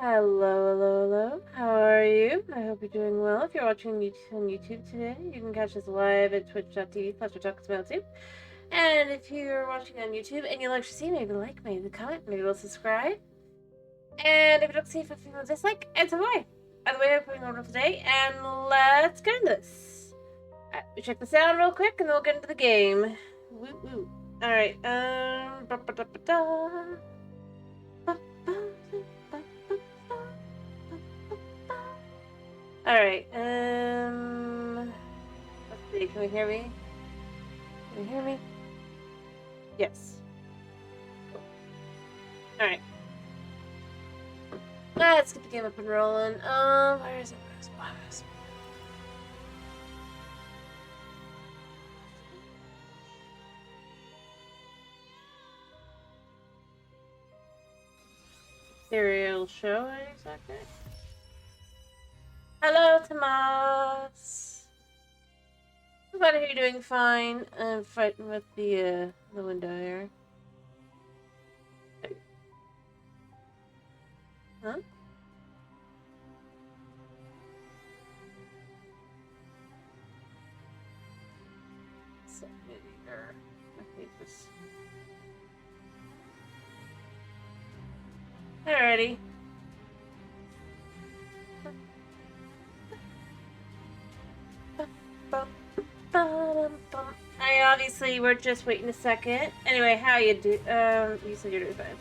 Hello, hello, hello. How are you? I hope you're doing well. If you're watching on YouTube today, you can catch us live at twitch.tv/TalksAboutTube. And if you're watching on YouTube and you'd like to see, maybe like, maybe comment, maybe we'll subscribe. And if you don't see, feel free to dislike. And so away. By the way, I'm putting on for today, and let's get into this. We check the sound real quick, and then we'll get into the game. Woo woo. All right. Alright, let's see, can we hear me? Can you hear me? Yes. Cool. Alright. Let's get the game up and rolling. Where is it? Serial show, exactly. Hello, Tomas. I'm glad you're doing fine. I'm fighting with the window here. Huh? Alrighty. I obviously we're just waiting a second. Anyway, how you do? You said you're doing fine.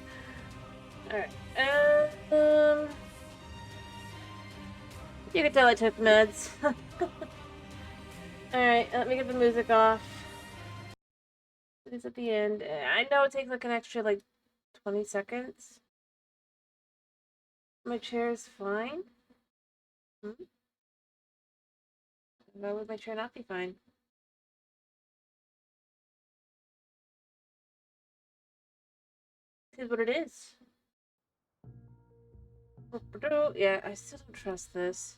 All right. You can tell I took meds. All right, let me get the music off. It's at the end. I know it takes like an extra 20 seconds. My chair is fine. Why would my chair not be fine? This is what it is. Yeah, I still don't trust this.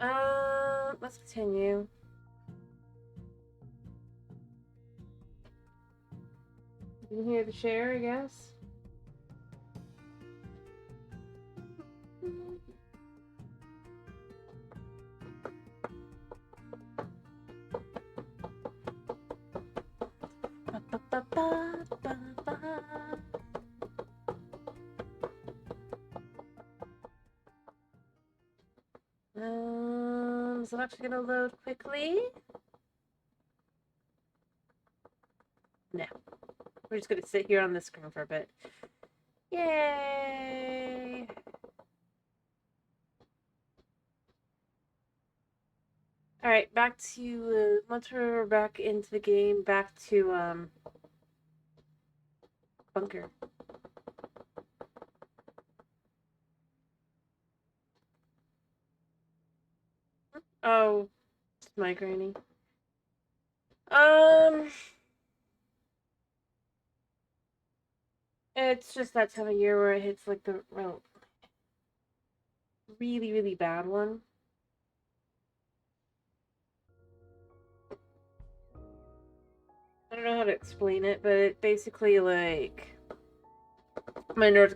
Let's continue. You can hear the chair, I guess. Is it actually gonna load quickly? No. We're just gonna sit here on the screen for a bit. Yay! Alright, back to, once we're back into the game, back to, bunker. Oh, it's my granny. It's just that time of year where it hits like the really, really bad one. I don't know how to explain it, but it basically like my nerves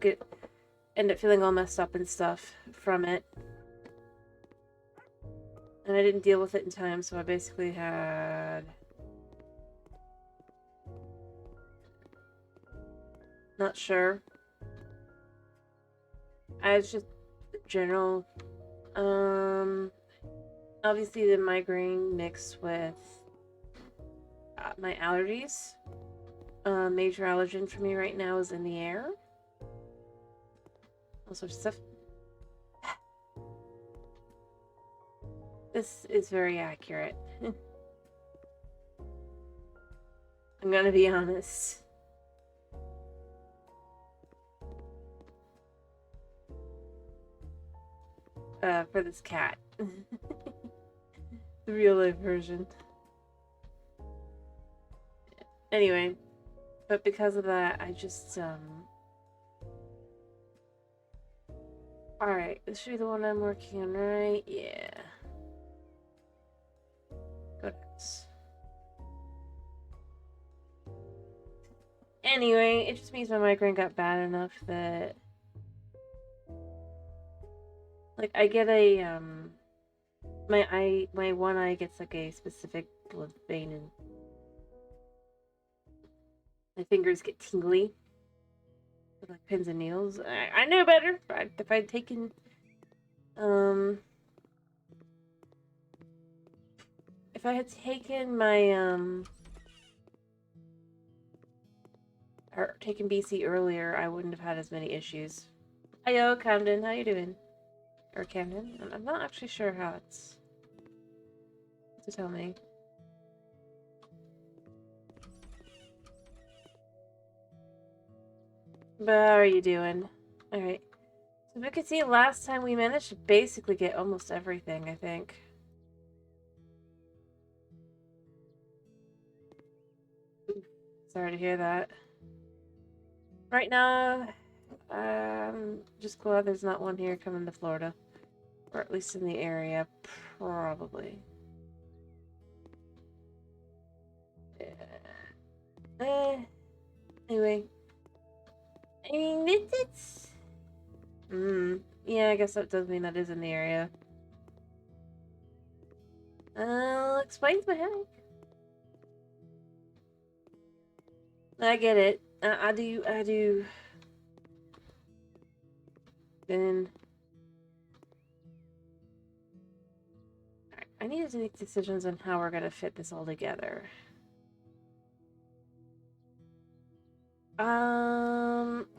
end up feeling all messed up and stuff from it. And I didn't deal with it in time, so I basically had not sure. I was just general obviously the migraine mixed with my allergies. Major allergen for me right now is in the air. All sorts of stuff. This is very accurate. I'm gonna be honest. For this cat. The real life version. Anyway, but because of that, I just, Alright, this should be the one I'm working on, right? Yeah. Good. Anyway, it just means my migraine got bad enough that Like, I get a, my one eye gets like a specific blood vein, and my fingers get tingly with like pins and needles. I know better. If I'd taken, if I had taken my, or taken BC earlier, I wouldn't have had as many issues. Hiyo, Camden, how you doing? Or Camden? I'm not actually sure how it's to tell me. But how are you doing? Alright. So we could see last time we managed to basically get almost everything, I think. Sorry to hear that. Right now, just glad there's not one here coming to Florida. Or at least in the area, probably. Anyway. I mean, it's... yeah, I guess that does mean that is in the area. Explains my headache. I get it. I do. Then... I need to make decisions on how we're gonna fit this all together.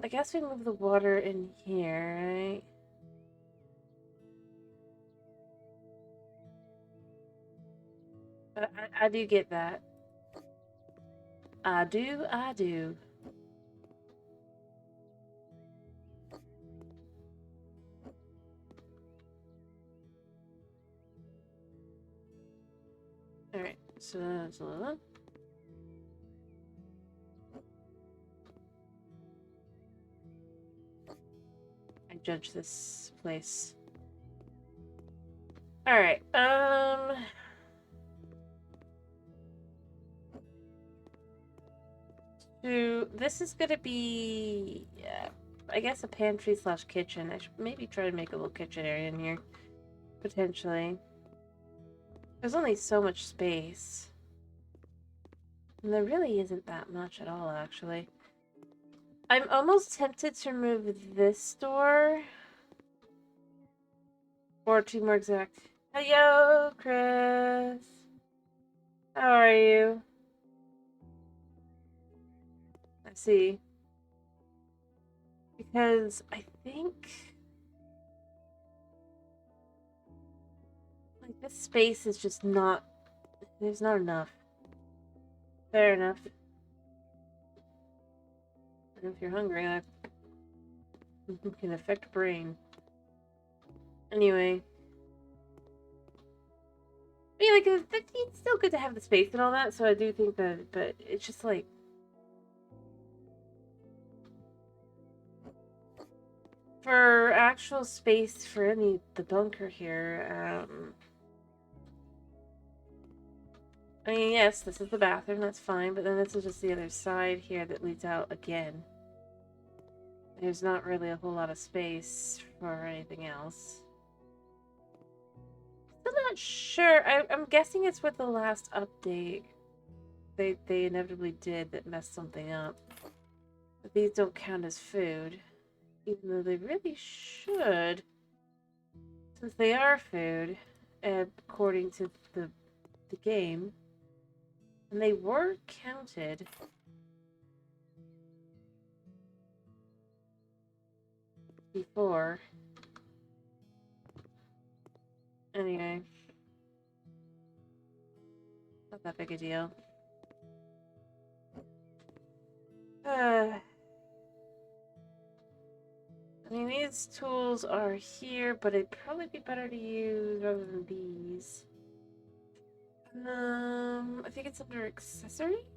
I guess we move the water in here, right? I do get that. I do. Alright, so... I judge this place. Alright, so this is gonna be, I guess a pantry slash kitchen. I should maybe try to make a little kitchen area in here. Potentially. There's only so much space. And there really isn't that much at all, actually. I'm almost tempted to remove this door. Or to be more exact. Hello, Chris. How are you? I see. Because I think... like, this space is just not... there's not enough. Fair enough. And if you're hungry, that can affect brain. Anyway. I mean, like, it's still good to have the space and all that, so I do think that, but it's just like... for actual space for the bunker here, I mean, yes, this is the bathroom, that's fine, but then this is just the other side here that leads out again. There's not really a whole lot of space for anything else. Still not sure. I'm guessing it's with the last update they inevitably did that messed something up. But these don't count as food, even though they really should, since they are food, according to the game. And they were counted. Before. Anyway. Not that big a deal. I mean, these tools are here, but it'd probably be better to use rather than these. I think it's under accessories?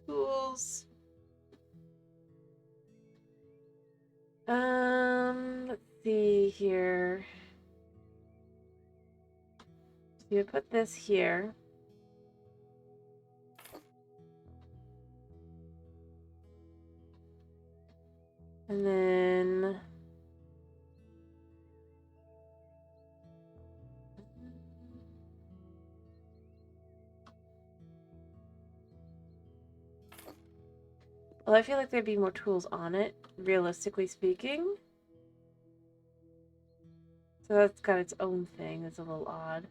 Tools. Let's see here. So you put this here. And then Well, I feel like there'd be more tools on it, realistically speaking. So that's got its own thing. It's a little odd.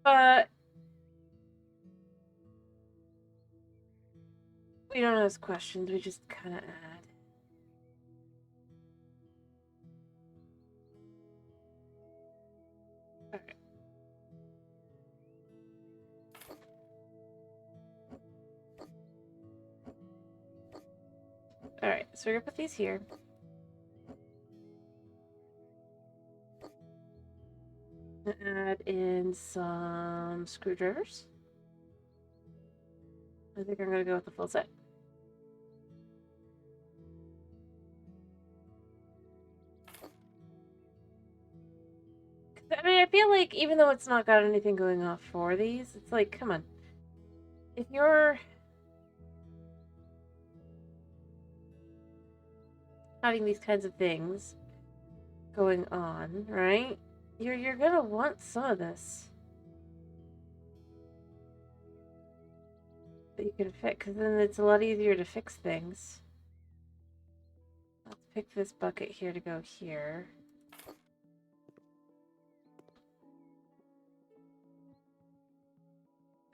But we don't ask questions, we just kind of add. Alright. Alright, so we're gonna put these here. Add in some screwdrivers. I think I'm gonna go with the full set. I mean, I feel like even though it's not got anything going off for these, it's like, come on. If you're having these kinds of things going on, right? You're gonna want some of this that you can fix, because then it's a lot easier to fix things. Let's pick this bucket here to go here.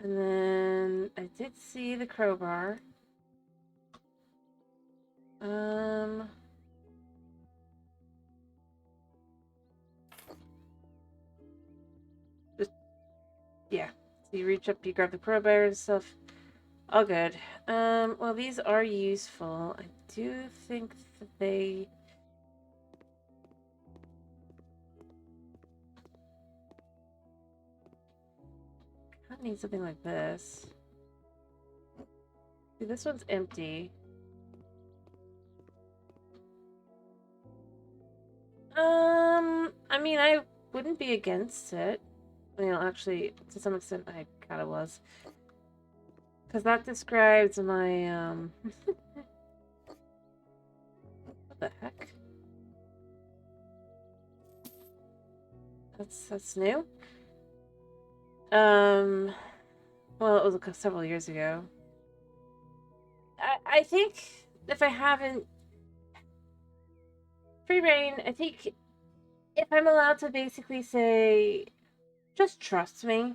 And then I did see the crowbar. Just, yeah. So you reach up, you grab the crowbar and stuff. All good. Well, these are useful. I do think that they... kind of need something like this. See, this one's empty. I mean, I wouldn't be against it. You know, actually, to some extent, I kind of was. Because that describes my, what the heck? That's new? Well, it was several years ago. I think if I haven't... Free reign, I think if I'm allowed to basically say, just trust me,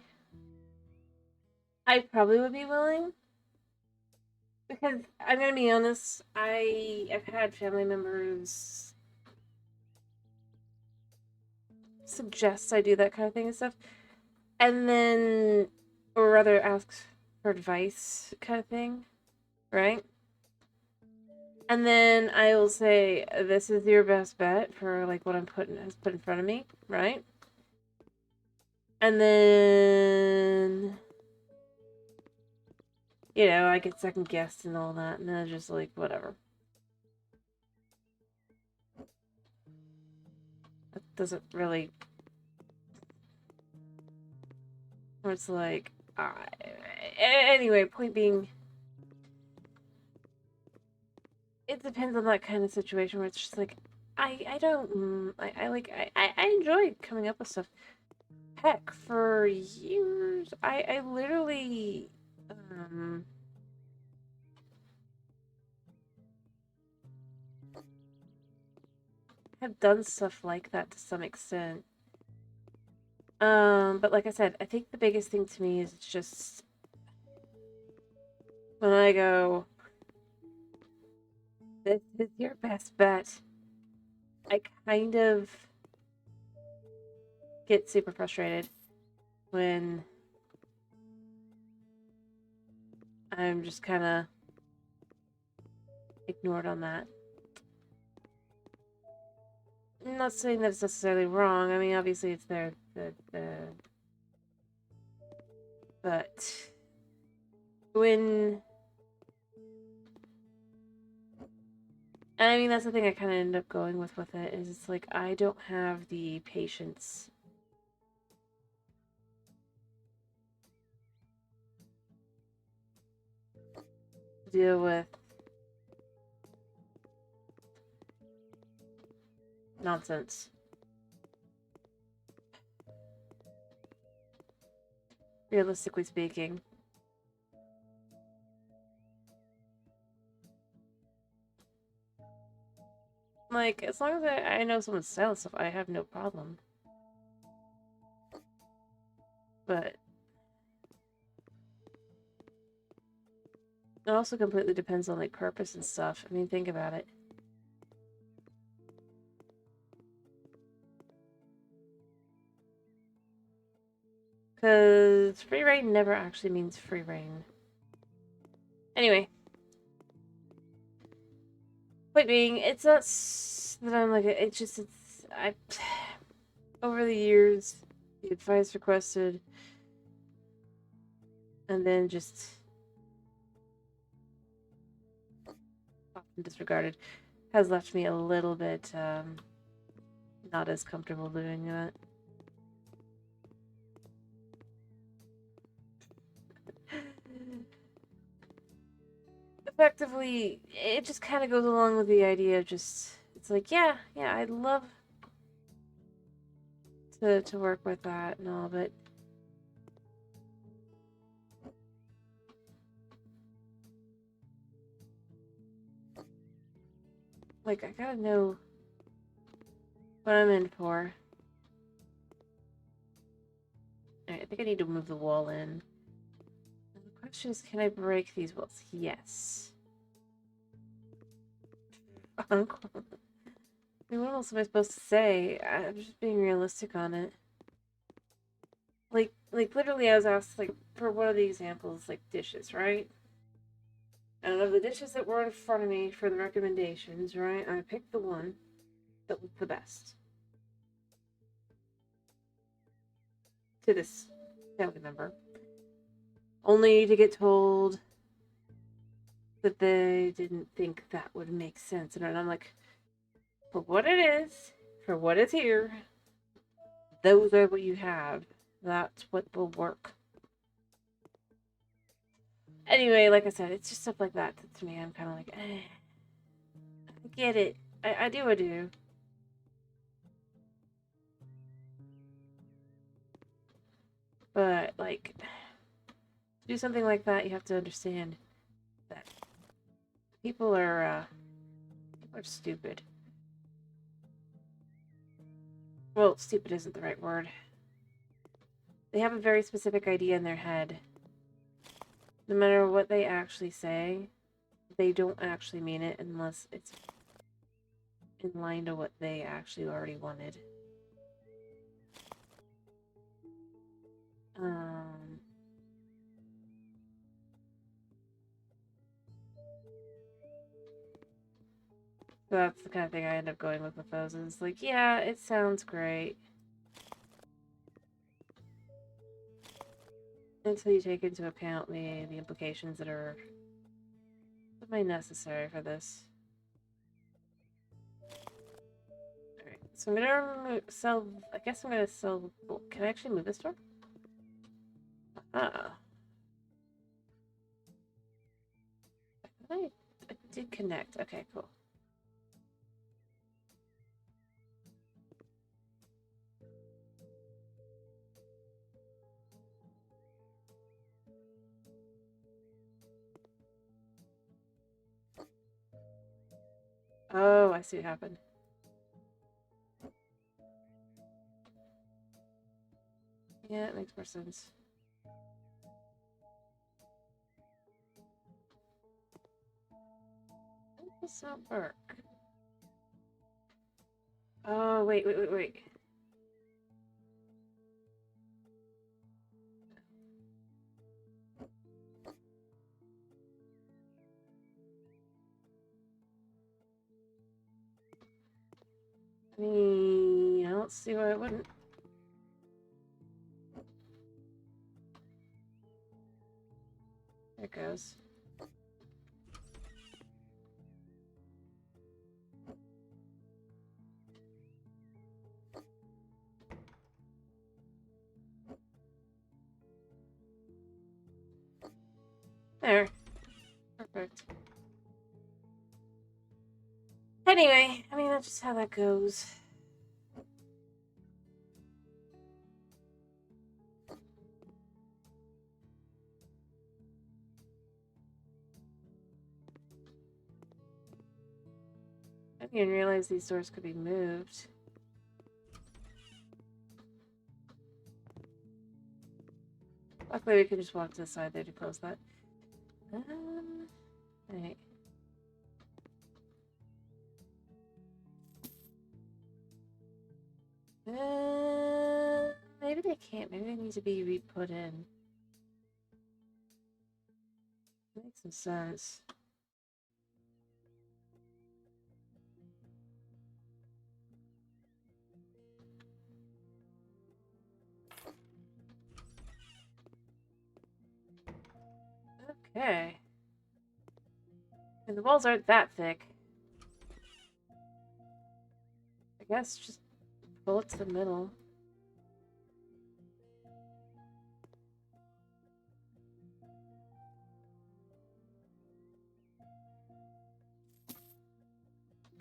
I probably would be willing. Because I'm gonna be honest, I've had family members suggest I do that kind of thing and stuff, and then, or rather ask for advice kind of thing, right? And then I will say, this is your best bet for like what I'm put in front of me, right? And then, you know, I get second guessed and all that, and then it's just like, whatever. That doesn't really... Or it's like, anyway, point being, it depends on that kind of situation where it's just like, I don't, I enjoy coming up with stuff. Heck, for years, I literally, have done stuff like that to some extent. But like I said, I think the biggest thing to me is just when I go, this is your best bet, I kind of get super frustrated when I'm just kind of ignored on that. I'm not saying that it's necessarily wrong. I mean, obviously it's there, but when... And I mean, that's the thing I kind of end up going with it, is it's like, I don't have the patience to deal with nonsense. Realistically speaking. Like, as long as I know someone's style stuff, I have no problem. But it also completely depends on, like, purpose and stuff. I mean, think about it. Because free reign never actually means free reign. Anyway. Point being, it's not that I'm like, it's just, over the years, the advice requested, and then just often disregarded, has left me a little bit, not as comfortable doing that. Effectively, it just kind of goes along with the idea of just, it's like, yeah, I'd love to work with that and all, but like, I gotta know what I'm in for. Alright, I think I need to move the wall in. And the question is, can I break these walls? Yes. Uncle. I mean, what else am I supposed to say? I'm just being realistic on it. Like literally, I was asked, like, for one of the examples, like, dishes, right? And of the dishes that were in front of me for the recommendations, right, I picked the one that looked the best. To this family member. Only to get told that they didn't think that would make sense. And I'm like, for what it is, for what is here, those are what you have. That's what will work. Anyway, like I said, it's just stuff like that to me. I'm kind of like, I get it. I do. But, like, to do something like that, you have to understand that people are stupid. Well, stupid isn't the right word. They have a very specific idea in their head. No matter what they actually say, they don't actually mean it unless it's in line to what they actually already wanted. So that's the kind of thing I end up going with those. Is like, yeah, it sounds great. Until you take into account the implications that are necessary for this. Alright, so I'm gonna sell, I guess I'm gonna sell, can I actually move this door? Ah. I did connect. Okay, cool. Oh, I see what happened. Yeah, it makes more sense. How does this not work? Oh, wait. I mean, I don't see why it wouldn't. There it goes. There. Perfect. Anyway, I mean, that's just how that goes. I didn't even realize these doors could be moved. Luckily, we can just walk to the side there to close that. Right. Maybe they can't. Maybe they need to be re-put in. Makes some sense. Okay. And the walls aren't that thick. I guess just pull it to the middle.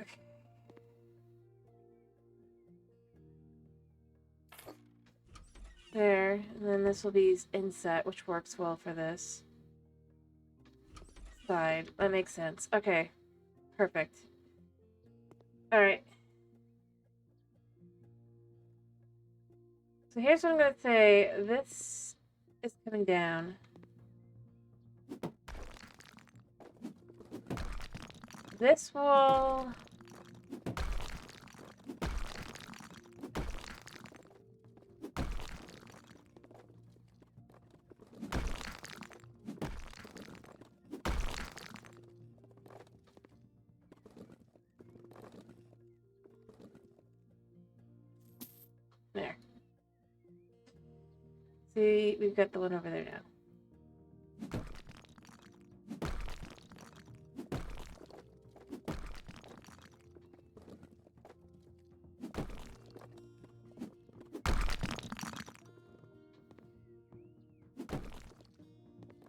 Okay. There, and then this will be inset, which works well for this side. That makes sense. Okay. Perfect. Alright. So here's what I'm going to say. This is coming down. This will... There. See, we've got the one over there now.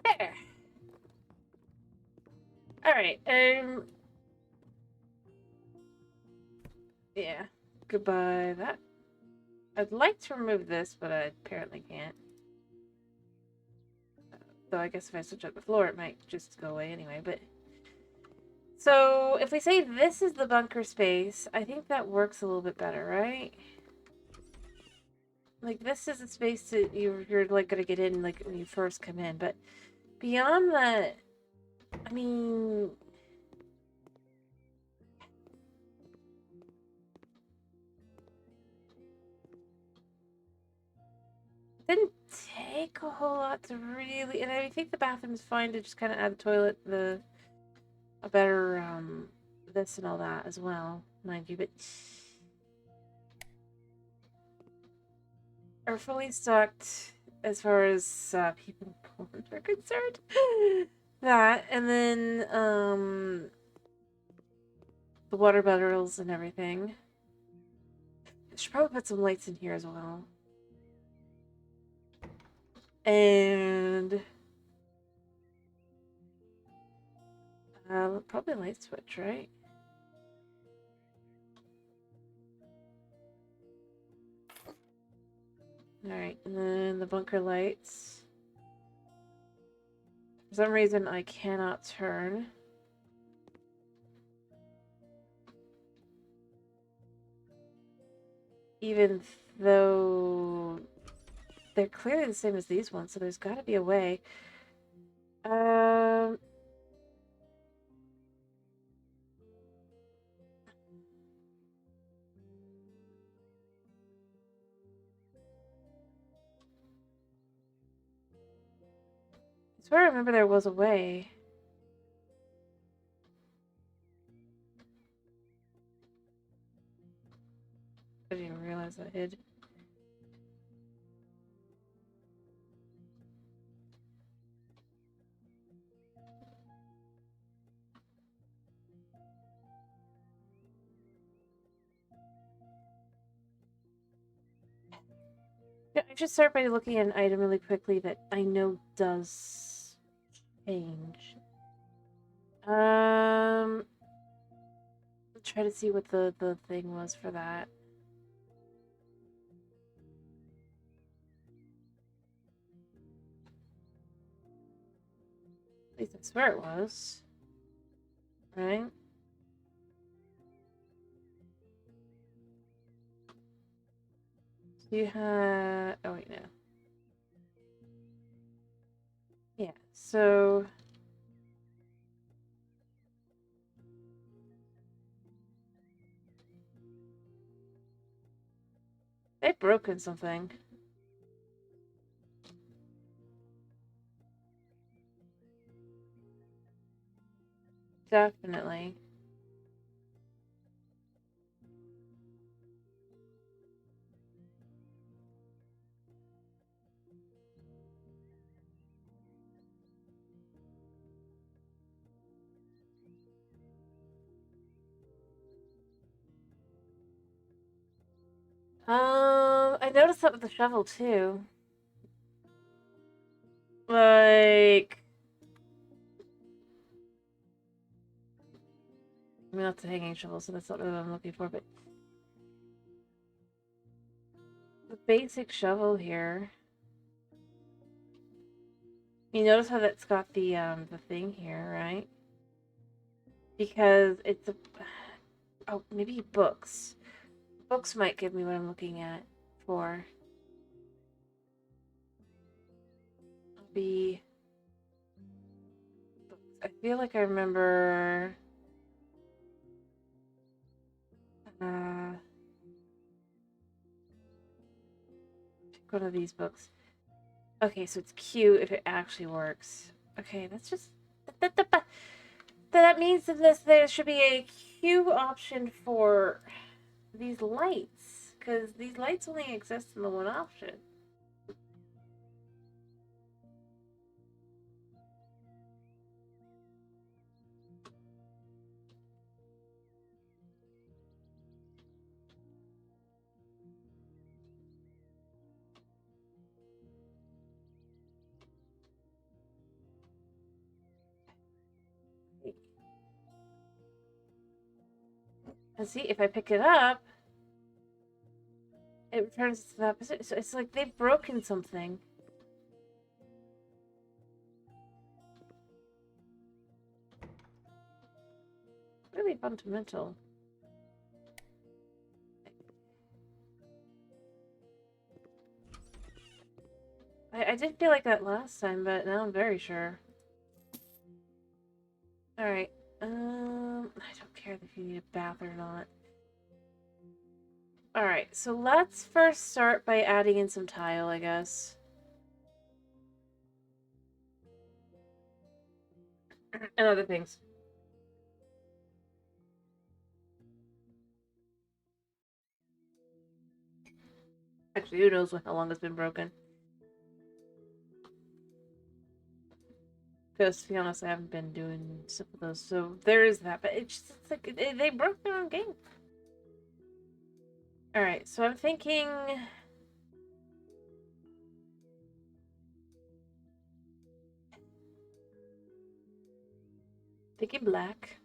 There. Alright, yeah. Goodbye that. I'd like to remove this, but I apparently can't. Though I guess if I switch up the floor, it might just go away anyway, but... So, if we say this is the bunker space, I think that works a little bit better, right? Like, this is a space that you're like, gonna get in, like, when you first come in, but beyond that, I mean... Didn't take a whole lot to really... And I think the bathroom is fine to just kind of add the toilet, a better, this and all that as well, mind you, but... Are fully stocked as far as people are concerned. That, and then the water bottles and everything. I should probably put some lights in here as well. And probably a light switch, right? Alright, and then the bunker lights. For some reason, I cannot turn. Even though they're clearly the same as these ones, so there's got to be a way. I swear I remember there was a way. I didn't even realize I hid. Yeah, I should start by looking at an item really quickly that I know does change. Try to see what the thing was for that. At least I swear it was. Right? Do you have... Oh, wait, no. Yeah, so... They've broken something. Definitely. I noticed that with the shovel too. Like, I mean, that's a hanging shovel, so that's not really what I'm looking for, but the basic shovel here. You notice how that's got the thing here, right? Because it's a... Oh, maybe books. Books might give me what I'm looking at for. Be... I feel like I remember... Pick one of these books. Okay, so it's Q if it actually works. Okay, that's just... That means that there should be a Q option for these lights. Because these lights only exist in the one option. And see, if I pick it up, it returns to that position. So it's like they've broken something. Really fundamental. I did feel like that last time, but now I'm very sure. Alright. I don't care if you need a bath or not. Alright, so let's first start by adding in some tile, I guess. And other things. Actually, who knows how long it's been broken. Because, to be honest, I haven't been doing stuff with those, so there is that. But it's like, they broke their own game. Alright, so I'm thinking... Thinking black.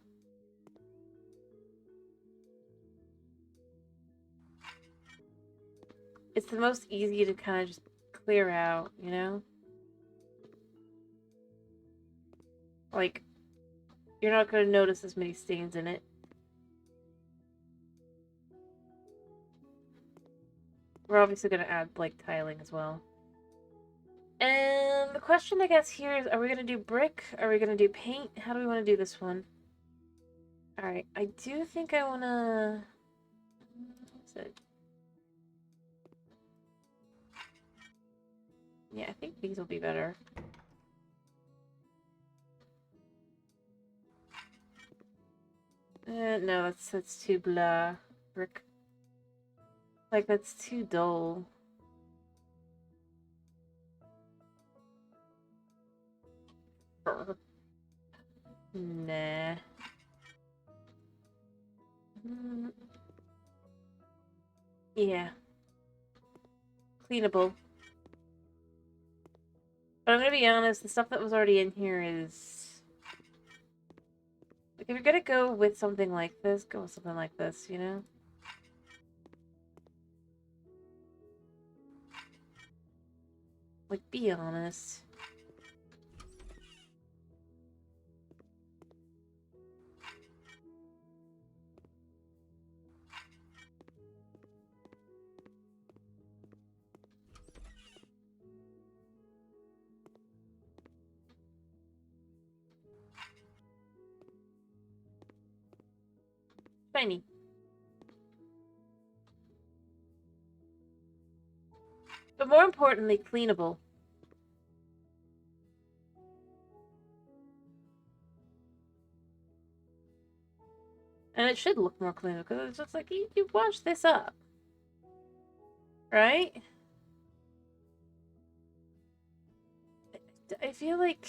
It's the most easy to kind of just clear out, you know? Like, you're not going to notice as many stains in it. We're obviously going to add, like, tiling as well. And the question, I guess, here is, are we going to do brick? Are we going to do paint? How do we want to do this one? Alright, I do think I want to... What's it? Yeah, I think these will be better. No, that's too blah. Brick. Like, that's too dull. Nah. Yeah. Cleanable. But I'm gonna be honest, the stuff that was already in here is... Like, if you're gonna go with something like this, go with something like this, you know? Like, be honest. Shiny. But more importantly, cleanable. And it should look more clean because it's just like you wash this up. Right? I feel like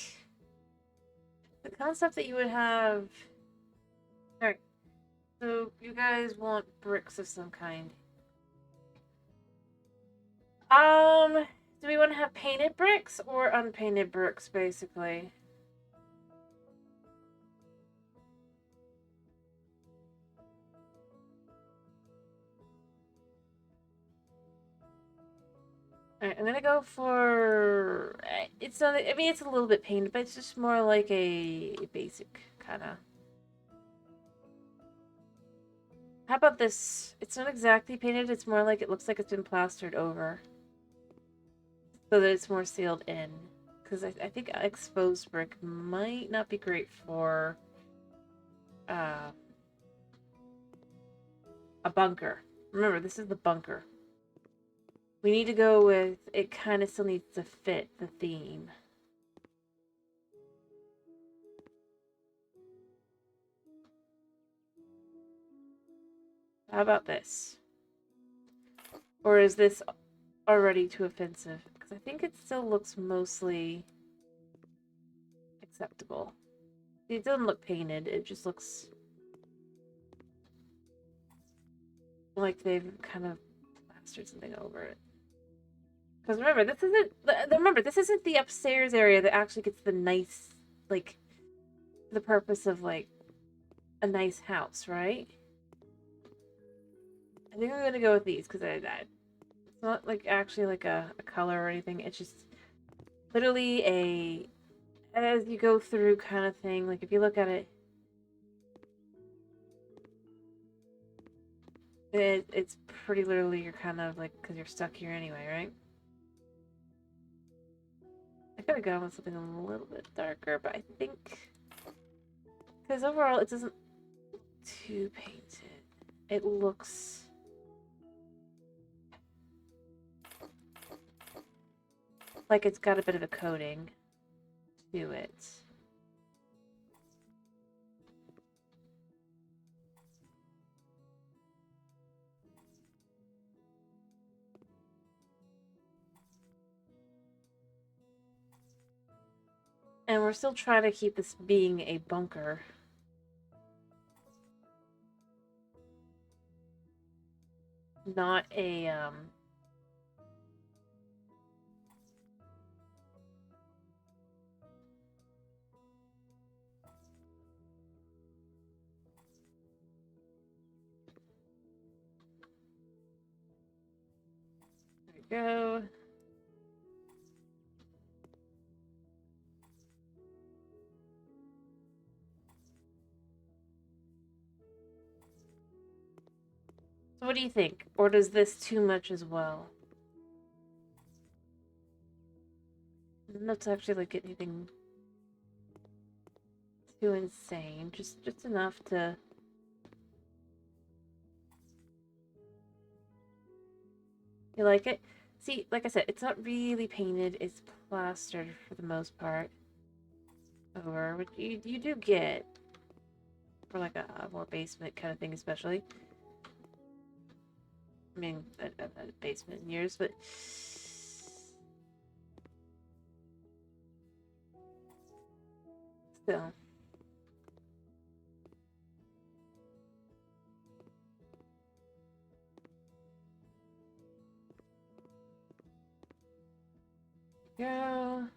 the concept that you would have. Alright. So you guys want bricks of some kind. Do we want to have painted bricks or unpainted bricks, basically? Alright, I'm gonna go for... It's not... I mean, it's a little bit painted, but it's just more like a basic kind of... How about this? It's not exactly painted, it's more like it looks like it's been plastered over. So that it's more sealed in. Because I think exposed brick might not be great for... a bunker. Remember, this is the bunker. We need to go with... It kind of still needs to fit the theme. How about this? Or is this already too offensive? Because I think it still looks mostly acceptable. It doesn't look painted, it just looks like they've kind of plastered something over it. Because remember, this isn't the upstairs area that actually gets the nice, like, the purpose of, like, a nice house, right? I think I'm gonna go with these, because it's not, like, actually, like, a color or anything. It's just literally a, as you go through kind of thing. Like, if you look at it, it's pretty literally, you're kind of, like, because you're stuck here anyway, right? I could have gone with something a little bit darker, but I think... Because overall, it doesn't look too painted. It looks... like it's got a bit of a coating to it. And we're still trying to keep this being a bunker. Not a, There we go. So what do you think? Or does this too much as well? Not to actually, like, get anything too insane. Just enough to... You like it? See, like I said, it's not really painted. It's plastered for the most part over, which you do get for like a more basement kind of thing, especially. I mean, I've had a basement in years, but still. Go.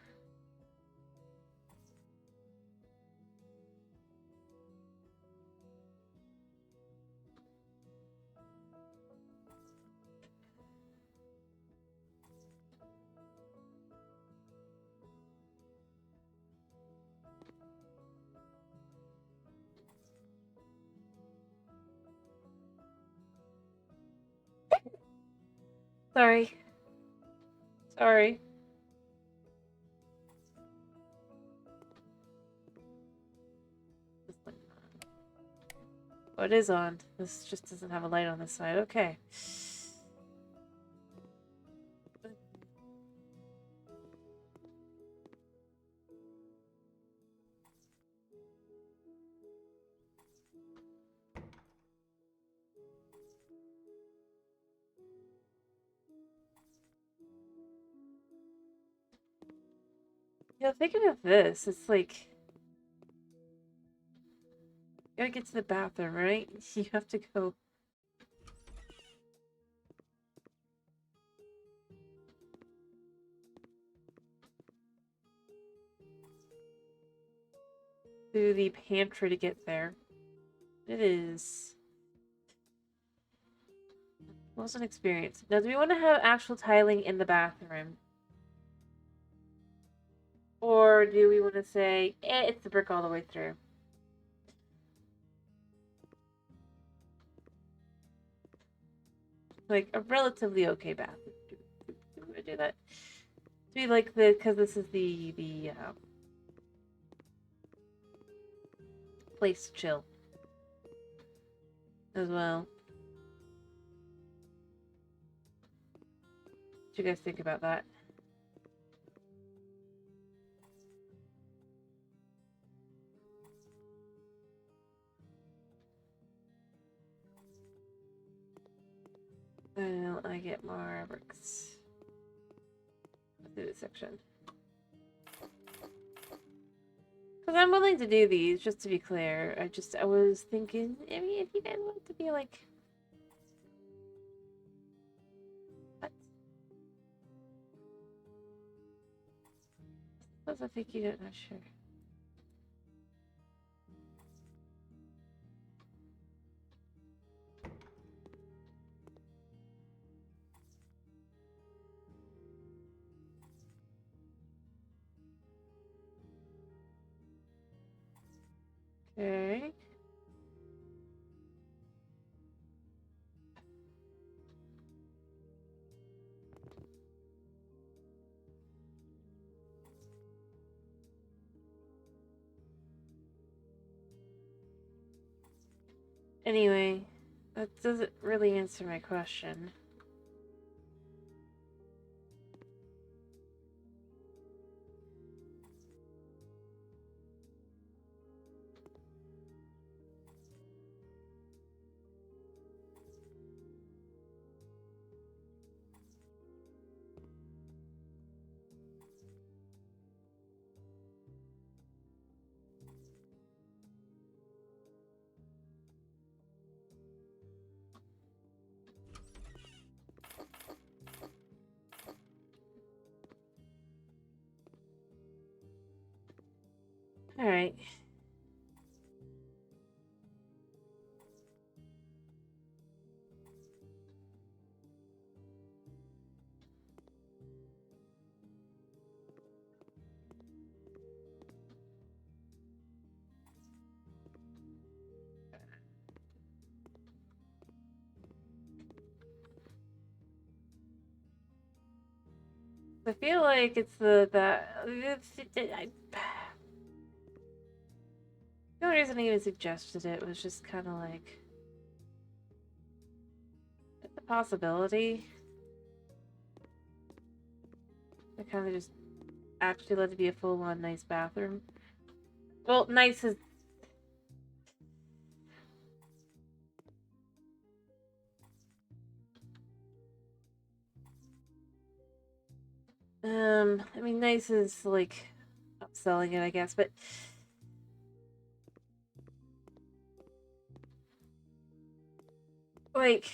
Sorry. Sorry. Oh, it is on. This just doesn't have a light on this side. Okay. Yeah, thinking of this, it's like you gotta get to the bathroom, right? You have to go. Through the pantry to get there. It is. Wasn't experience. Now, do we want to have actual tiling in the bathroom? Or do we want to say, it's the brick all the way through? Like, a relatively okay bathroom. Do we want to do that? Do we like the, because this is the place to chill. As well. What do you guys think about that? Well, I get more bricks. Let's do this section. Because I'm willing to do these, just to be clear. I was thinking, I mean, if you guys want to be like... What? Suppose I think you don't know, sure. Okay. Anyway, that doesn't really answer my question. Alright. I feel like it's the only reason I even suggested it was just kind of like it's a possibility. I kind of just actually let it be a full-on nice bathroom. Well, nice is I mean, nice is like upselling it, I guess, but like,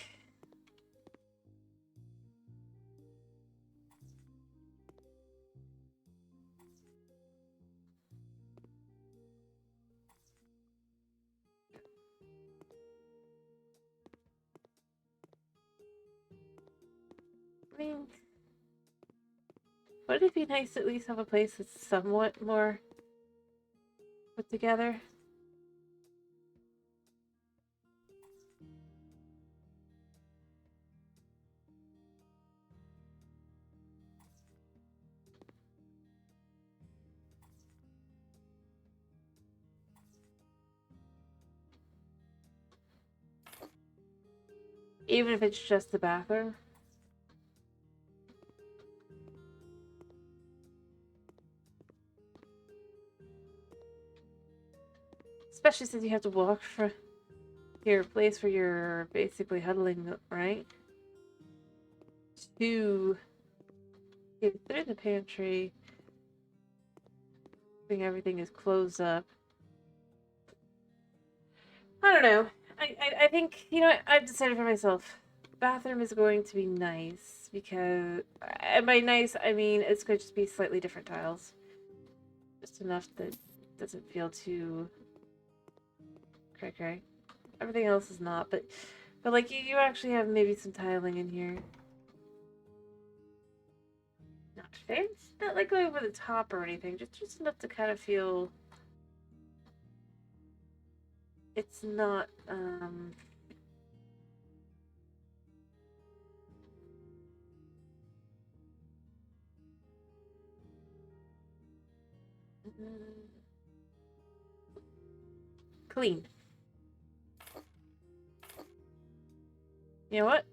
I mean, would it be nice to at least have a place that's somewhat more put together? Even if it's just the bathroom. Especially since you have to walk from your place where you're basically huddling, right? To get through the pantry. I think everything is closed up. I don't know. I think, you know what, I've decided for myself. Bathroom is going to be nice because, and by nice, I mean it's going to just be slightly different tiles. Just enough that it doesn't feel too cray-cray. Everything else is not, but like you actually have maybe some tiling in here. Not fancy, not like going over the top or anything, just enough to kind of feel it's not clean. You know what?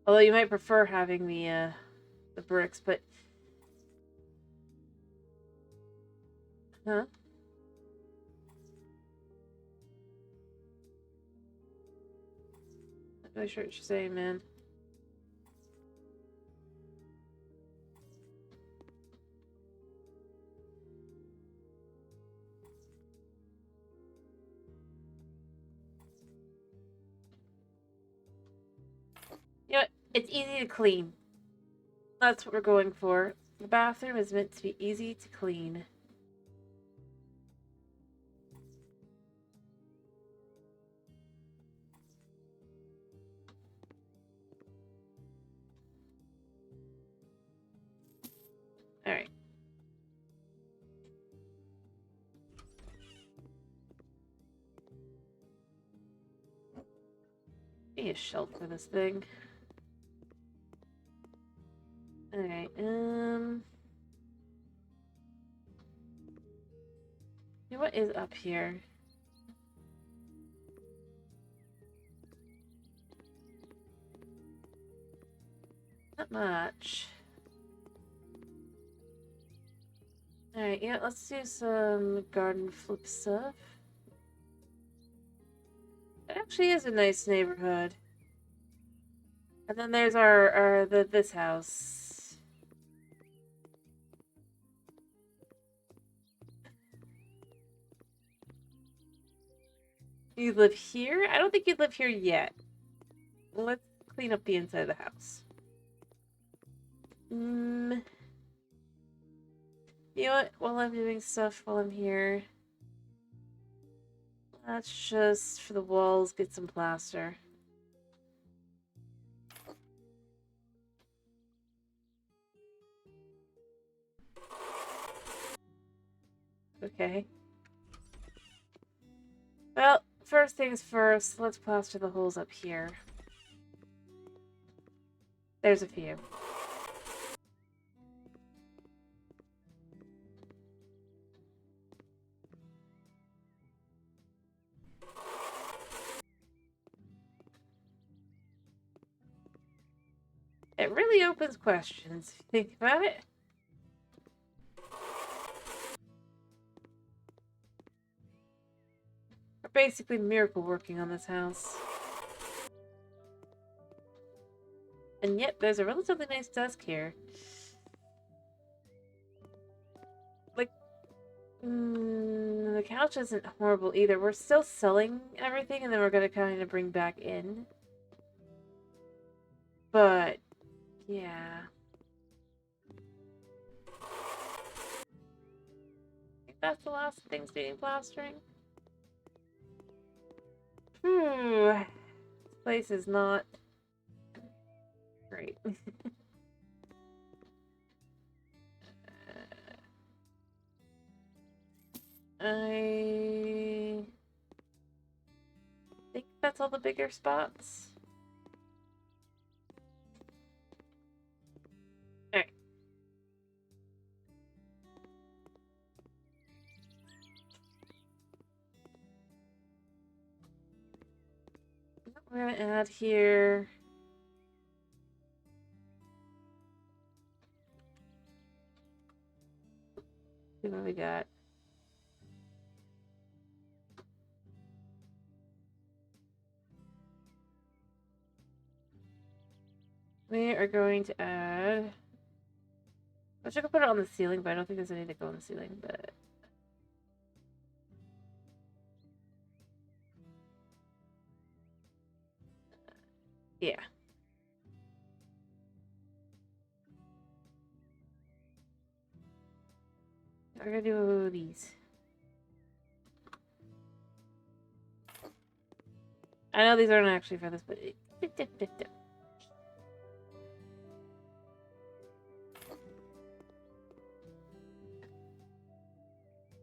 Although you might prefer having the bricks, but huh? Not really sure what you're saying, man. You know what? It's easy to clean. That's what we're going for. The bathroom is meant to be easy to clean. Alright. Need a shelf for this thing. Alright, what is up here? Not much. Alright, yeah, let's do some garden flip stuff. It actually is a nice neighborhood. And then there's this house. You live here? I don't think you live here yet. Let's clean up the inside of the house. You know what? While I'm doing stuff while I'm here, let's just, for the walls, get some plaster. Okay. Well, first things first, let's plaster the holes up here. There's a few. It really opens questions if you think about it. We're basically miracle working on this house. And yet, there's a relatively nice desk here. Like, the couch isn't horrible either. We're still selling everything, and then we're gonna kind of bring back in. But, yeah. I think that's the last of things needing plastering. This place is not great. I think that's all the bigger spots. Alright. We're gonna add here. See what we got. We are going to add. I wish I could put it on the ceiling, but I don't think there's any that go on the ceiling. But yeah. We're gonna do these. I know these aren't actually for this, but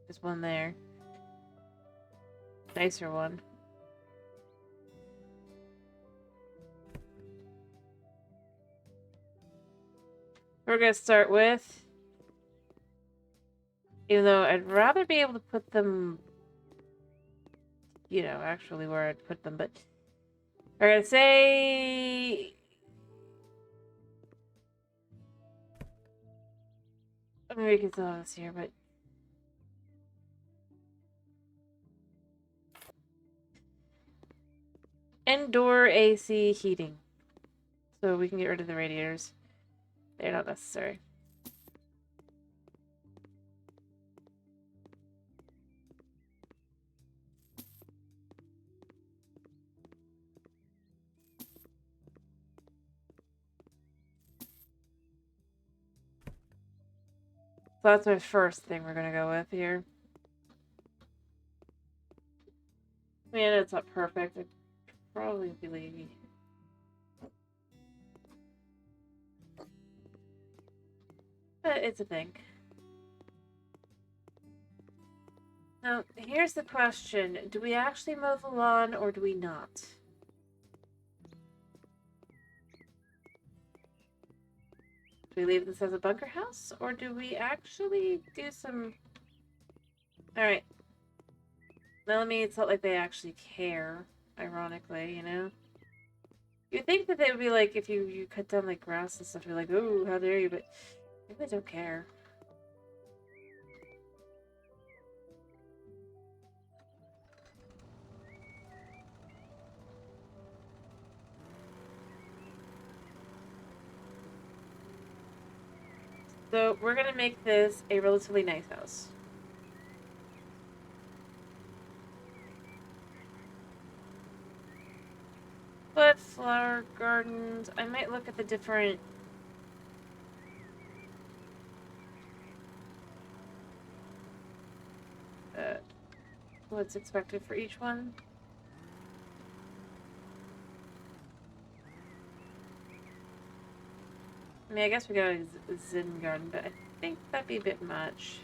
there's one there. Nicer one. We're gonna start with, even though I'd rather be able to put them, you know, actually where I'd put them, but we're gonna say maybe we can still have this here, but indoor AC heating. So we can get rid of the radiators. They're not necessary. So that's my first thing we're gonna go with here. Man, it's not perfect. I'd probably be lazy. But it's a thing. Now, here's the question. Do we actually mow the lawn or do we not? Do we leave this as a bunker house or do we actually do some... Alright. Now, I mean, it's not like they actually care, ironically, you know? You'd think that they would be like, if you cut down like grass and stuff, you're like, oh, how dare you, but maybe they don't care. So we're gonna make this a relatively nice house. But flower gardens, I might look at the different what's expected for each one. I mean, I guess we got a Zen garden, but I think that'd be a bit much.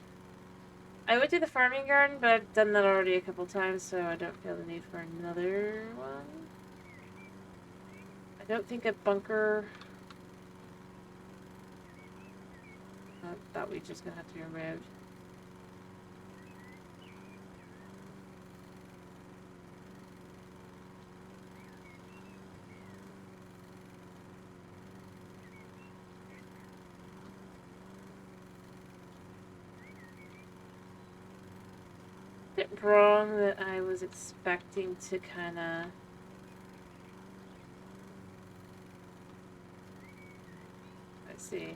I would do the farming garden, but I've done that already a couple times, so I don't feel the need for another one. I don't think a bunker... that we just gonna have to be removed. Is it wrong that I was expecting to kind of... I see.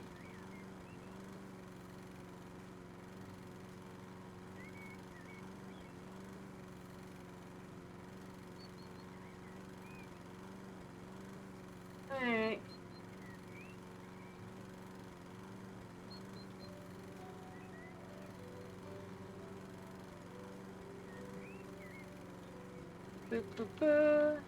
Alright. Boop, boop, boop.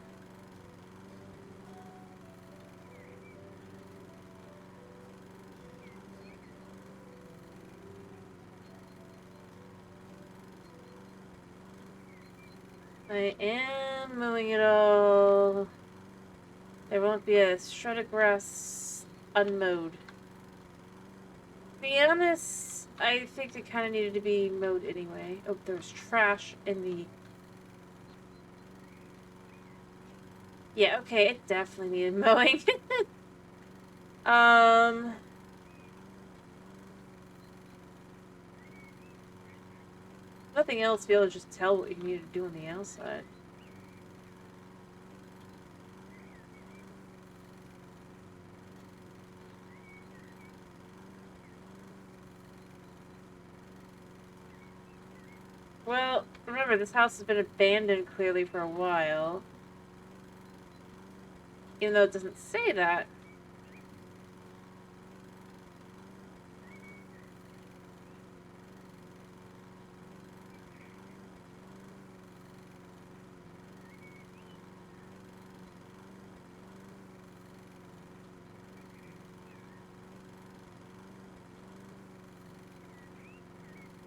I am mowing it all. There won't be a shred of grass unmowed. To be honest, I think it kind of needed to be mowed anyway. Oh, there's trash in the... Yeah, okay, it definitely needed mowing. Nothing else to be able to just tell what you need to do on the outside. Well, remember, this house has been abandoned clearly for a while. Even though it doesn't say that.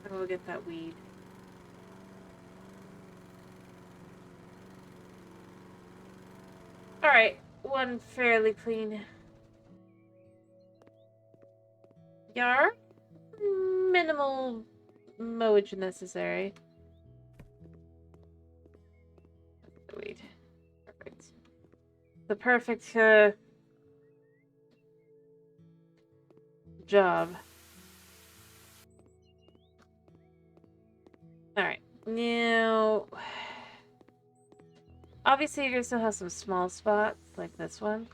I will get that weed. Alright, one fairly clean yard. Minimal mowage necessary. Weed. Perfect. The perfect job. Alright, now... Obviously, you're gonna still have some small spots, like this one.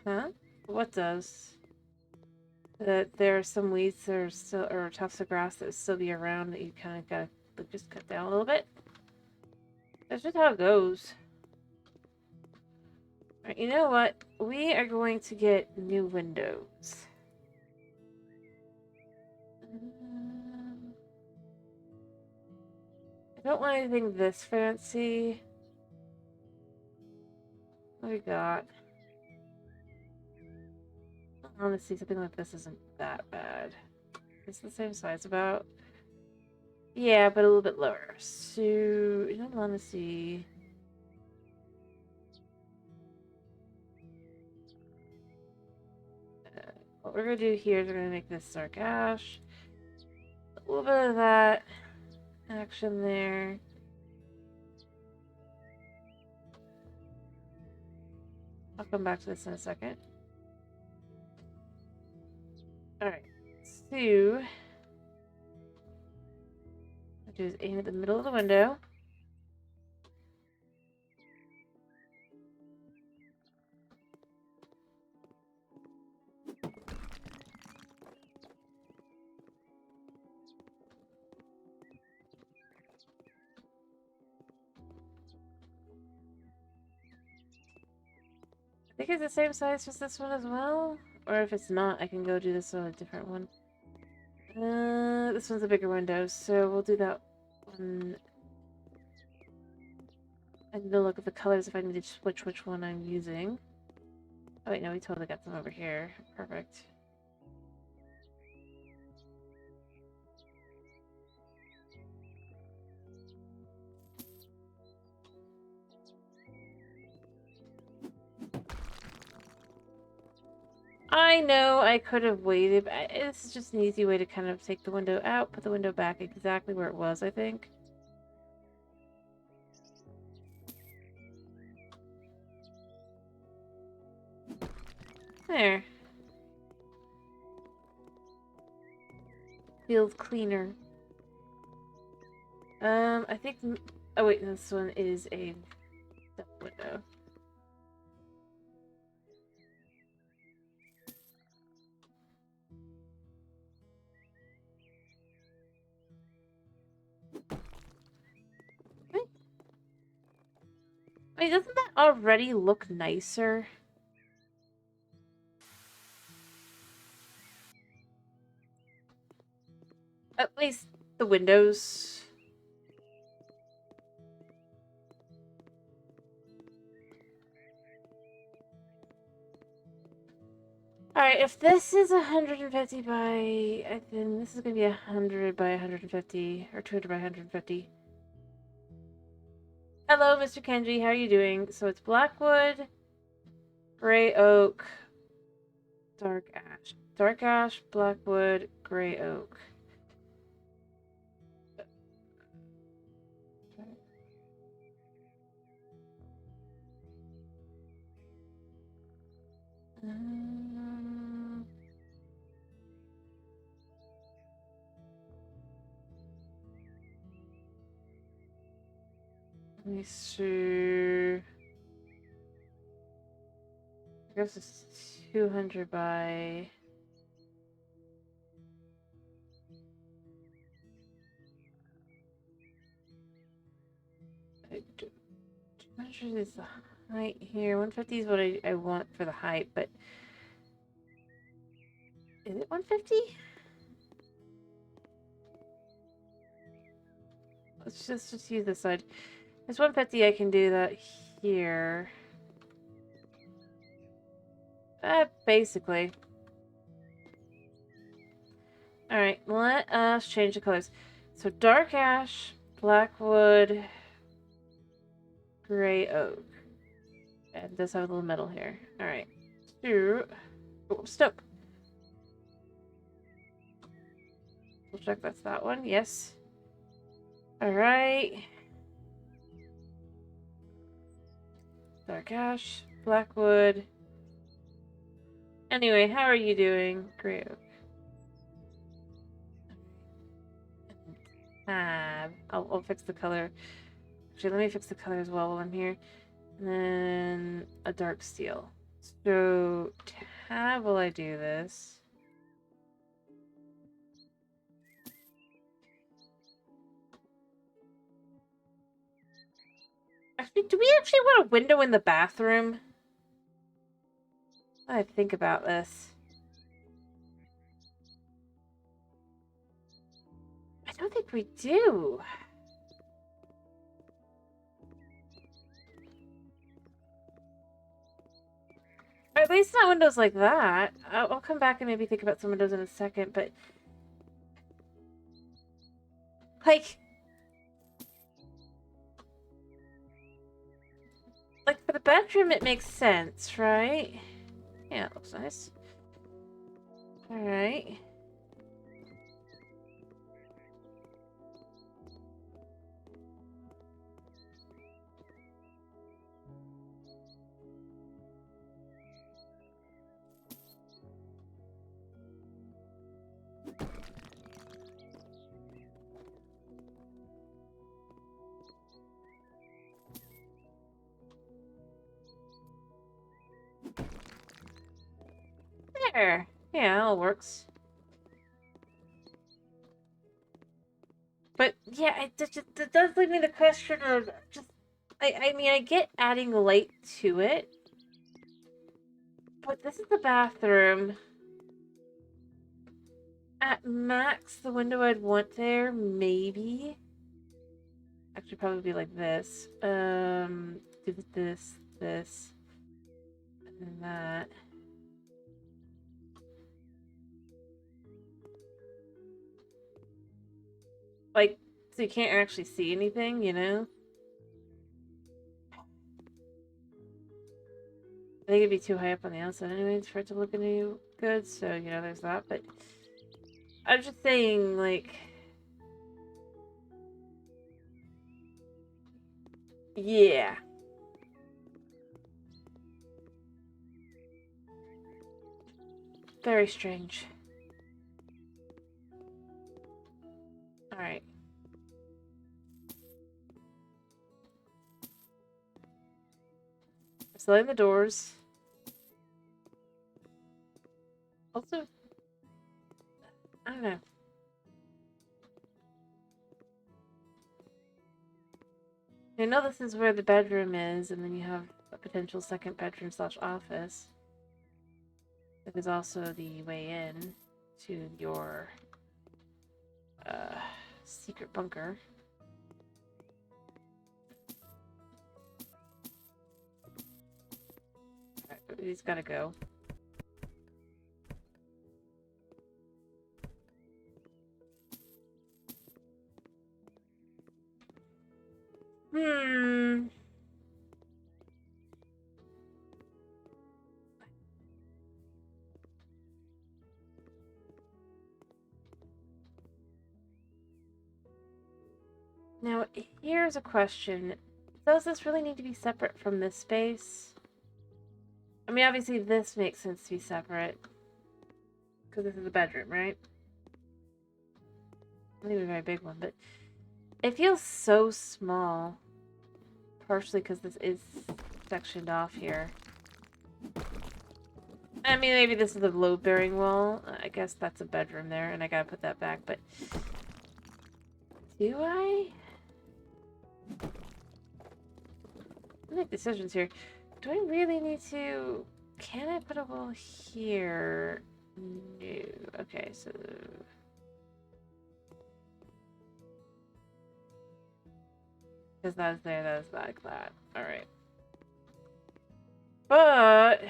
Huh? What does? That there are some weeds that are still, or tufts of grass that will still be around that you kind of gotta just cut down a little bit. That's just how it goes. Alright, you know what? We are going to get new windows. I don't want anything this fancy. What we got? Honestly, something like this isn't that bad. It's the same size about. Yeah, but a little bit lower. So, I don't want to see. What we're gonna do here is we're gonna make this dark ash. A little bit of that action there. I'll come back to this in a second. Alright, so what I'll do is aim at the middle of the window. I think it's the same size as this one as well. Or if it's not, I can go do this on a different one. This one's a bigger window, so we'll do that one. I need to look at the colors if I need to switch which one I'm using. Oh wait, no, we totally got them over here. Perfect. I know I could have waited, but this is just an easy way to kind of take the window out, put the window back exactly where it was, I think. There. Feels cleaner. I think... Oh wait, this one is a window. Wait, doesn't that already look nicer? At least the windows. Alright, if this is 150 by... then this is going to be 100 by 150, or 200 by 150. Hello, Mr. Kenji, how are you doing? So it's Blackwood, Gray Oak, Dark Ash. Dark Ash, Blackwood, Gray Oak. Let me see. I guess it's 200 by... I do... 200 is the height here. 150 is what I want for the height, but... Is it 150? Let's just use this side. It's 150, I can do that here. Basically. Alright, let us change the colors. So dark ash, blackwood, gray oak. And this has a little metal here. Alright. Oh, stop. We'll check that's that one. Yes. Alright. Dark ash, blackwood. Anyway, how are you doing? Gray oak. I'll fix the color. Actually, let me fix the color as well while I'm here. And then a dark steel. So, how will I do this? Actually, do we actually want a window in the bathroom? I think about this. I don't think we do. Or at least not windows like that. I'll come back and maybe think about some windows in a second, but... Like for the bedroom, it makes sense, right? Yeah, it looks nice. Alright. There. Yeah, it all works. But yeah, it does leave me the question of just... I mean, I get adding light to it. But this is the bathroom. At max, the window I'd want there, maybe. Actually, probably be like this. Do this, and then that. Like, so you can't actually see anything, you know? I think it'd be too high up on the outside anyways for it to look any good, so, you know, there's that, but... I'm just saying, like... Yeah. Very strange. Alright. Sliding the doors. Also, I don't know. I know this is where the bedroom is, and then you have a potential second bedroom / office. It is also the way in to your secret bunker. Alright, he's gotta go. Now, here's a question. Does this really need to be separate from this space? I mean, obviously this makes sense to be separate. Because this is a bedroom, right? Not even a very big one, but it feels so small. Partially because this is sectioned off here. I mean, maybe this is a load-bearing wall. I guess that's a bedroom there, and I gotta put that back, but... Do I? Make decisions here. Do I really need to... Can I put a wall here? No. Okay, so... Because that's there, that's like that. Alright. But...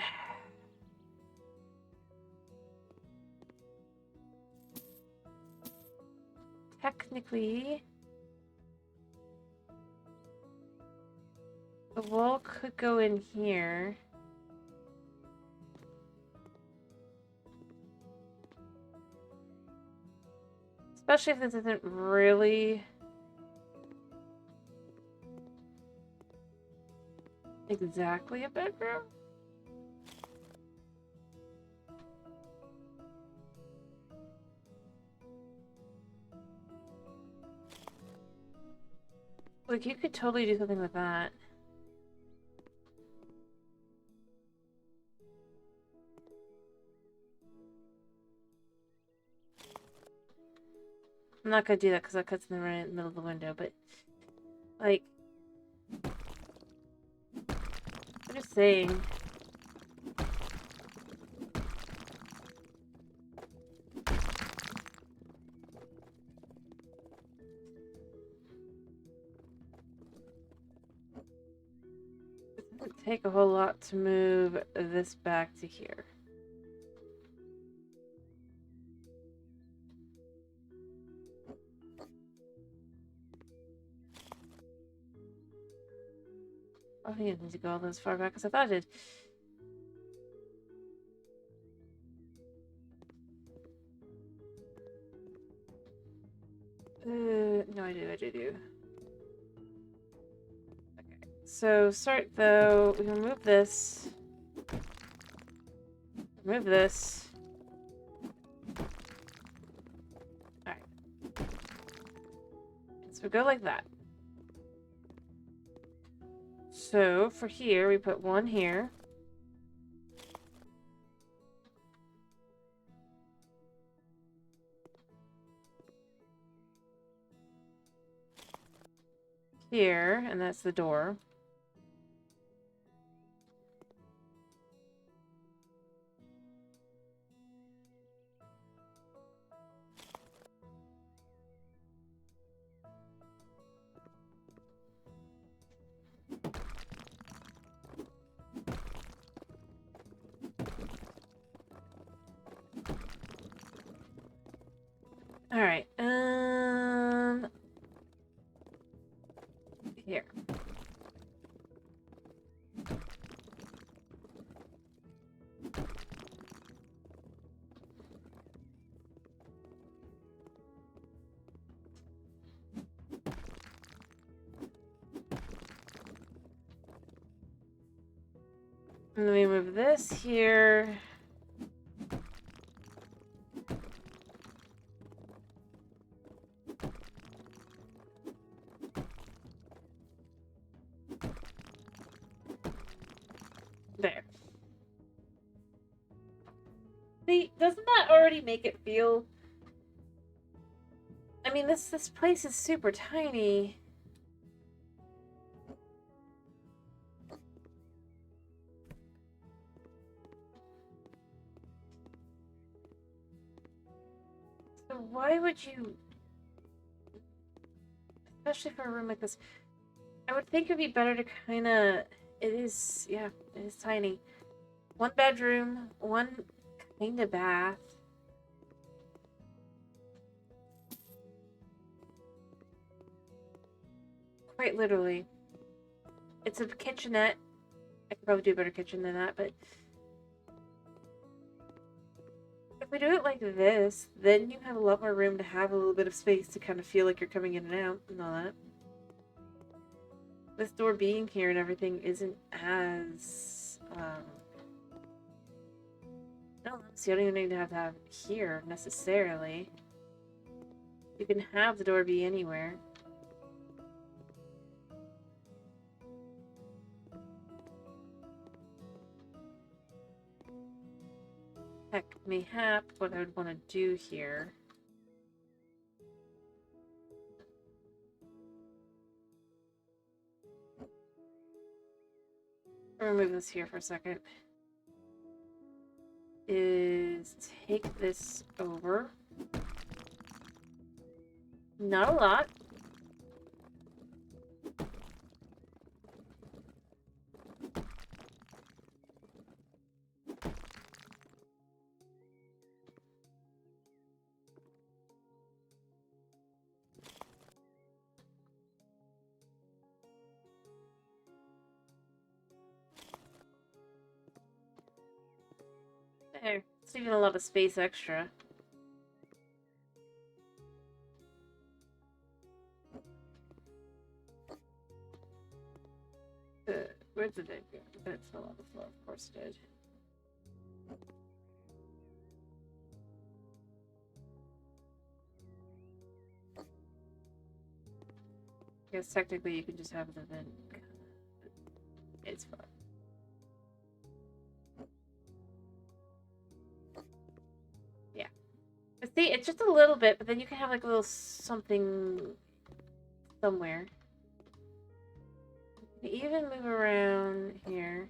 Technically... The wall could go in here. Especially if this isn't really... exactly a bedroom? Like, you could totally do something with that. I'm not gonna do that because that cuts in the right in the middle of the window, but... Like... I'm just saying... It doesn't take a whole lot to move this back to here. I don't need to go all this far back as I thought I did. No, I do. Okay. So, start though. We can remove this. Remove this. Alright. So, we go like that. So, for here, we put one here. Here, and that's the door. Alright, here. And then we move this here. There. See, doesn't that already make it feel... I mean, this place is super tiny. So why would you... Especially for a room like this. I would think it would be better to kind of... It is... Yeah, it is tiny. One bedroom, one kind of bath. Quite literally. It's a kitchenette. I could probably do a better kitchen than that, but... If we do it like this, then you have a lot more room to have a little bit of space to kind of feel like you're coming in and out and all that. this door being here and everything isn't as no, so you don't even need to have here necessarily. You can have the door be anywhere. Heck, mayhap what I would want to do here. Remove this here for a second. Is take this over. Not a lot. There. It's even a lot of space extra. Where did it go? It fell on the floor. Of course it did. I guess technically you can just have the vent. It's fine. Yeah. But see, it's just a little bit, but then you can have like a little something somewhere. You can even move around here.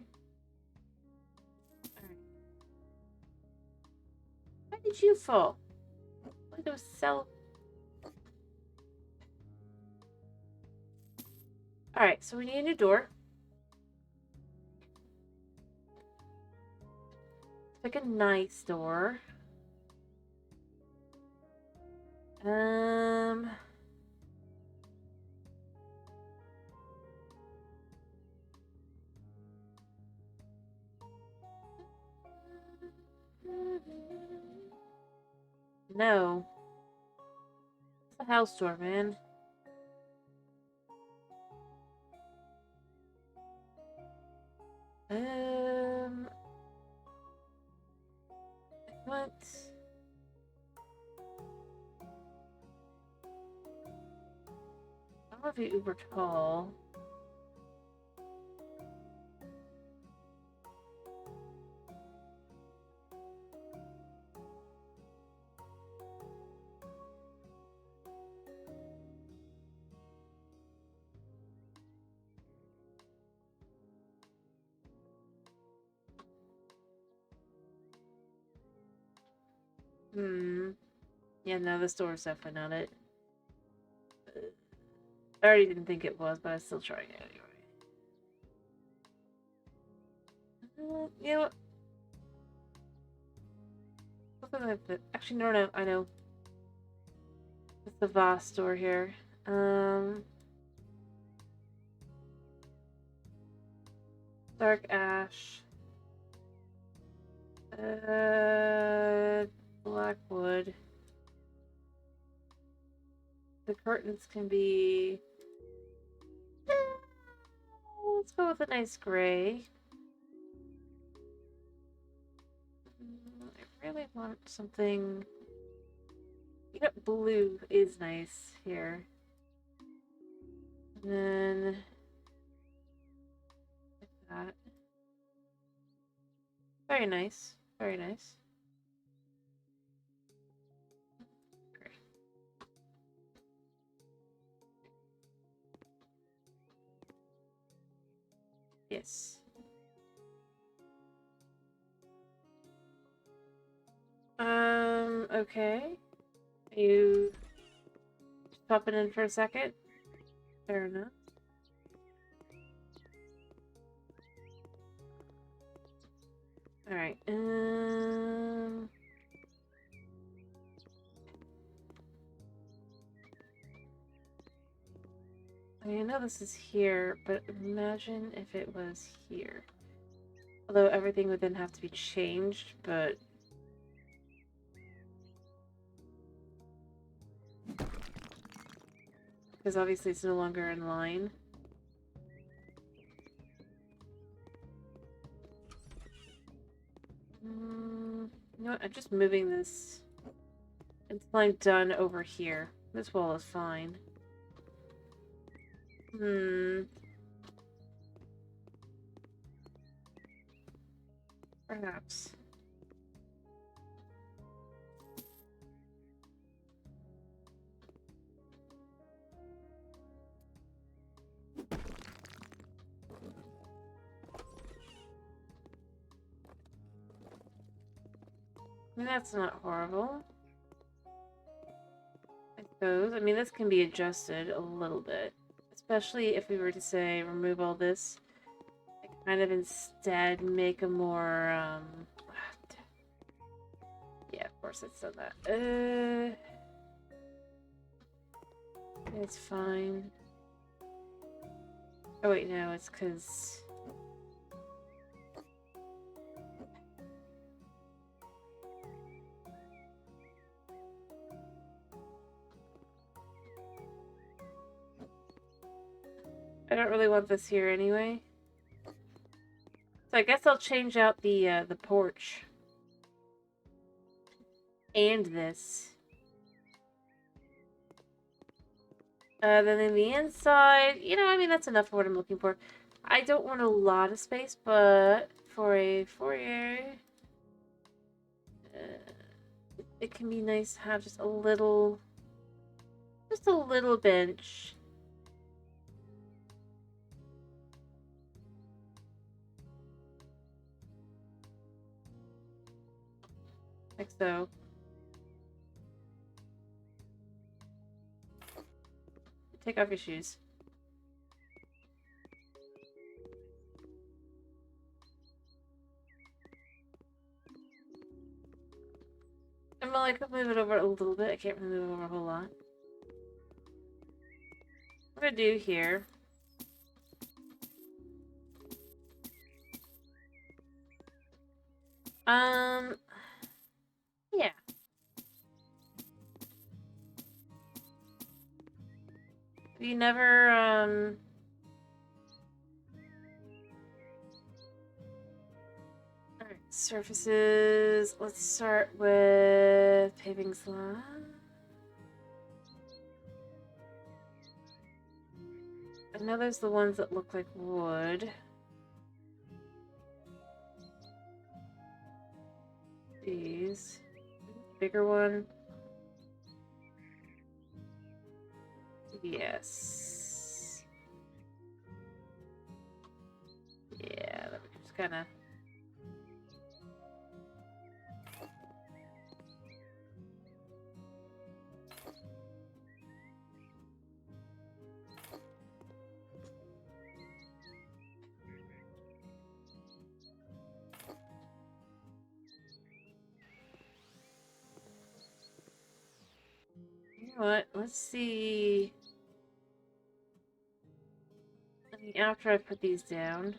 Alright. Why did you fall? Why there was cell? Alright, so we need a new door. Pick a nice door. No. It's a house door, man. What? I don't know if you're uber tall. Yeah, no, this door is definitely not it. I already didn't think it was, but I'm still trying it anyway. You know what? Actually, no, I know. It's the Voss door here. Dark ash. Blackwood. The curtains can be... let's go with a nice gray. I really want something... You know, blue is nice here. And then... like that. Very nice. Very nice. Great. Yes. Okay. You just popping in for a second? Fair enough. Alright, I mean, I know this is here, but imagine if it was here. Although everything would then have to be changed, but... because obviously it's no longer in line. You know what? I'm just moving this until I'm done over here. This wall is fine. Perhaps. I mean, that's not horrible. I suppose. I mean, this can be adjusted a little bit. Especially if we were to say, remove all this. And kind of instead make a more, yeah, of course it's done that. It's fine. Oh wait, no, it's because... I don't really want this here anyway. So I guess I'll change out the porch. And this. Then in the inside, you know, I mean, that's enough for what I'm looking for. I don't want a lot of space, but for a foyer, it can be nice to have just a little bench. Like so. Take off your shoes. And well, I could move it over a little bit. I can't really move it over a whole lot. What I do here. Yeah. You never, Alright, surfaces. Let's start with paving slab. I know there's the ones that look like wood. These. Bigger one. Yes. Yeah, that was just kind of... You know what? Let's see... I mean, after I put these down...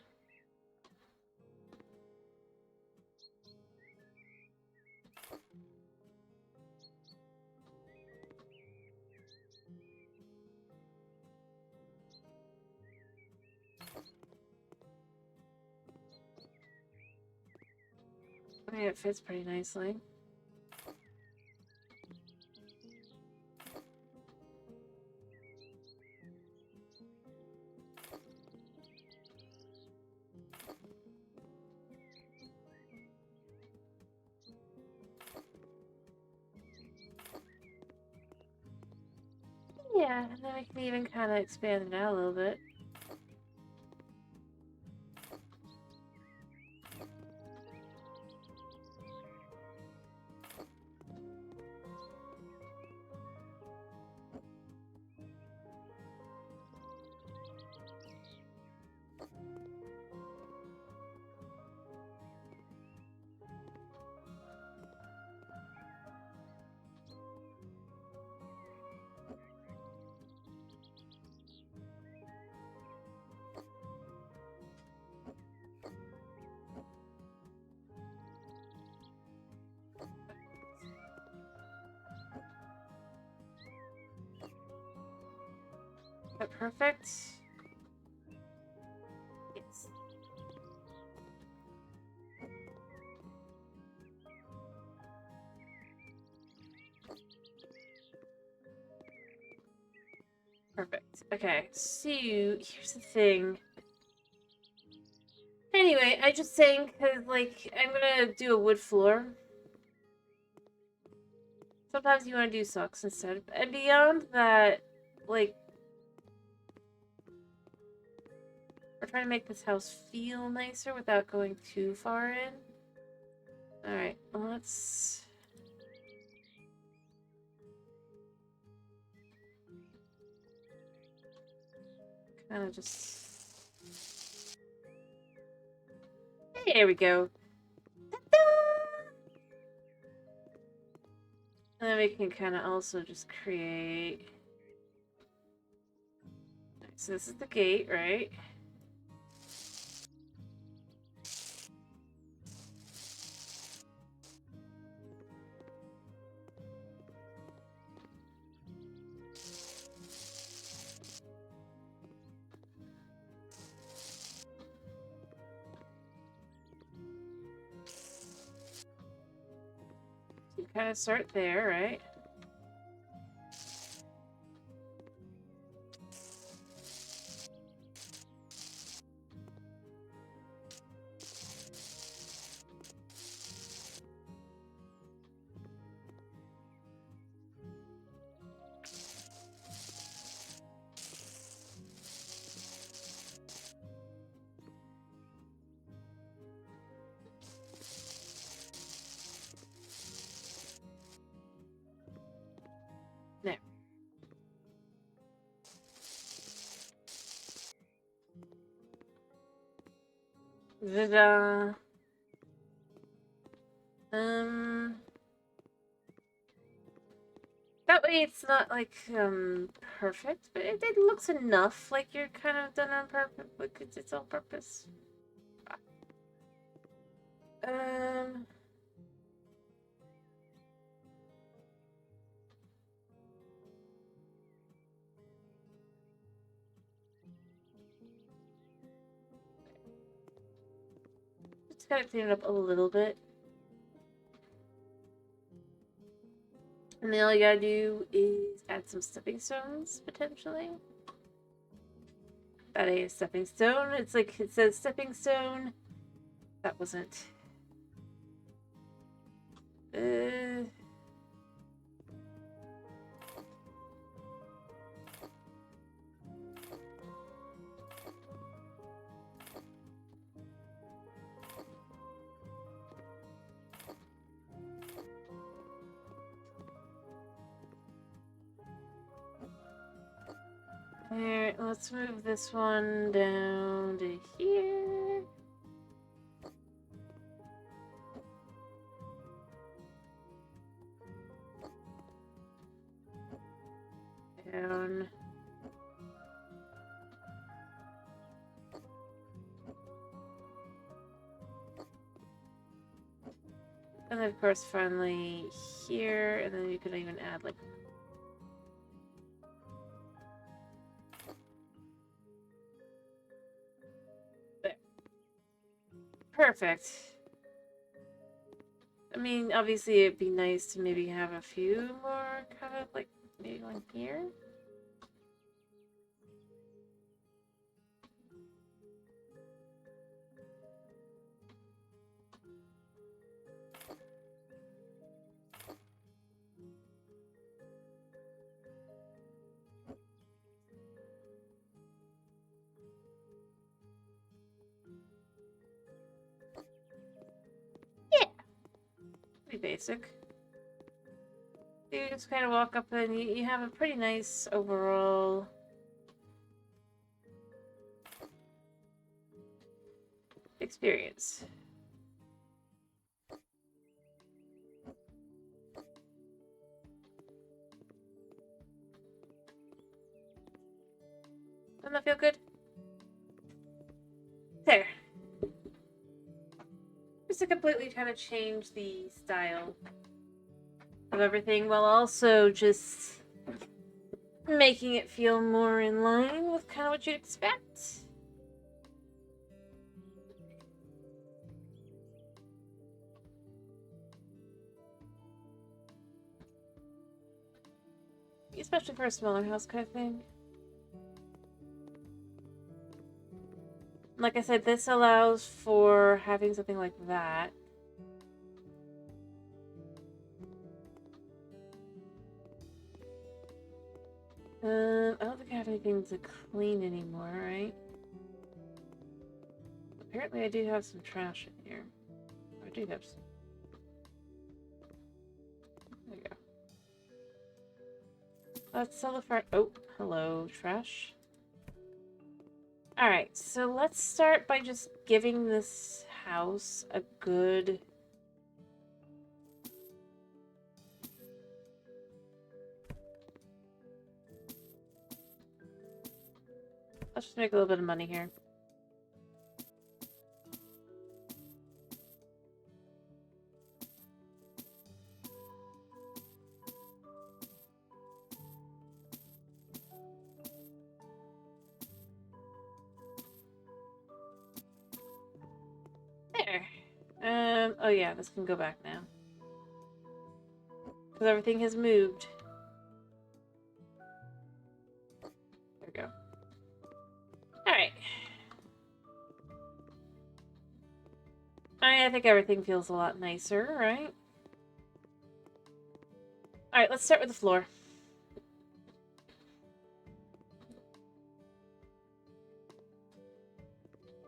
I mean, it fits pretty nicely. Yeah, and then we can even kind of expand it out a little bit. Is that perfect? Yes. Perfect. Okay, so here's the thing. Anyway, I just saying because, like, I'm gonna do a wood floor. Sometimes you want to do socks instead. And beyond that, like, we're trying to make this house feel nicer without going too far in. Alright, let's... kind of just... There we go. And then we can kind of also just create... So this is the gate, right? You kind of start there, right? There. Ta-da! That way it's not, like, perfect, but it looks enough like you're kind of done on purpose, like it's on purpose. Um... Just gotta clean it up a little bit. And then all you gotta do is add some stepping stones, potentially. That a stepping stone. It's like, it says stepping stone. That wasn't. Alright, let's move this one down to here. Down. And then, of course, finally here, and then you could even add, like, there. Perfect. I mean, obviously, it'd be nice to maybe have a few more, kind of, like, maybe one here. Pretty basic. You just kind of walk up and you have a pretty nice overall experience. Doesn't that feel good? There. Just to completely kind of change the style of everything while also just making it feel more in line with kind of what you'd expect. Especially for a smaller house kind of thing. Like I said, this allows for having something like that. I don't think I have anything to clean anymore, right? Apparently I do have some trash in here. I do have some. There we go. Let's sell the fire. Oh, hello, trash. Alright, so let's start by just giving this house a good... Let's just make a little bit of money here. There. Oh yeah, this can go back now. Because everything has moved. There we go. Alright. I think everything feels a lot nicer, right? Alright, let's start with the floor.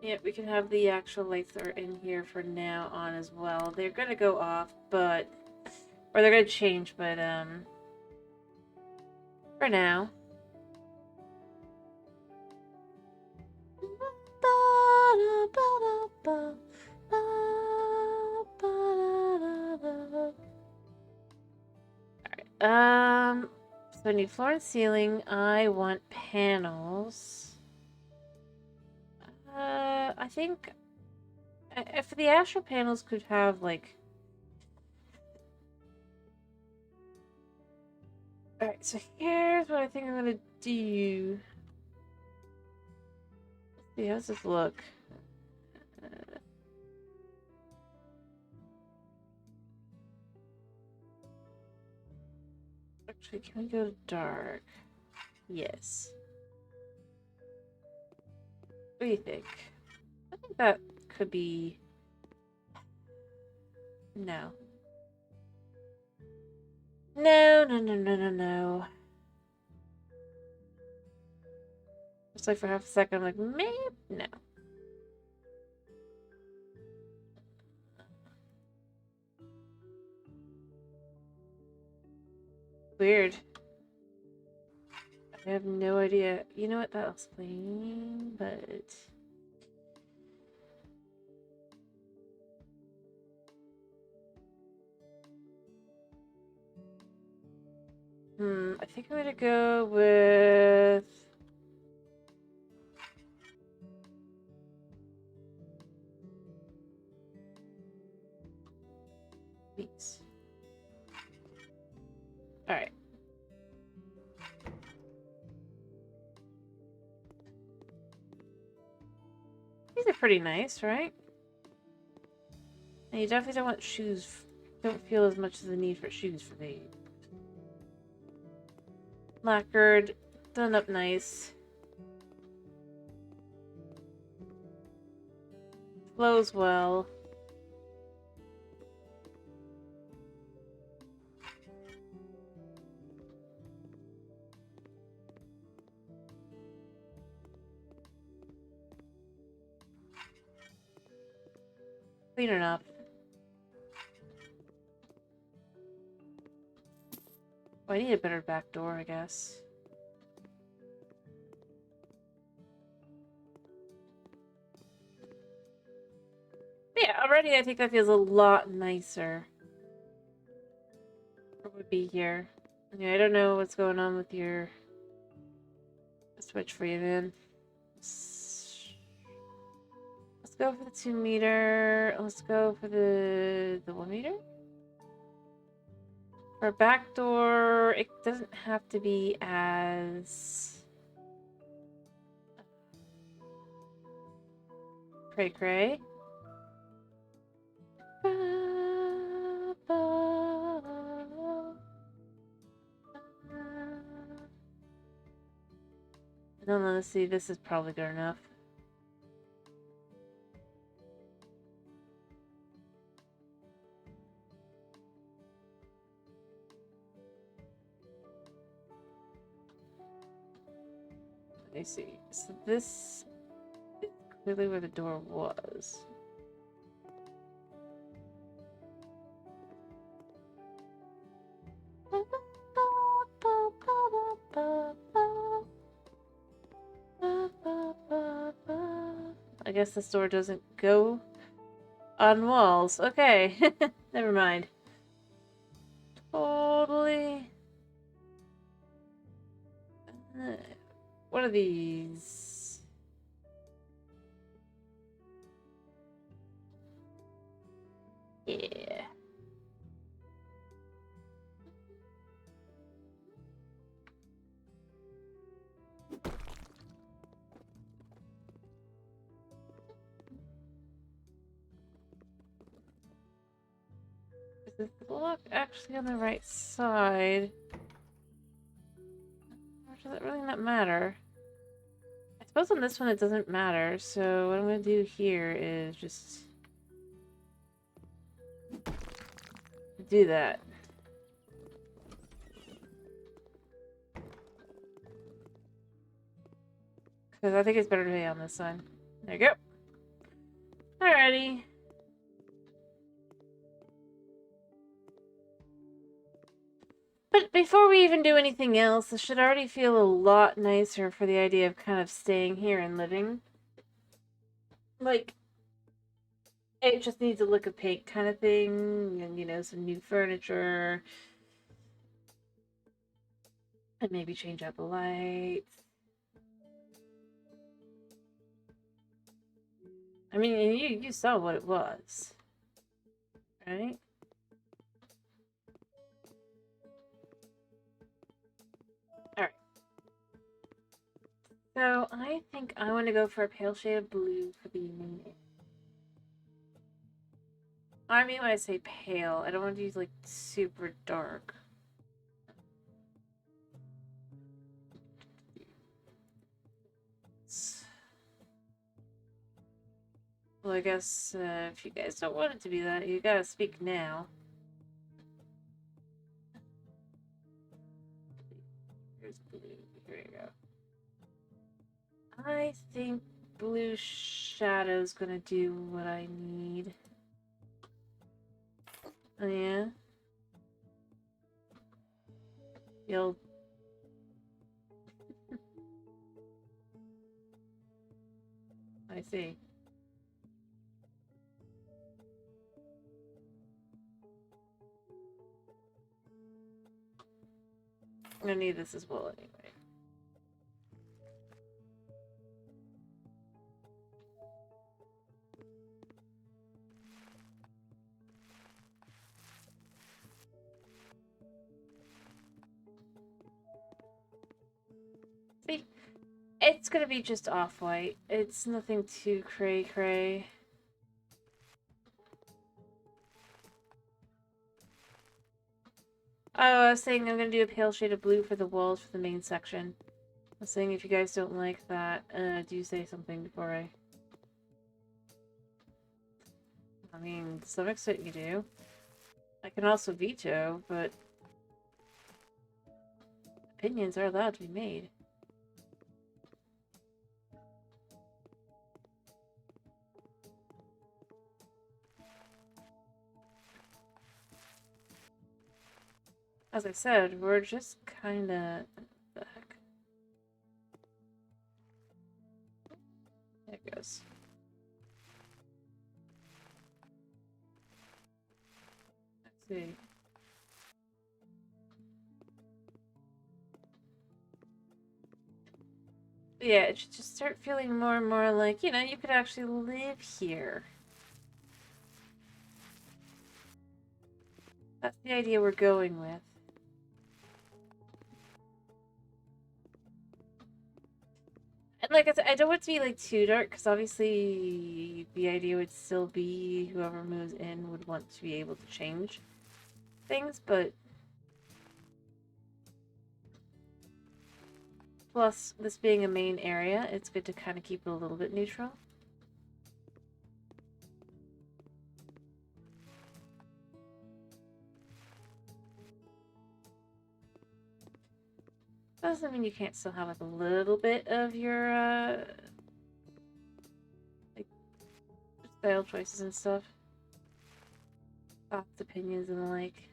Yep, we can have the actual lights that are in here for now on as well. They're gonna go off, but... Or they're gonna change, but, for now. Alright, so I need floor and ceiling. I want panels. I think if the astral panels could have like... Alright, so here's what I think I'm gonna do. Let's see, how's this look? Actually, can we go to dark? Yes. What do you think? I think that could be... No. No, no, no, no, no, no. Just like for half a second, I'm like, maybe? No. Weird. I have no idea. You know what? That'll explain, but... I think I'm gonna go with... these. Alright. These are pretty nice, right? And you definitely don't want shoes. Don't feel as much of the need for shoes for these. Lacquered, done up nice. Flows well. Clean enough. Oh, I need a better back door, I guess. Yeah, already I think that feels a lot nicer. What would be here? Yeah, I don't know what's going on with your switch for you, man. Let's go for the 2 meter. Let's go for the 1 meter. For a back door, it doesn't have to be as cray. No, let's see. This is probably good enough. me see. So this is clearly where the door was. I guess this door doesn't go on walls. Okay, never mind. Totally. What are these? Yeah. Is this block actually on the right side? Or does it really not matter? I suppose on this one it doesn't matter, so what I'm going to do here is just do that. Because I think it's better to be on this side. There you go. Alrighty. But before we even do anything else, this should already feel a lot nicer for the idea of kind of staying here and living. Like, it just needs a look of paint kind of thing, and, you know, some new furniture. And maybe change out the lights. I mean, you saw what it was, right? Alright. So, I think I want to go for a pale shade of blue for the main. I mean, when I say pale, I don't want to use, like, super dark. Well, I guess if you guys don't want it to be that, you gotta speak now. Here's blue. Here you go. I think blue shadow's gonna do what I need. Oh, yeah? You'll... I see. I'm gonna need this as well anyway. See? It's gonna be just off-white. It's nothing too cray-cray. Oh, I was saying I'm gonna do a pale shade of blue for the walls for the main section. I was saying if you guys don't like that, do say something before I mean, to some extent you do. I can also veto, but opinions are allowed to be made. As I said, we're just kinda... What the heck? There it goes. Let's see. Yeah, it should just start feeling more and more like, you know, you could actually live here. That's the idea we're going with. And like I said, I don't want it to be like too dark, because obviously the idea would still be whoever moves in would want to be able to change things, but plus this being a main area, it's good to kind of keep it a little bit neutral. doesn't mean you can't still have like a little bit of your like style choices and stuff. Thoughts, opinions, and the like.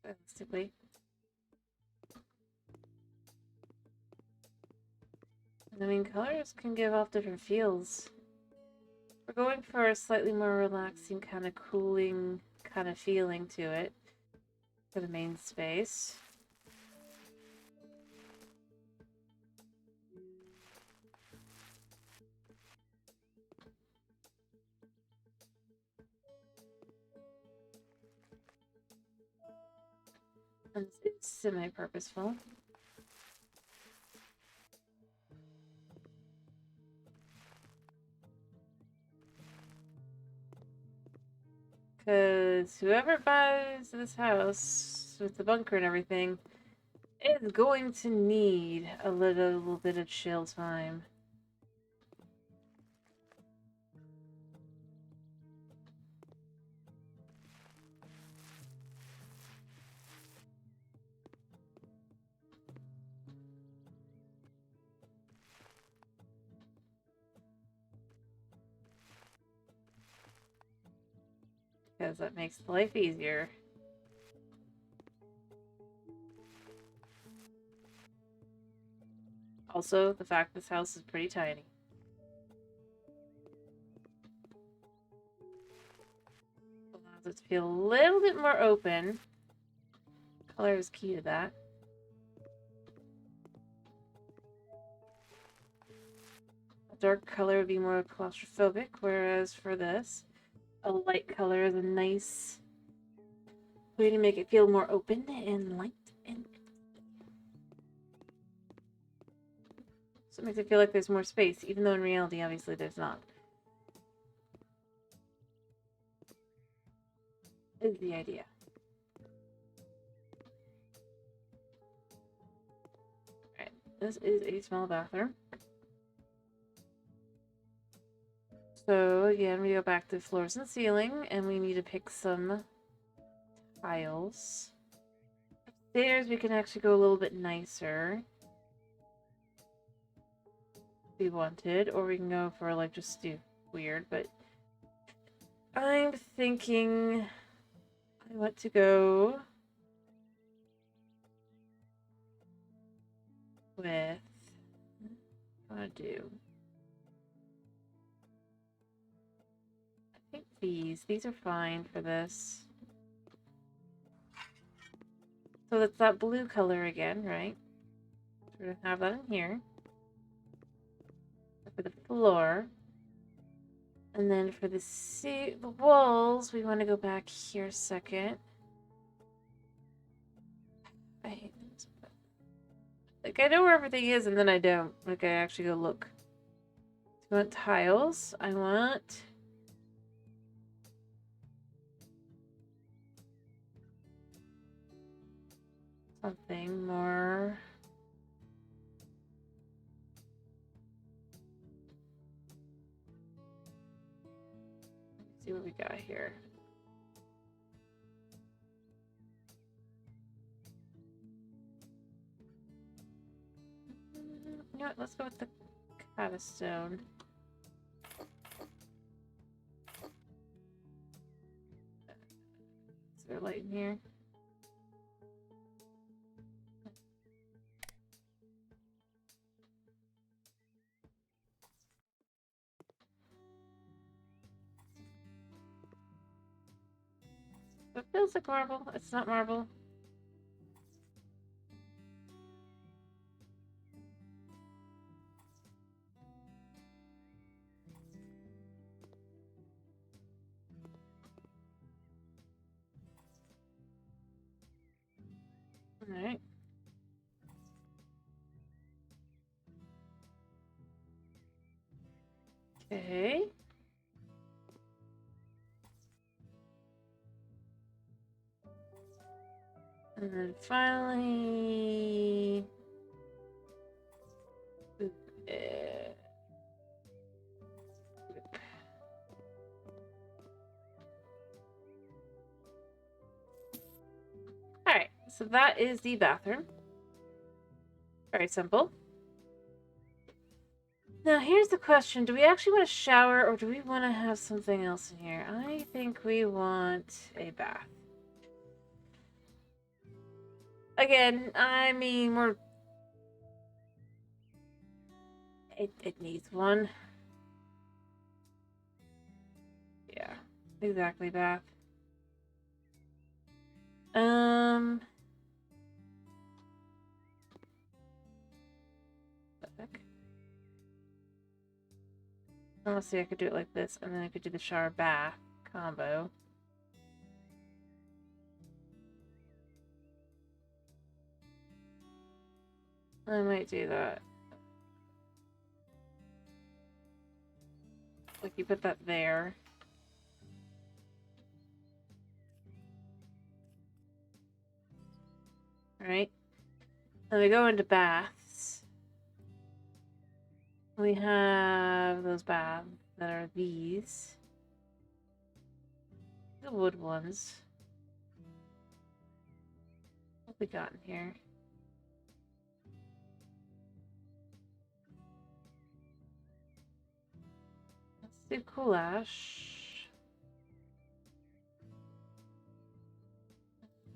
Realistically. I mean, colors can give off different feels. We're going for a slightly more relaxing, kind of cooling kind of feeling to it for the main space. And it's semi-purposeful. Because whoever buys this house with the bunker and everything is going to need a little bit of chill time. Because that makes life easier. Also, the fact this house is pretty tiny. Allows it to feel a little bit more open. Color is key to that. A dark color would be more claustrophobic, whereas for this, a light color is a nice way to make it feel more open and light. And so it makes it feel like there's more space, even though in reality, obviously, there's not. Is the idea. Alright, this is a small bathroom. So again, we go back to floors and ceiling, and we need to pick some tiles. Upstairs, we can actually go a little bit nicer. If we wanted, or we can go for like just do weird, but I'm thinking I want to go with what I do. I think these are fine for this. So that's that blue color again, right? We're gonna have that in here for the floor. And then for the walls, we want to go back here a second. I hate this. Like, I know where everything is, and then I don't. Like, I actually go look. So I want tiles. I want... something more... Let's see what we got here. You know what? Let's go with the Catastone. Is there light in here? It feels like marble. It's not marble. Alright. Okay. And then finally... So that is the bathroom. Very simple. Now here's the question. Do we actually want a shower or do we want to have something else in here? I think we want a bath. Again, I mean, it needs one. Yeah, exactly, bath. Honestly, I could do it like this, and then I could do the shower bath combo. I might do that. Like, you put that there. Right? Then we go into baths. We have those baths that are these. The wood ones. What we got in here? Let's do cool ash.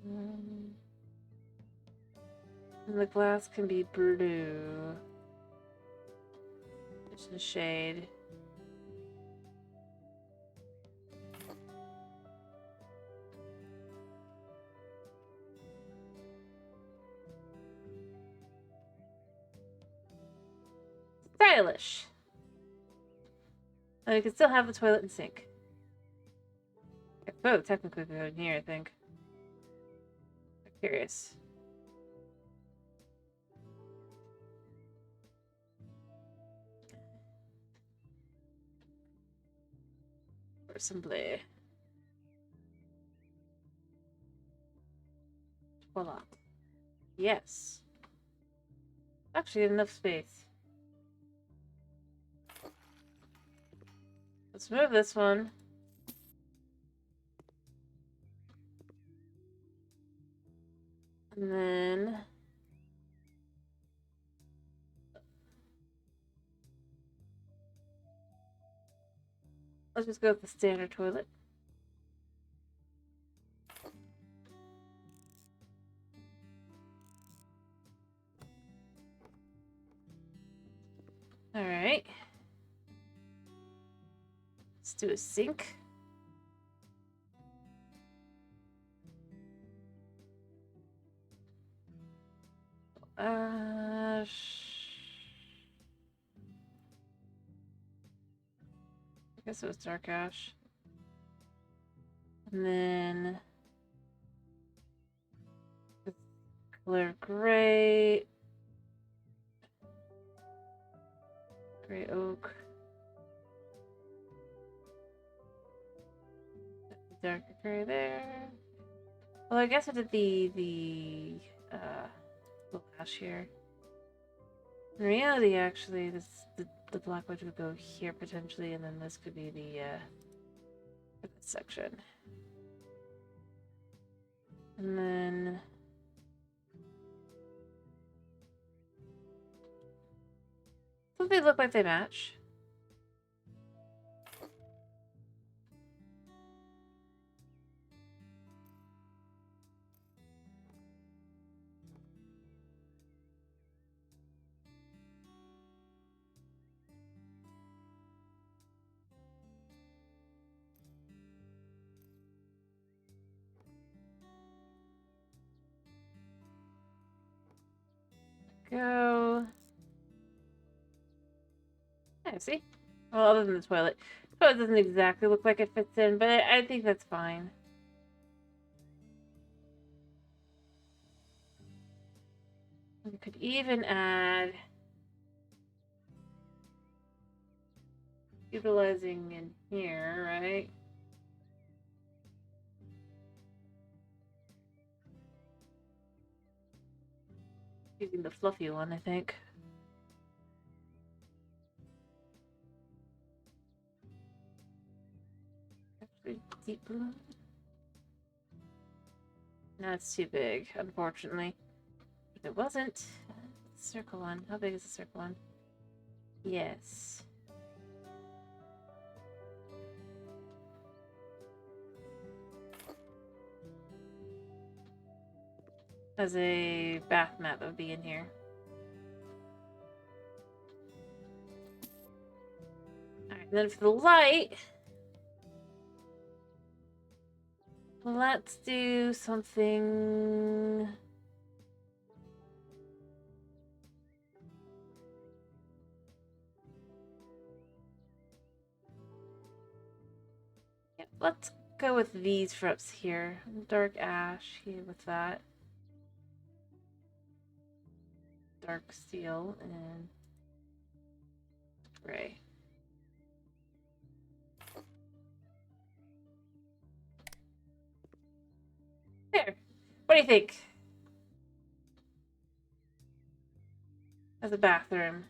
And the glass can be blue. Just a shade. Stylish. And you can still have the toilet and sink. I could both technically go in here, I think. I'm curious. Assembly. Voila. Yes. Actually, enough space. Let's move this one. And then... let's just go with the standard toilet. Alright. Let's do a sink. I guess it was dark ash. And then... color gray. Gray oak. Darker gray there. Well, I guess I did the ash here. In reality, actually, the black wedge would go here potentially, and then this could be the section. And then don't they look like they match? Go. Yeah, see? Well, other than the toilet. The toilet doesn't exactly look like it fits in, but I think that's fine. We could even add... utilizing in here, right? Using the fluffy one, I think. Actually, deep blue. That's too big, unfortunately. If it wasn't, circle one. How big is the circle one? Yes. As a bath mat that would be in here. Alright, and then for the light, let's do something. Yeah, let's go with these for up here. Dark ash here with that. Dark steel and gray. There. What do you think? As a bathroom.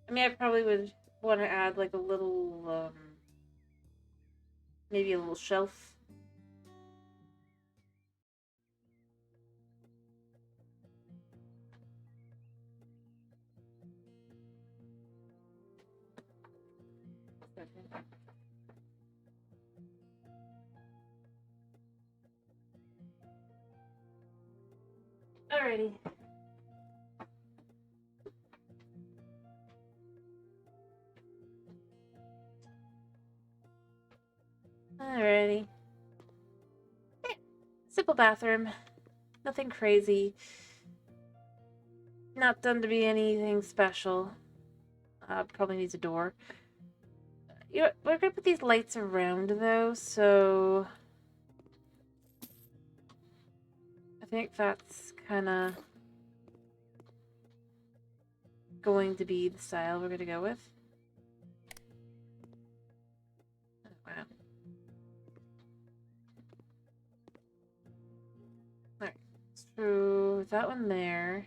I mean, I probably would want to add like a little, maybe a little shelf. Alrighty. Alrighty. Yeah. Simple bathroom. Nothing crazy. Not done to be anything special. Probably needs a door. You know, we're gonna put these lights around though, so I think that's kind of going to be the style we're gonna go with. Oh, wow. Alright, so that one there.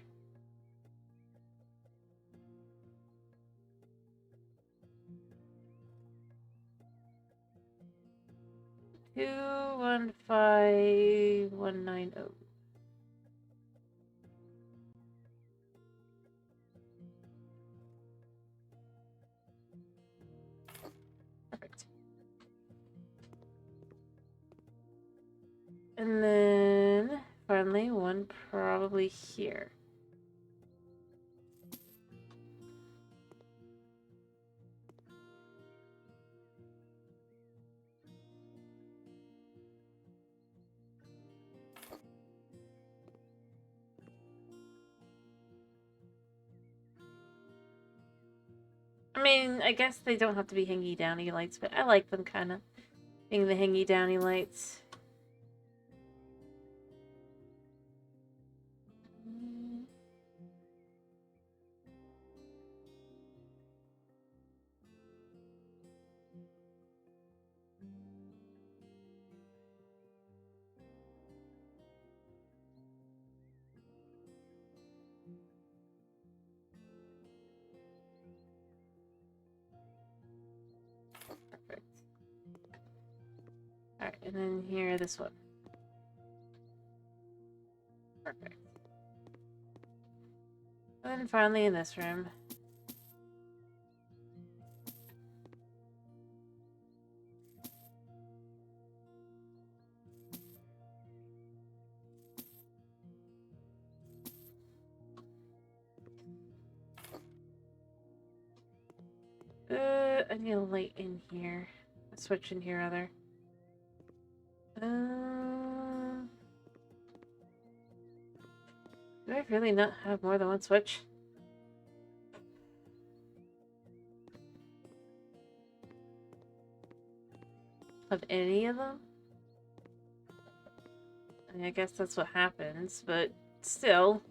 Two 15190. Perfect. And then finally one probably here. I mean, I guess they don't have to be hangy downy lights, but I like them kind of being the hangy downy lights. Perfect. Alright, and then here, this one. Perfect. And then finally in this room. I need a light in here. A switch in here, rather. Do I really not have more than one switch? Of any of them? I mean, I guess that's what happens, but still.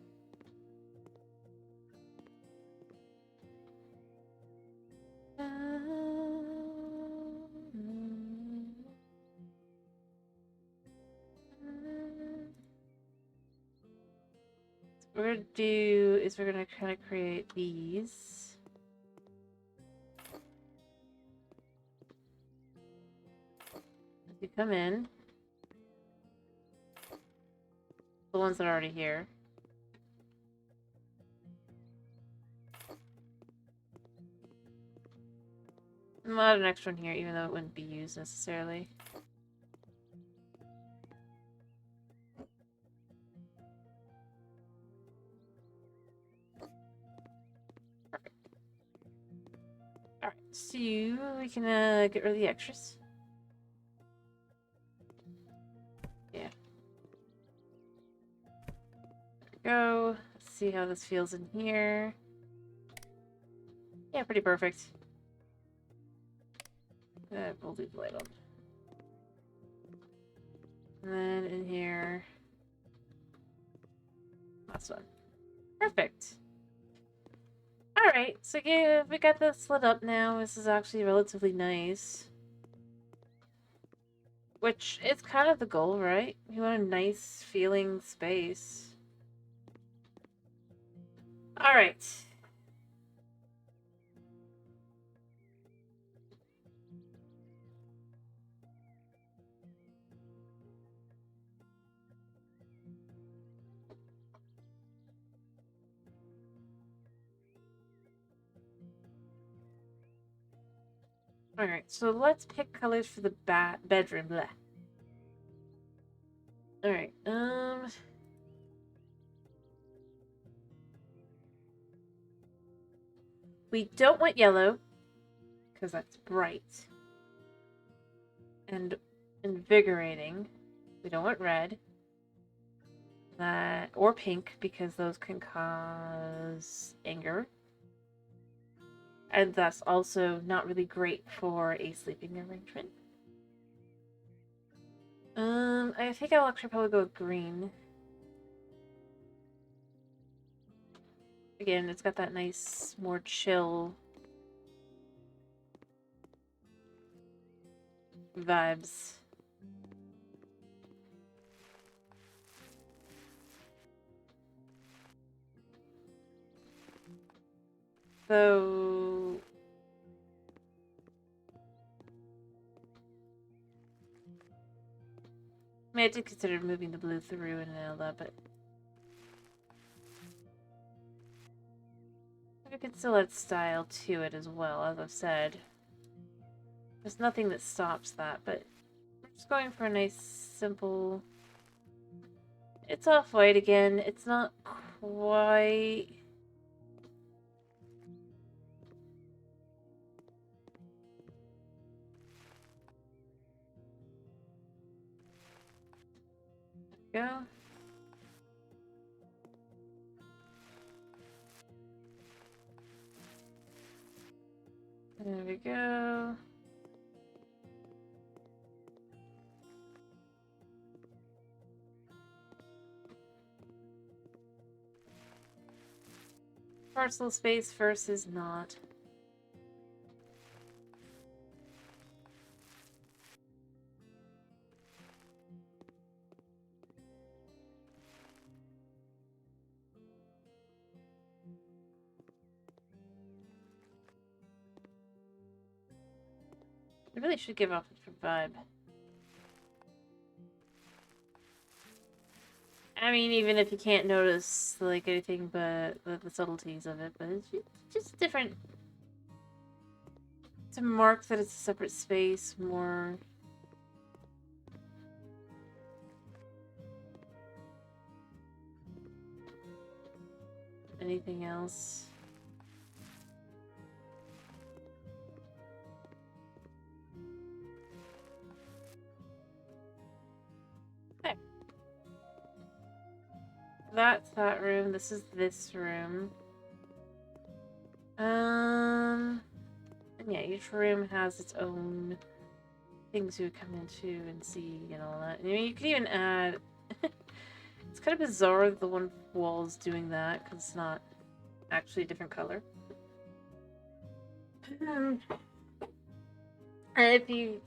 What we're gonna do is we're gonna kind of create these. You come in. The ones that are already here. I'll add an extra one here, even though it wouldn't be used necessarily. Perfect. Alright, so we can get rid of the extras. Yeah. There we go. Let's see how this feels in here. Yeah, pretty perfect. We'll leave the light on. And then in here. Last one. Perfect. Alright, so yeah, we got this lit up now. This is actually relatively nice. Which is kind of the goal, right? You want a nice feeling space. Alright. Alright, so let's pick colors for the bedroom. Blah. Alright, we don't want yellow, because that's bright and invigorating. We don't want red. Or pink, because those can cause anger. And that's also not really great for a sleeping arrangement. I think I'll actually probably go with green. Again, it's got that nice, more chill vibes. So I mean, I did consider moving the blue through and all that, but we could still add style to it as well, as I've said. There's nothing that stops that, but we're just going for a nice, simple... It's off-white again. It's not quite... Go. There we go. Parcel space versus not. I really should give off a different vibe. I mean, even if you can't notice, like, anything but the subtleties of it, but it's just different. To mark that it's a separate space, more... Anything else? Okay. That's that room. This is this room. And yeah, each room has its own things you would come into and see and all that. I mean, you could even add... It's kind of bizarre that the one wall's doing that, because it's not actually a different color. If you...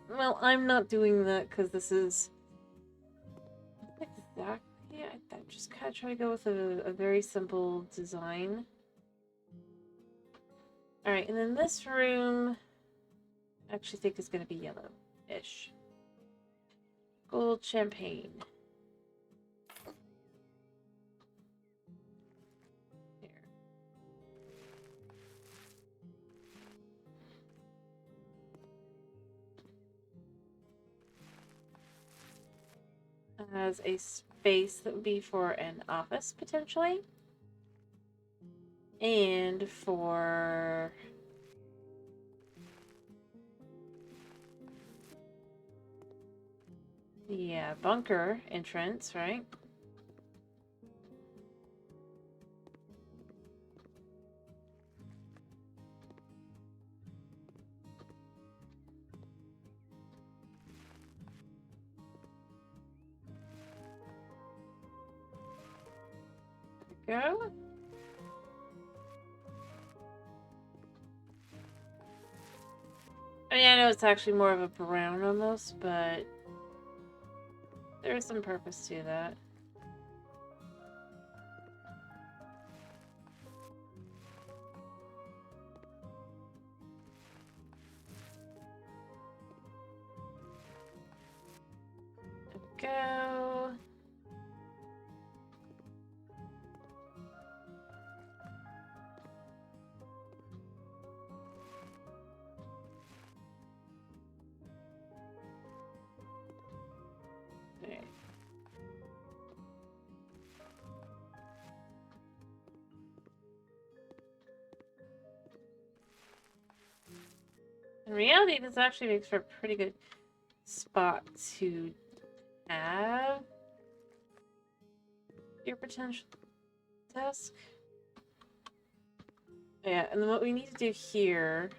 Well, I'm not doing that, because this is... Exactly. I just kind of try to go with a very simple design. Alright, and then this room... I actually think is going to be yellow. Ish. Gold champagne. Here. Has a space that would be for an office potentially. And for the bunker entrance, right? There we go. I mean, I know it's actually more of a brown almost, but there is some purpose to that. Go. Okay. In reality, this actually makes for a pretty good spot to have your potential desk. Yeah, and then what we need to do here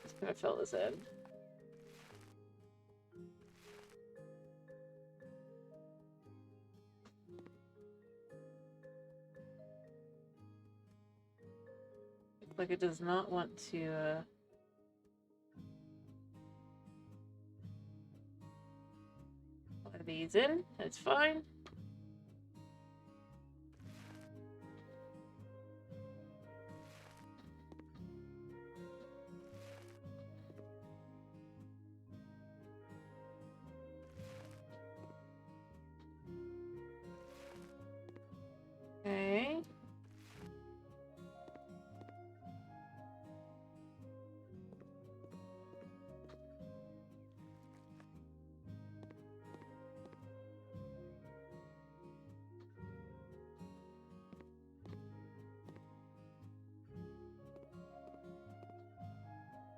is gonna fill this in. Looks like it does not want to let these in. That's fine. Okay.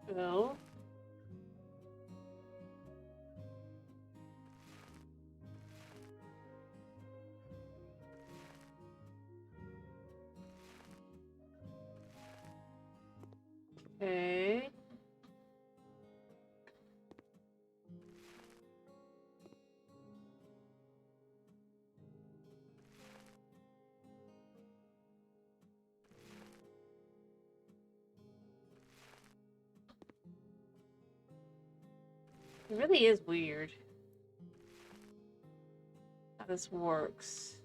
Fill. Okay. It really is weird how this works.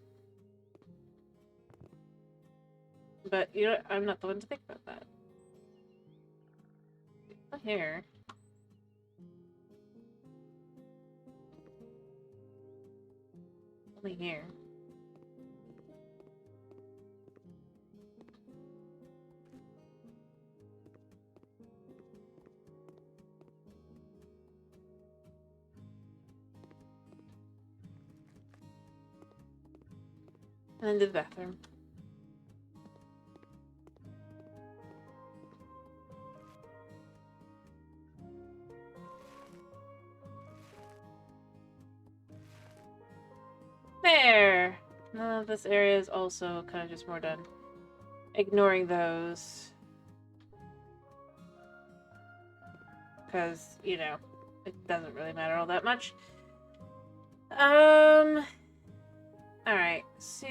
But you know, I'm not the one to think about that. Not here. Only here. And then the bathroom. There! This area is also kind of just more done. Ignoring those. Because, you know, it doesn't really matter all that much. Alright, so...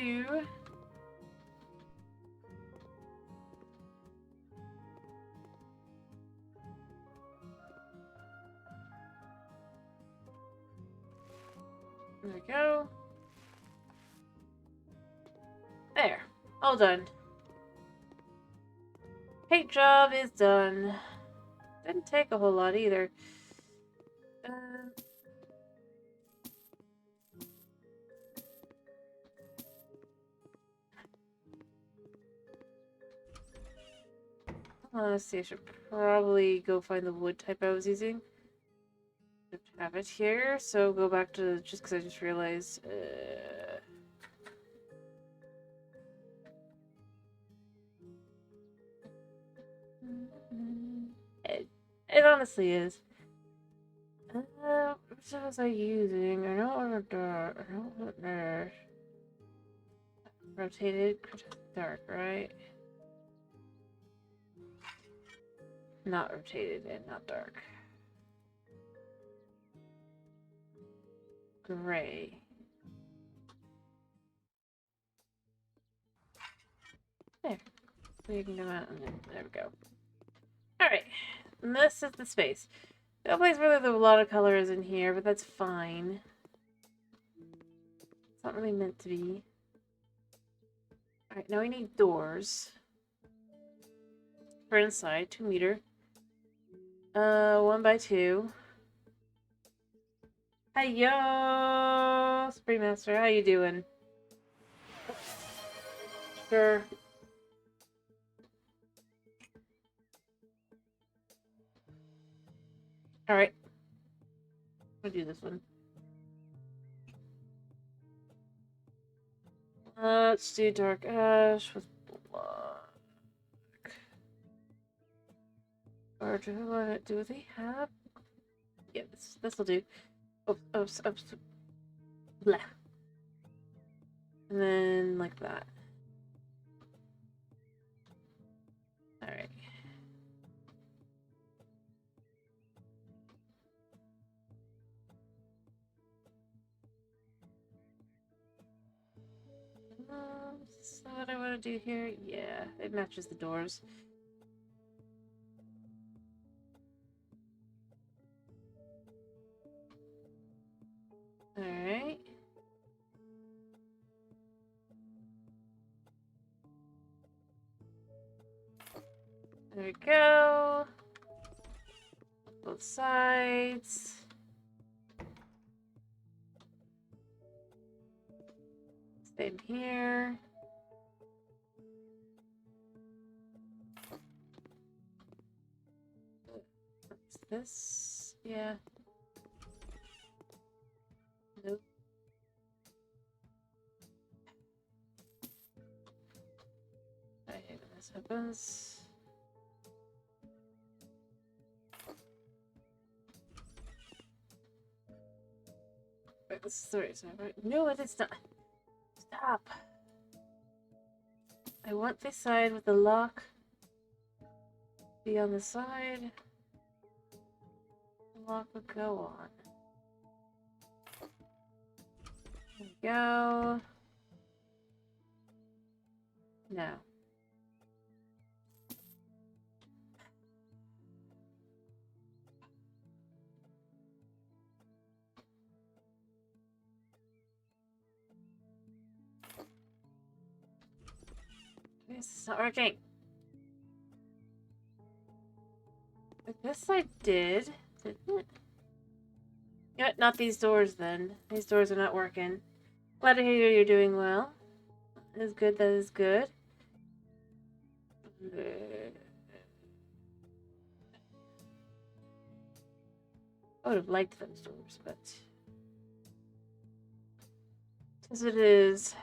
There we go. There. All done. Paint job is done. Didn't take a whole lot either. Let's see, I should probably go find the wood type I was using. Have it here, so go back to, just because I just realized, it honestly is. Which was I using? I don't want to dark. I don't want there. Rotated, dark, right? Not rotated and not dark. Gray. There. So you can come out and then, there we go. Alright. And this is the space. No place where there's a lot of colors in here, but that's fine. It's not really meant to be. Alright, now we need doors. For inside, 2 meter. 1 by 2. Hiyo! Spring Master, how you doing? Sure. Alright. I'm gonna do this one. Let's do dark ash with black. Or do they have? Yeah, this will do. Oops. Blah. And then like that. Alright. So what I want to do here? Yeah, it matches the doors. Alright. There we go. Both sides. Same here. What's this? Yeah. Nope. I hate when this happens. Wait, this is the right side, right? No, it is not. Stop. I want this side with the lock be on the side. The lock would go on. There we go. No. This is not working. This I did, didn't it? Yeah, not these doors then. These doors are not working. Glad to hear you're doing well. That is good, that is good. I would have liked those doors, but as it is.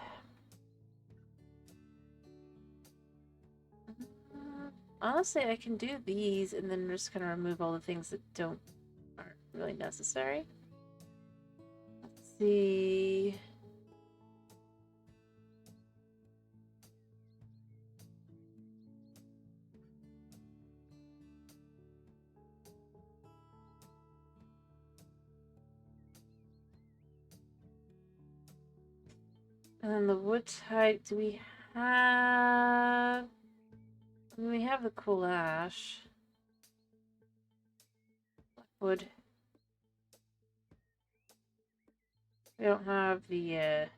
Honestly, I can do these and then just kind of remove all the things that aren't really necessary. Let's see. And then the wood type, do we have... We have the cool ash. Wood. We don't have the,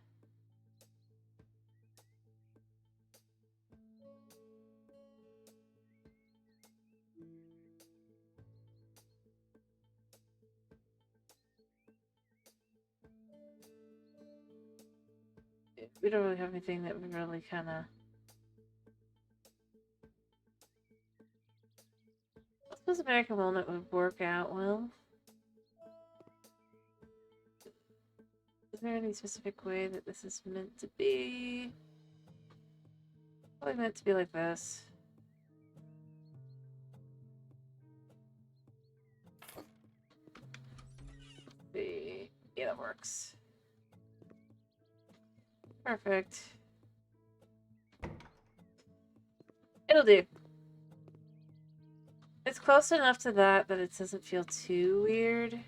we don't really have anything that would really kind of... I suppose American walnut would work out well. Is there any specific way that this is meant to be? Probably meant to be like this. See. Yeah, that works. Perfect. It'll do. It's close enough to that that it doesn't feel too weird.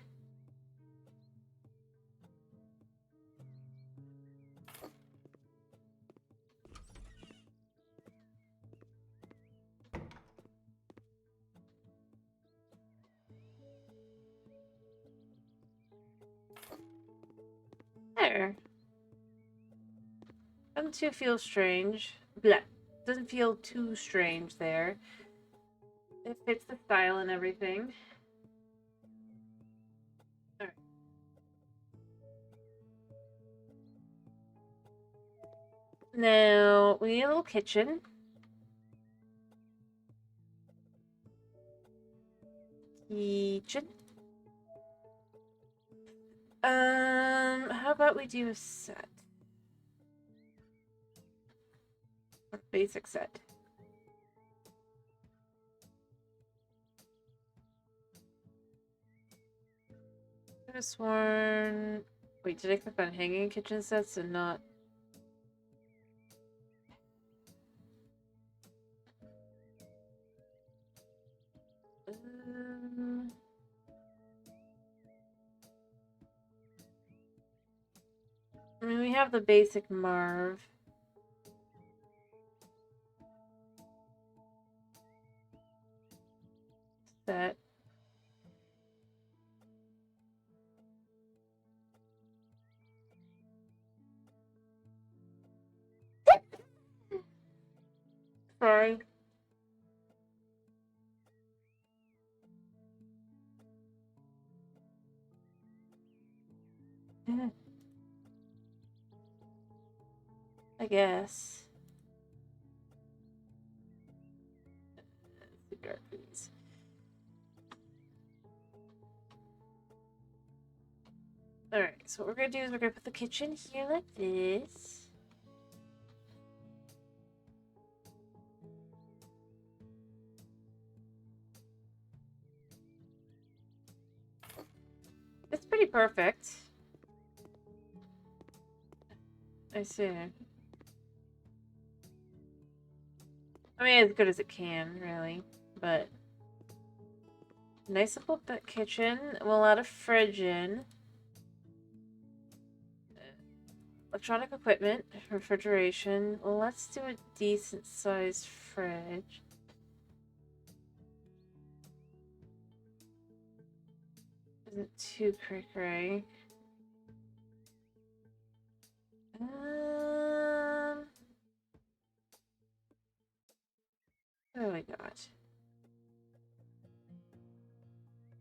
There. Doesn't too feel strange. Blah. Doesn't feel too strange there. It fits the style and everything. Alright. Now, we need a little kitchen. Kitchen. How about we do a set? A basic set. I could have sworn... Wait, did I click on hanging kitchen sets and not... I mean, we have the basic Marv. Set. Sorry. I guess. Please. Alright, so what we're gonna do is we're gonna put the kitchen here like this. It's pretty perfect. I see. I mean, as good as it can, really. But nice simple kitchen. We'll add a fridge in. Electronic equipment, refrigeration. Well, let's do a decent sized fridge. Isn't too cray-cray. What do we got?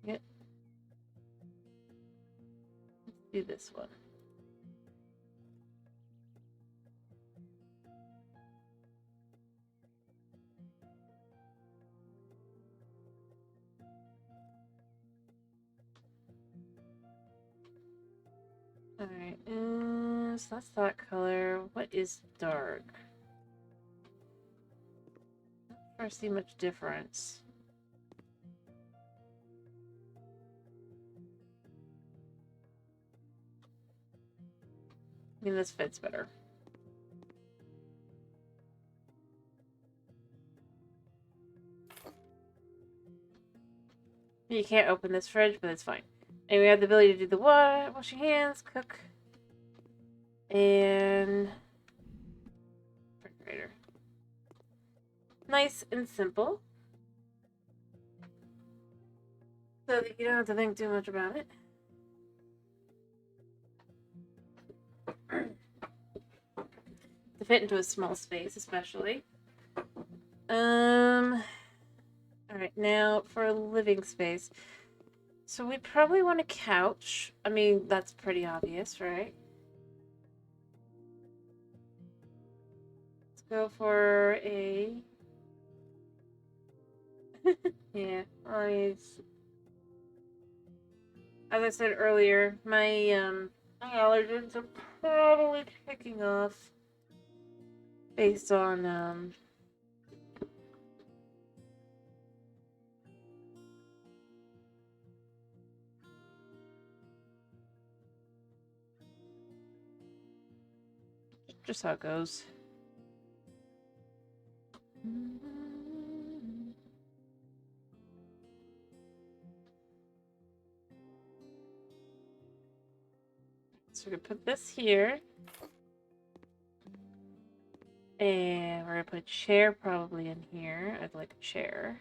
Yep. Let's do this one. Alright, so that's that color. What is dark? I don't see much difference. I mean, this fits better. You can't open this fridge, but it's fine. And we have the ability to do the wash your hands, cook, and refrigerator. Nice and simple. So that you don't have to think too much about it. fit into a small space, especially. Alright, now for a living space. So we probably want a couch. I mean, that's pretty obvious, right? Let's go for a... yeah, as I said earlier, my allergens are probably kicking off based on, just how it goes. So we're gonna put this here. And we're gonna put a chair probably in here. I'd like a chair.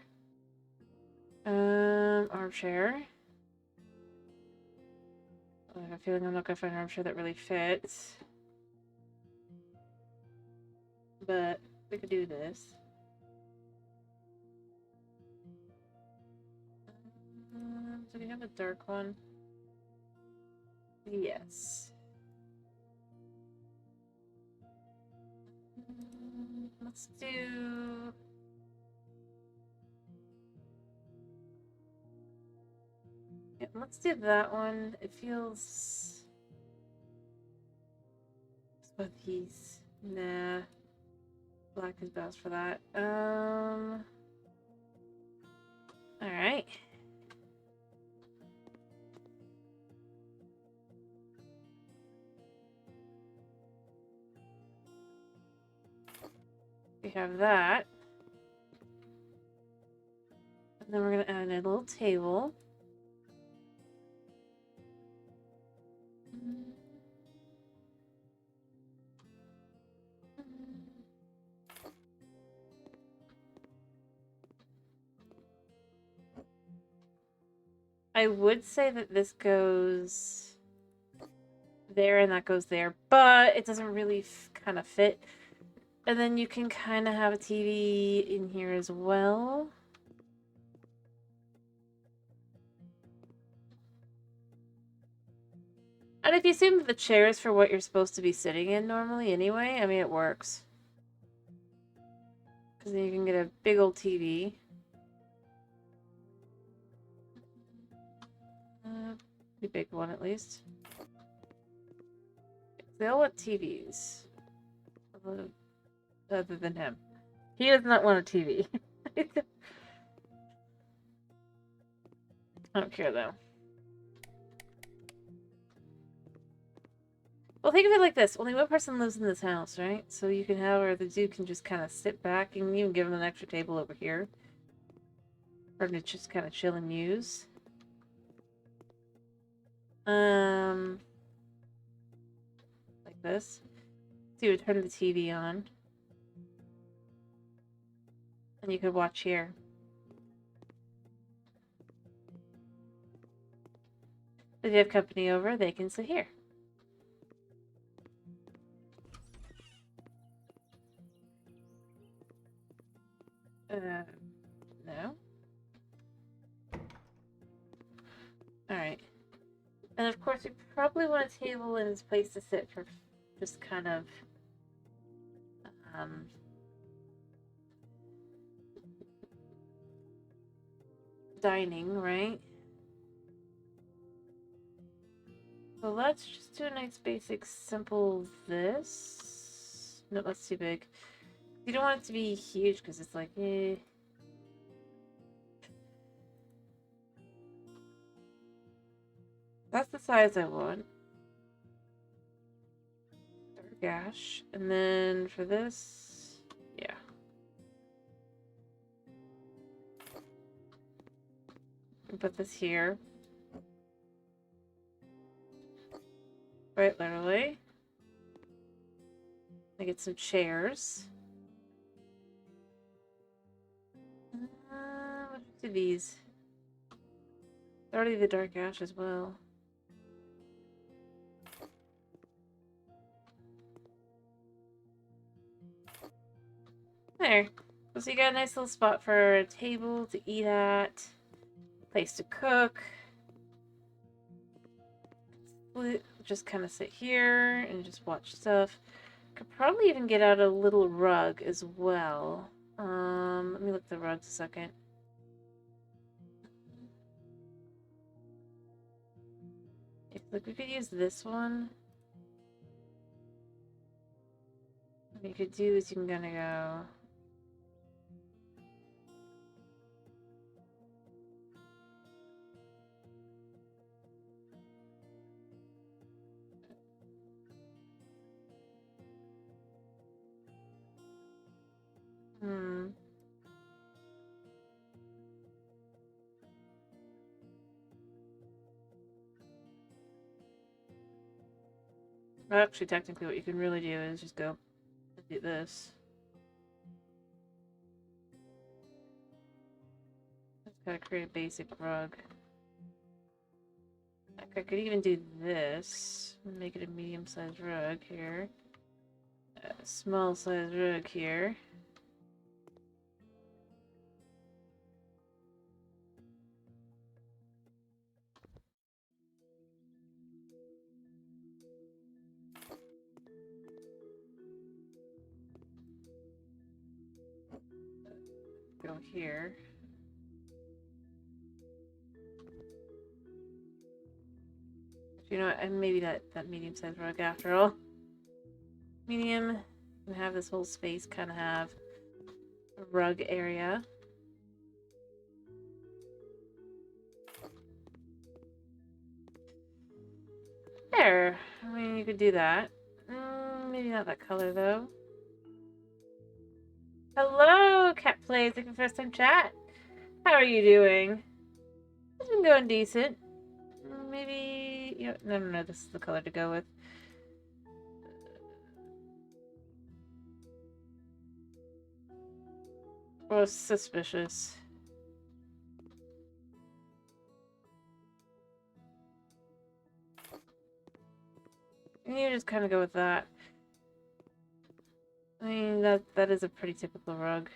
Armchair. I have a feeling I'm not gonna find an armchair that really fits. But we could do this. Do we have a dark one? Yes. Let's do... yeah, let's do that one. It feels... both these. Nah. Black is best for that. Alright. We have that. And then we're going to add a little table. I would say that this goes there and that goes there, but it doesn't really kind of fit. And then you can kind of have a TV in here as well. And if you assume that the chair is for what you're supposed to be sitting in normally anyway, I mean, it works. Because then you can get a big old TV. Pretty big one at least. They all want TVs. Other than him. He does not want a TV. I don't care though. Well, think of it like this. Only one person lives in this house, right? So you can have, or the dude can just kind of sit back and even give him an extra table over here. For him to just kind of chill and use. Like this. So you would turn the TV on. And you could watch here. If you have company over, they can sit here. No. Alright. And of course, you probably want a table and a place to sit for just kind of, dining, right? So let's just do a nice basic simple this. No, that's too big. You don't want it to be huge because it's like, eh. That's the size I want. Dark ash. And then for this, yeah. Put this here. Right, literally. I get some chairs. What do these? Already the dark ash as well. There. So you got a nice little spot for a table to eat at, place to cook. Just kind of sit here and just watch stuff. Could probably even get out a little rug as well. Let me look at the rugs a second. Like we could use this one. What you could do is you can kind of go. Actually, technically, what you can really do is just go and do this. Just gotta create a basic rug. I could even do this. Make it a medium-sized rug here. A small-sized rug here. Go here. You know what? And maybe that medium-sized rug after all. Medium. And have this whole space kind of have a rug area. There. I mean, you could do that. Maybe not that color though. Hello, Cat Plays. Like the first time chat. How are you doing? It's been going decent. Maybe, you know, no, this is the color to go with. Oh, suspicious. You just kind of go with that. I mean, that is a pretty typical rug.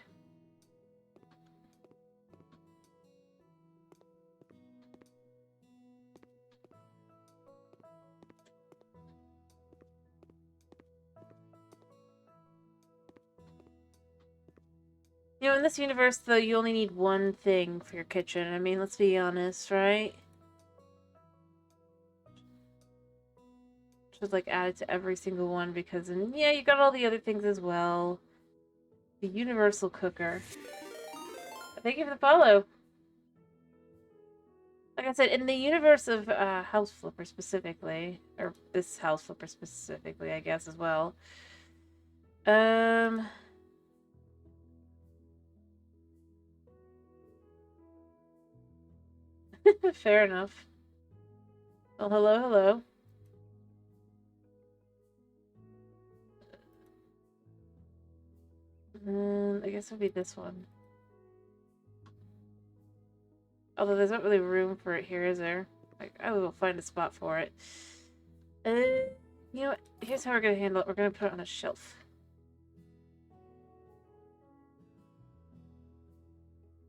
You know, in this universe, though, you only need one thing for your kitchen. I mean, let's be honest, right? Just, like, add it to every single one because, and yeah, you got all the other things as well. The universal cooker. Thank you for the follow. Like I said, in the universe of House Flipper specifically, or this House Flipper specifically, I guess, as well. Fair enough. Well, hello, hello. I guess it would be this one. Although there's not really room for it here, is there? Like, I will find a spot for it. You know what? Here's how we're gonna handle it. We're gonna put it on a shelf.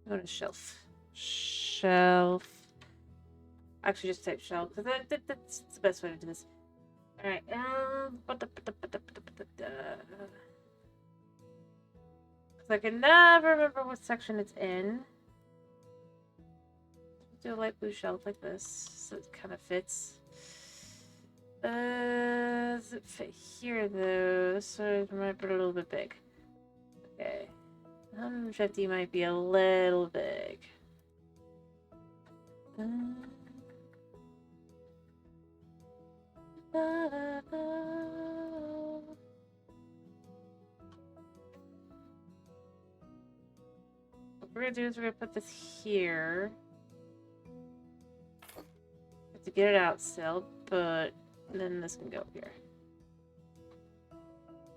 On a shelf. Shelf. Actually, just type shelf, because that's the best way to do this. Alright, I can never remember what section it's in. Do a light blue shelf like this, so it kind of fits. Does it fit here though? So it might be a little bit big. Okay. 150 might be a little big. What we're gonna do is we're gonna put this here. Have to get it out still, but then this can go here.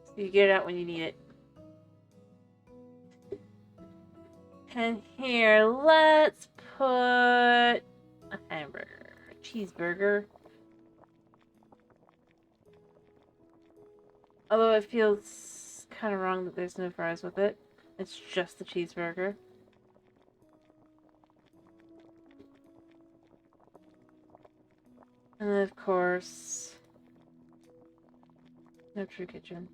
So you get it out when you need it. And here, let's put a hamburger, a cheeseburger. Although it feels kind of wrong that there's no fries with it. It's just the cheeseburger. And then, of course, no True Kitchen.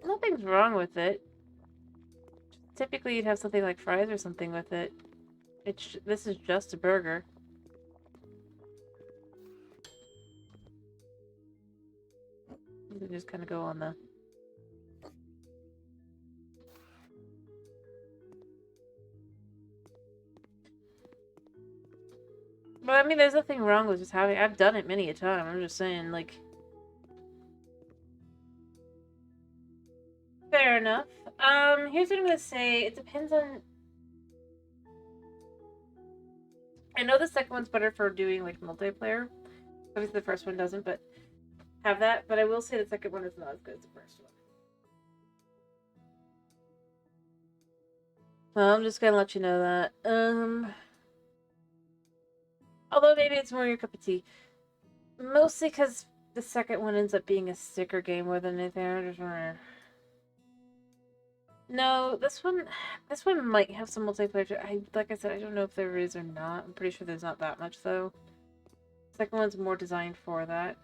Nothing's wrong with it. Typically, you'd have something like fries or something with it. This is just a burger. You just kind of go on the... But I mean, there's nothing wrong with just having... I've done it many a time. I'm just saying, like... Fair enough. Here's what I'm gonna say. It depends on... I know the second one's better for doing, like, multiplayer. Obviously, the first one doesn't, but... Have that. But I will say the second one is not as good as the first one. Well, I'm just gonna let you know that. Although maybe it's more your cup of tea. Mostly because the second one ends up being a sticker game more than anything. I just wanna... No, this one might have some multiplayer. Like I said, I don't know if there is or not. I'm pretty sure there's not that much though. Second one's more designed for that.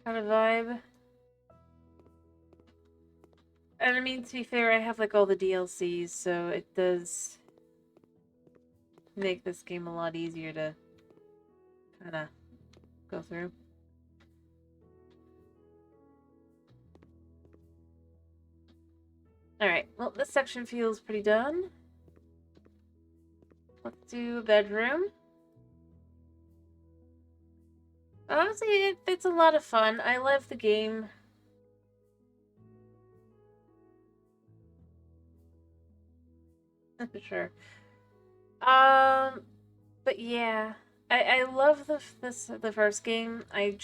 Kind of vibe. And I mean, to be fair, I have like all the DLCs, so it does make this game a lot easier to kind of go through. Alright, well, this section feels pretty done. Let's do a bedroom. Honestly, it's a lot of fun. I love the game. For sure. But yeah, I love the first game. I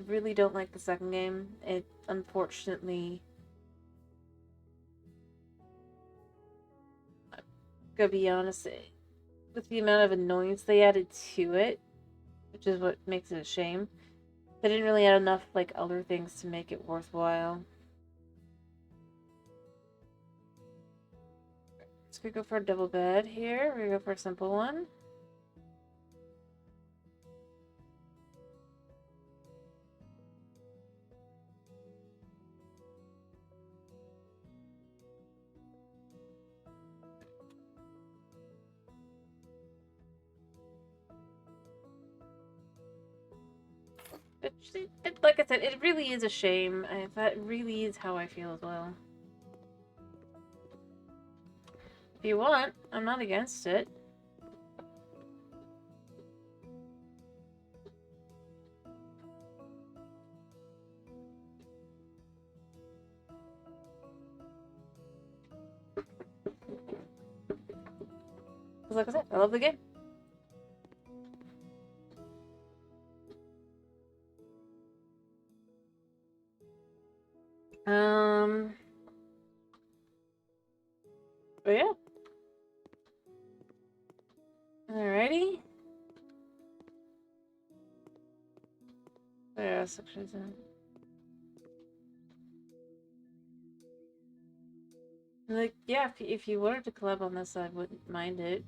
really don't like the second game. It unfortunately, I'm gonna be honest, with the amount of annoyance they added to it, which is what makes it a shame. They didn't really add enough like other things to make it worthwhile. So we go for a double bed here. We go for a simple one. Like I said, it really is a shame. That really is how I feel as well. If you want, I'm not against it. Because like I said, I love the game. But yeah. Alrighty. Yeah, sections in. Like, yeah, if you wanted to collab on this, I wouldn't mind it.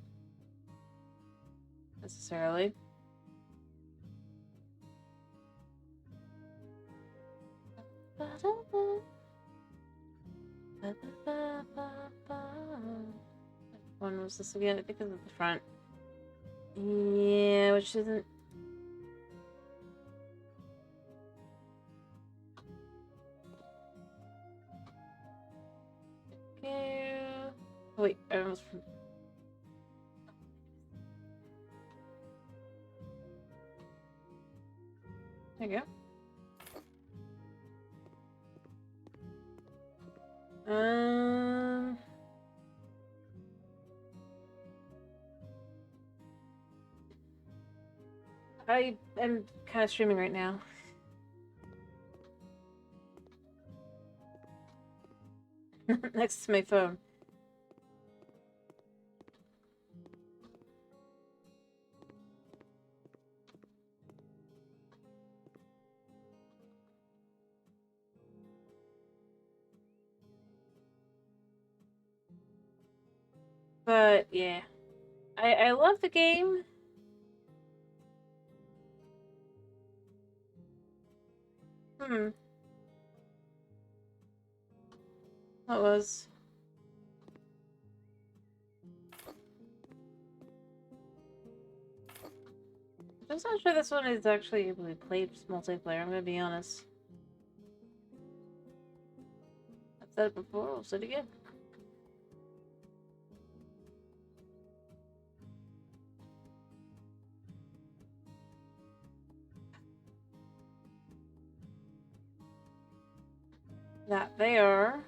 Necessarily. One was this again? I think it's at the front. Yeah, which isn't... Okay. Oh, wait, I almost... There you go. I am kind of streaming right now. next to my phone. But yeah, I love the game. What was? I'm just not sure this one is actually able to play multiplayer, I'm gonna be honest. I've said it before, I'll say it again. That they are.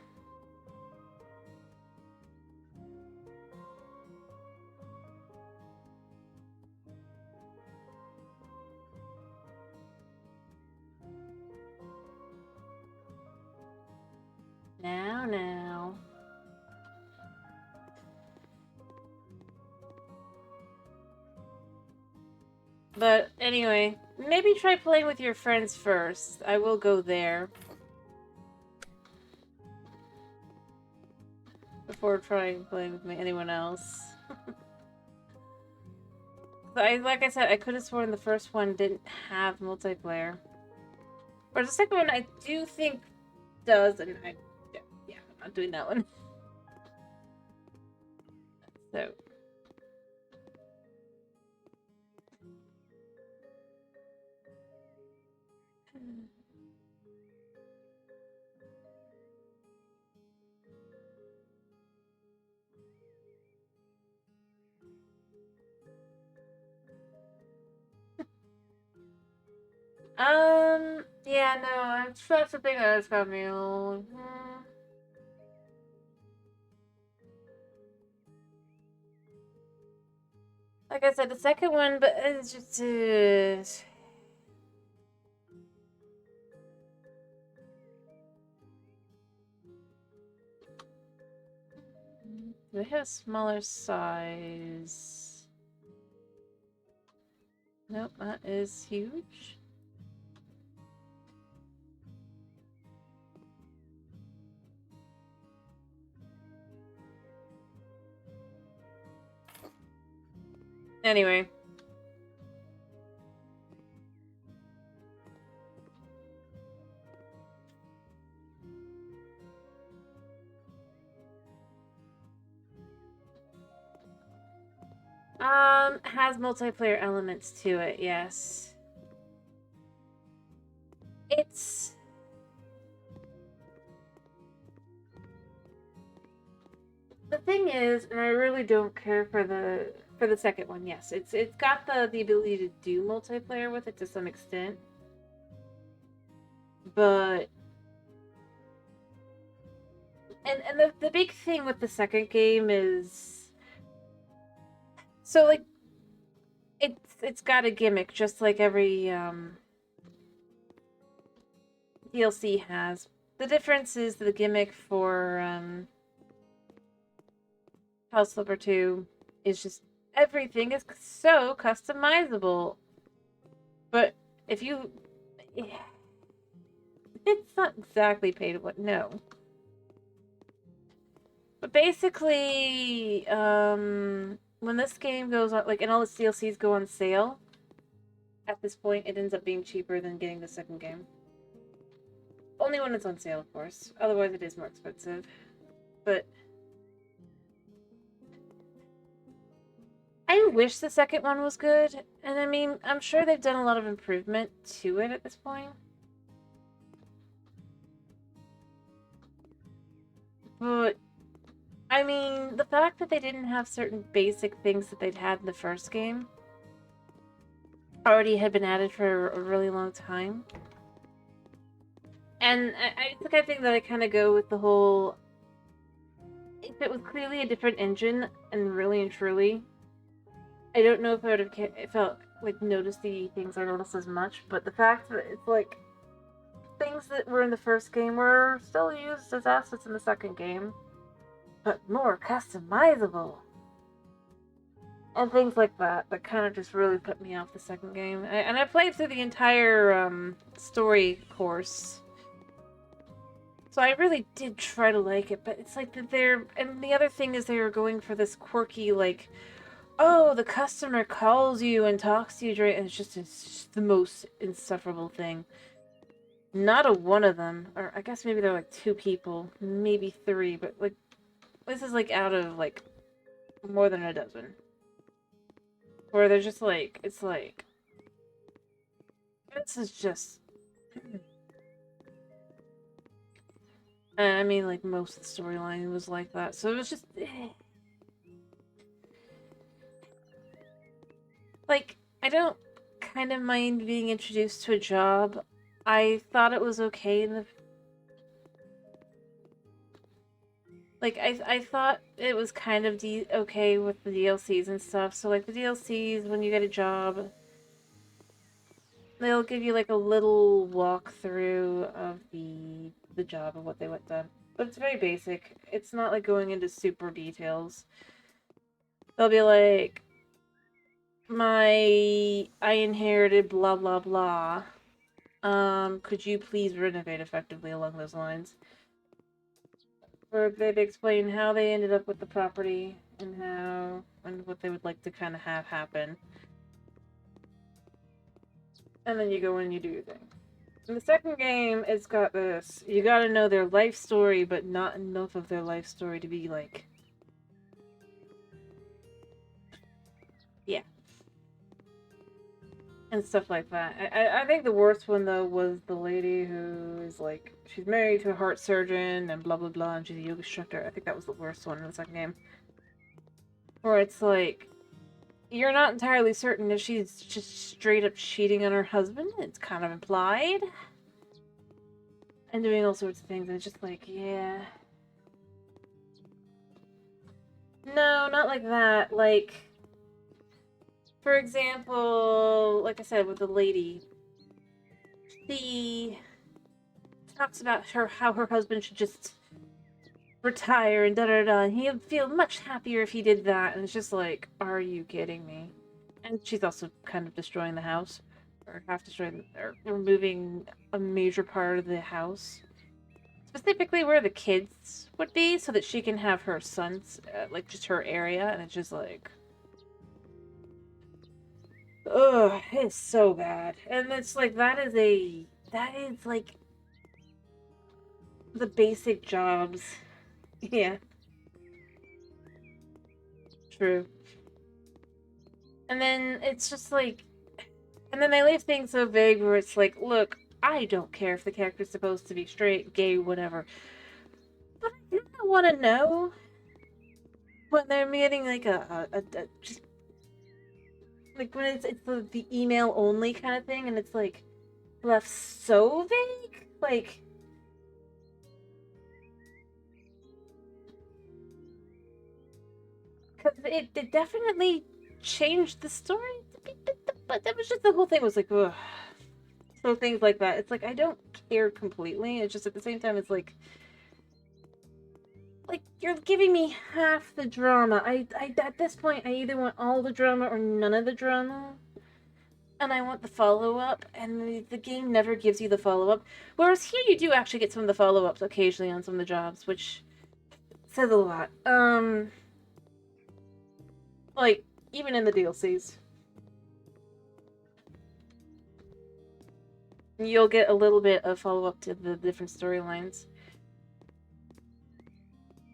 Now. But anyway, maybe try playing with your friends first. I will go there. Before trying playing with anyone else. Like I said, I could have sworn the first one didn't have multiplayer. Or the second one I do think does, and yeah, I'm not doing that one. So. Yeah, no, that's the thing that's got me all. Like I said, the second one, but it's just. They have a smaller size. Nope, that is huge. Anyway. Has multiplayer elements to it, yes. It's... The thing is, and I really don't care for the second one, yes. It's got the ability to do multiplayer with it to some extent. But and the big thing with the second game is, so like it's got a gimmick just like every DLC has. The difference is the gimmick for House Flipper 2 is just everything is so customizable. But if you it's not exactly pay to win, no. But basically, when this game goes on, like, and all the DLCs go on sale, at this point, it ends up being cheaper than getting the second game. Only when it's on sale, of course. Otherwise, it is more expensive. But I wish the second one was good. And I mean, I'm sure they've done a lot of improvement to it at this point. But I mean, the fact that they didn't have certain basic things that they'd had in the first game already had been added for a really long time. And it's the kind of thing that I kind of go with the whole... If it was clearly a different engine, and really and truly, I don't know if I would have felt, like, noticed the things I noticed as much, but the fact that it's like... things that were in the first game were still used as assets in the second game, but more customizable. And things like that kind of just really put me off the second game. And I played through the entire story course. So I really did try to like it, but it's like that they're... And the other thing is they were going for this quirky, like, oh, the customer calls you and talks to you during... And it's just the most insufferable thing. Not a one of them, or I guess maybe they're like 2 people, maybe 3, but like, this is like out of like more than a dozen. Where they're just like, it's like, this is just... I mean, like, most of the storyline was like that, so it was just... Like, I don't kind of mind being introduced to a job. I thought it was okay in the... Like, I thought it was kind of okay with the DLCs and stuff. So, like, the DLCs, when you get a job, they'll give you, like, a little walkthrough of the job and what they went done. But it's very basic. It's not, like, going into super details. They'll be like, I inherited blah, blah, blah. Could you please renovate effectively along those lines? Or they'd explain how they ended up with the property and what they would like to kind of have happen. And then you go in and you do your thing. In the second game, it's got this. You gotta know their life story, but not enough of their life story to be like... Yeah. And stuff like that. I think the worst one, though, was the lady who is like... She's married to a heart surgeon and blah blah blah, and she's a yoga instructor. I think that was the worst one in the second game. Where it's like... You're not entirely certain if she's just straight up cheating on her husband. It's kind of implied. And doing all sorts of things, and it's just like, yeah. No, not like that. Like, for example, like I said, with the lady, she talks about how her husband should just retire and da-da-da, and he'd feel much happier if he did that, and it's just like, are you kidding me? And she's also kind of destroying the house, or half destroying, or removing a major part of the house. Specifically where the kids would be, so that she can have her sons, like, just her area, and it's just like... Ugh, it's so bad. And it's like, that is, like, the basic jobs. Yeah. True. And then it's just like... And then they leave things so vague where it's like, look, I don't care if the character's supposed to be straight, gay, whatever. But I kind of want to know when they're getting like just like when it's the email only kind of thing, and it's like left so vague, like because it definitely changed the story, but that was just the whole thing was like, ugh. So things like that, it's like I don't care completely. It's just at the same time, it's like you're giving me half the drama. I at this point, I either want all the drama or none of the drama. And I want the follow-up, and the game never gives you the follow-up. Whereas here you do actually get some of the follow-ups occasionally on some of the jobs, which says a lot. Like, even in the DLCs. You'll get a little bit of follow-up to the different storylines.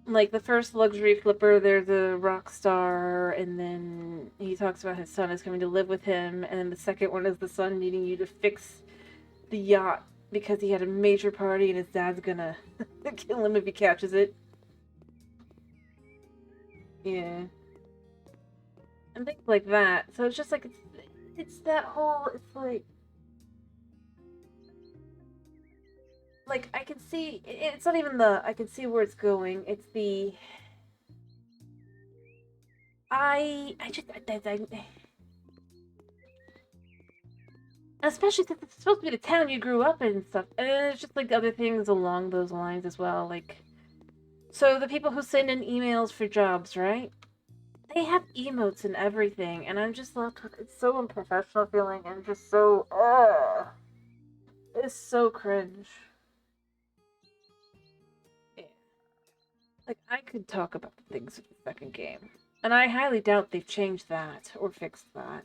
Like, the first luxury flipper, there's a rock star, and then he talks about his son is coming to live with him, and then the second one is the son needing you to fix the yacht because he had a major party and his dad's gonna kill him if he catches it. Yeah. And things like that. So it's just like, it's that whole, it's like I can see, it's not even I can see where it's going. It's the, I Especially since it's supposed to be the town you grew up in and stuff. And then it's just like other things along those lines as well. Like, so the people who send in emails for jobs, right? They have emotes and everything, and I'm just left with it's so unprofessional feeling and just so it's so cringe. Yeah. Like I could talk about the things of the second game. And I highly doubt they've changed that or fixed that.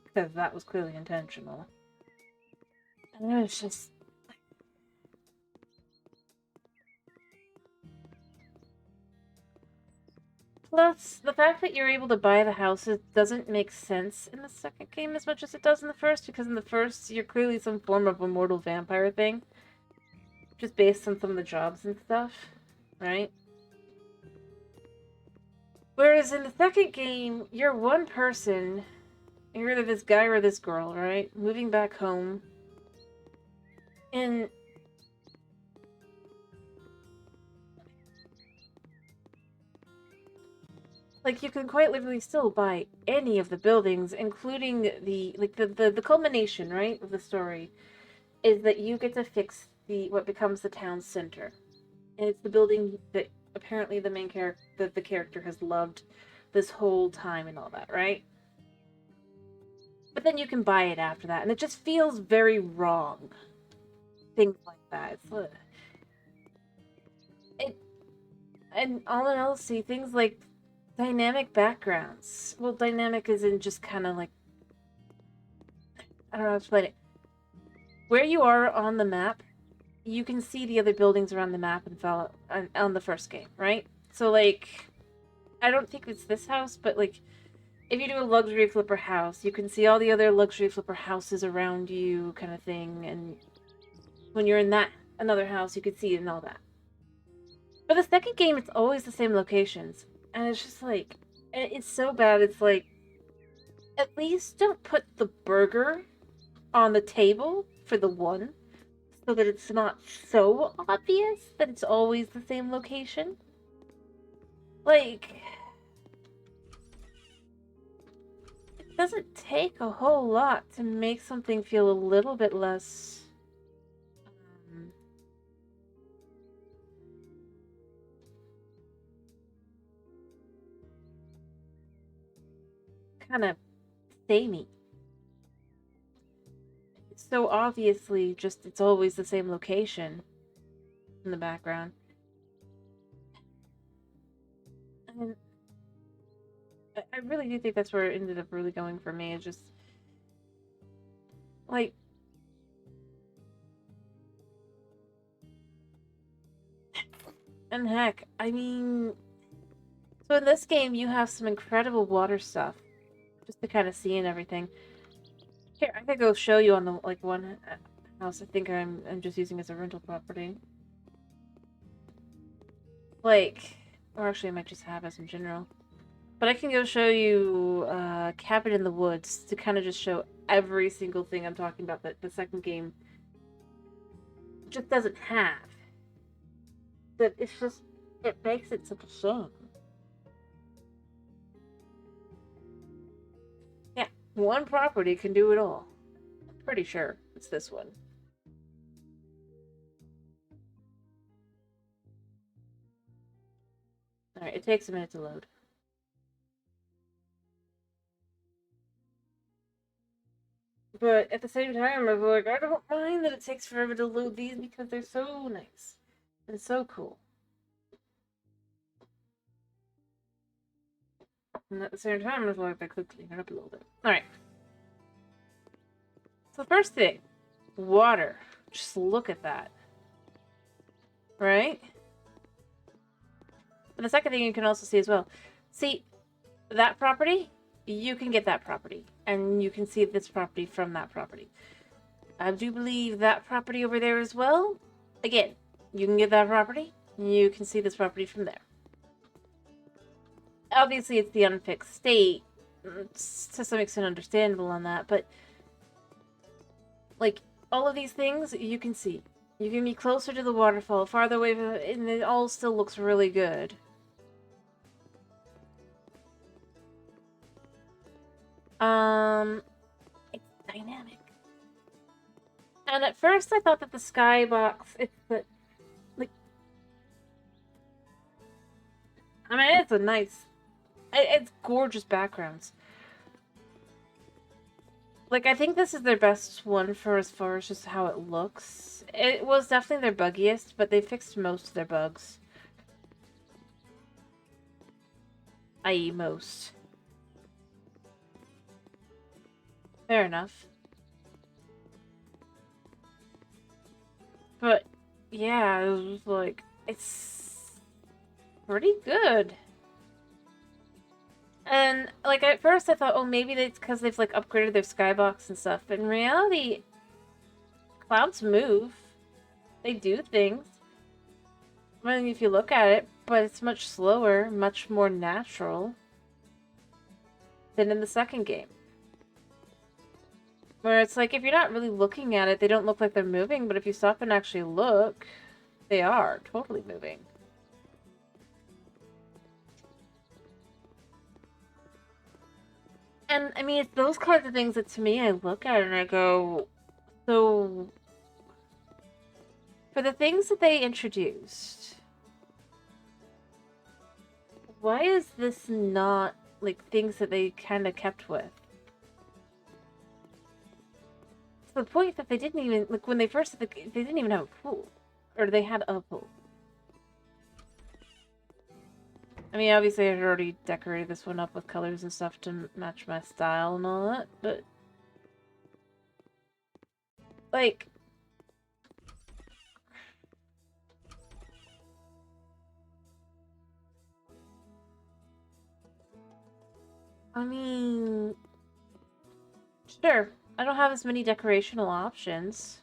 Because that was clearly intentional. And it was just plus, the fact that you're able to buy the houses doesn't make sense in the second game as much as it does in the first, because in the first, you're clearly some form of immortal vampire thing. Just based on some of the jobs and stuff, right? Whereas in the second game, you're one person, you're either this guy or this girl, right? Moving back home. And like you can quite literally still buy any of the buildings, including the culmination, right, of the story is that you get to fix what becomes the town center. And it's the building that apparently the main character the character has loved this whole time and all that, right? But then you can buy it after that, and it just feels very wrong. Things like that. It and all in all, see things like dynamic backgrounds. Well, dynamic is in just kind of like I don't know how to explain it. Where you are on the map, you can see the other buildings around the map and on the first game, right? So like, I don't think it's this house, but like, if you do a luxury flipper house, you can see all the other luxury flipper houses around you, kind of thing. And when you're in that another house, you can see it and all that. But the second game, it's always the same locations, and it's just like, it's so bad. It's like, at least don't put the burger on the table for the one, so that it's not so obvious that it's always the same location. Like, it doesn't take a whole lot to make something feel a little bit less um, kind of samey. It's so obviously just it's always the same location in the background. And I really do think that's where it ended up really going for me. It's just like and heck, I mean, so in this game you have some incredible water stuff just to kind of see and everything. Here, I could go show you on the like one house I think I'm just using as a rental property. Like, or actually I might just have as in general. But I can go show you Cabin in the Woods to kind of just show every single thing I'm talking about that the second game just doesn't have. That it's just, it makes it such a shame. Yeah, one property can do it all. I'm pretty sure it's this one. Alright, it takes a minute to load. But at the same time, I was like, I don't mind that it takes forever to load these because they're so nice and so cool. And at the same time, I was like, I could clean it up a little bit. Alright. So first thing, water. Just look at that. Right? And the second thing you can also see as well. See, that property, you can get that property. And you can see this property from that property. I do believe that property over there as well. Again, you can get that property. You can see this property from there. Obviously, it's the unfixed state. It's to some extent understandable on that, but like all of these things you can see. You can be closer to the waterfall, farther away from it, and it all still looks really good. It's dynamic. And at first I thought that the skybox, it's the, like, I mean, it's a nice, it's gorgeous backgrounds. Like, I think this is their best one for as far as just how it looks. It was definitely their buggiest, but they fixed most of their bugs. I.e. most. Fair enough. But, yeah, it was like, it's pretty good. And, like, at first I thought, oh, maybe it's because they've, like, upgraded their skybox and stuff. But in reality, clouds move. They do things. I mean, if you look at it, but it's much slower, much more natural than in the second game. Where it's like, if you're not really looking at it, they don't look like they're moving, but if you stop and actually look, they are totally moving. And, I mean, it's those kinds of things that, to me, I look at it and I go, so, for the things that they introduced, why is this not, like, things that they kind of kept with? To the point that they didn't even, like, when they first, they didn't even have a pool. Or they had a pool. I mean, obviously I had already decorated this one up with colors and stuff to match my style and all that, but... like... I mean... sure, I don't have as many decorational options.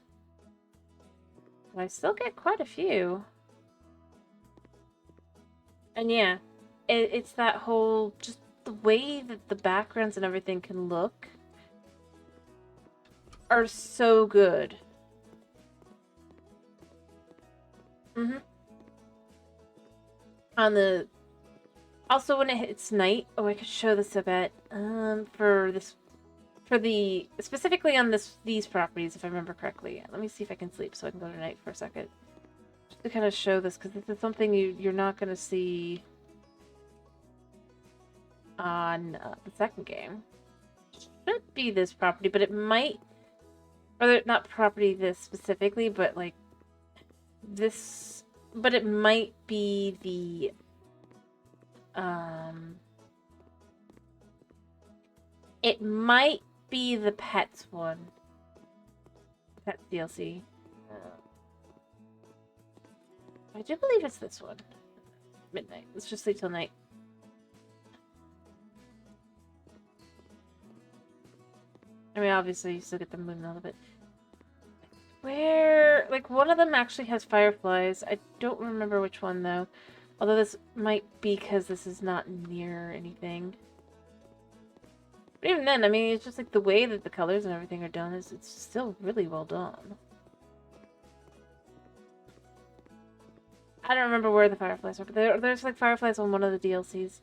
But I still get quite a few. And yeah, it's that whole, just the way that the backgrounds and everything can look are so good. Mm-hmm. On the... also, when it hits night... oh, I could show this a bit. For the... specifically on these properties, if I remember correctly. Let me see if I can sleep so I can go to night for a second. Just to kind of show this, because this is something you're not going to see on the second game. Should be this property, but it might... or not property this specifically, but like this... but it might be the it might be the pets one. Pets DLC. I do believe it's this one. Midnight. Let's just sleep till night. I mean, obviously you still get the moon a little bit. Where... like, one of them actually has fireflies. I don't remember which one, though. Although this might be because this is not near anything. But even then, I mean, it's just like the way that the colors and everything are done it's still really well done. I don't remember where the fireflies are, but there's like fireflies on one of the DLCs.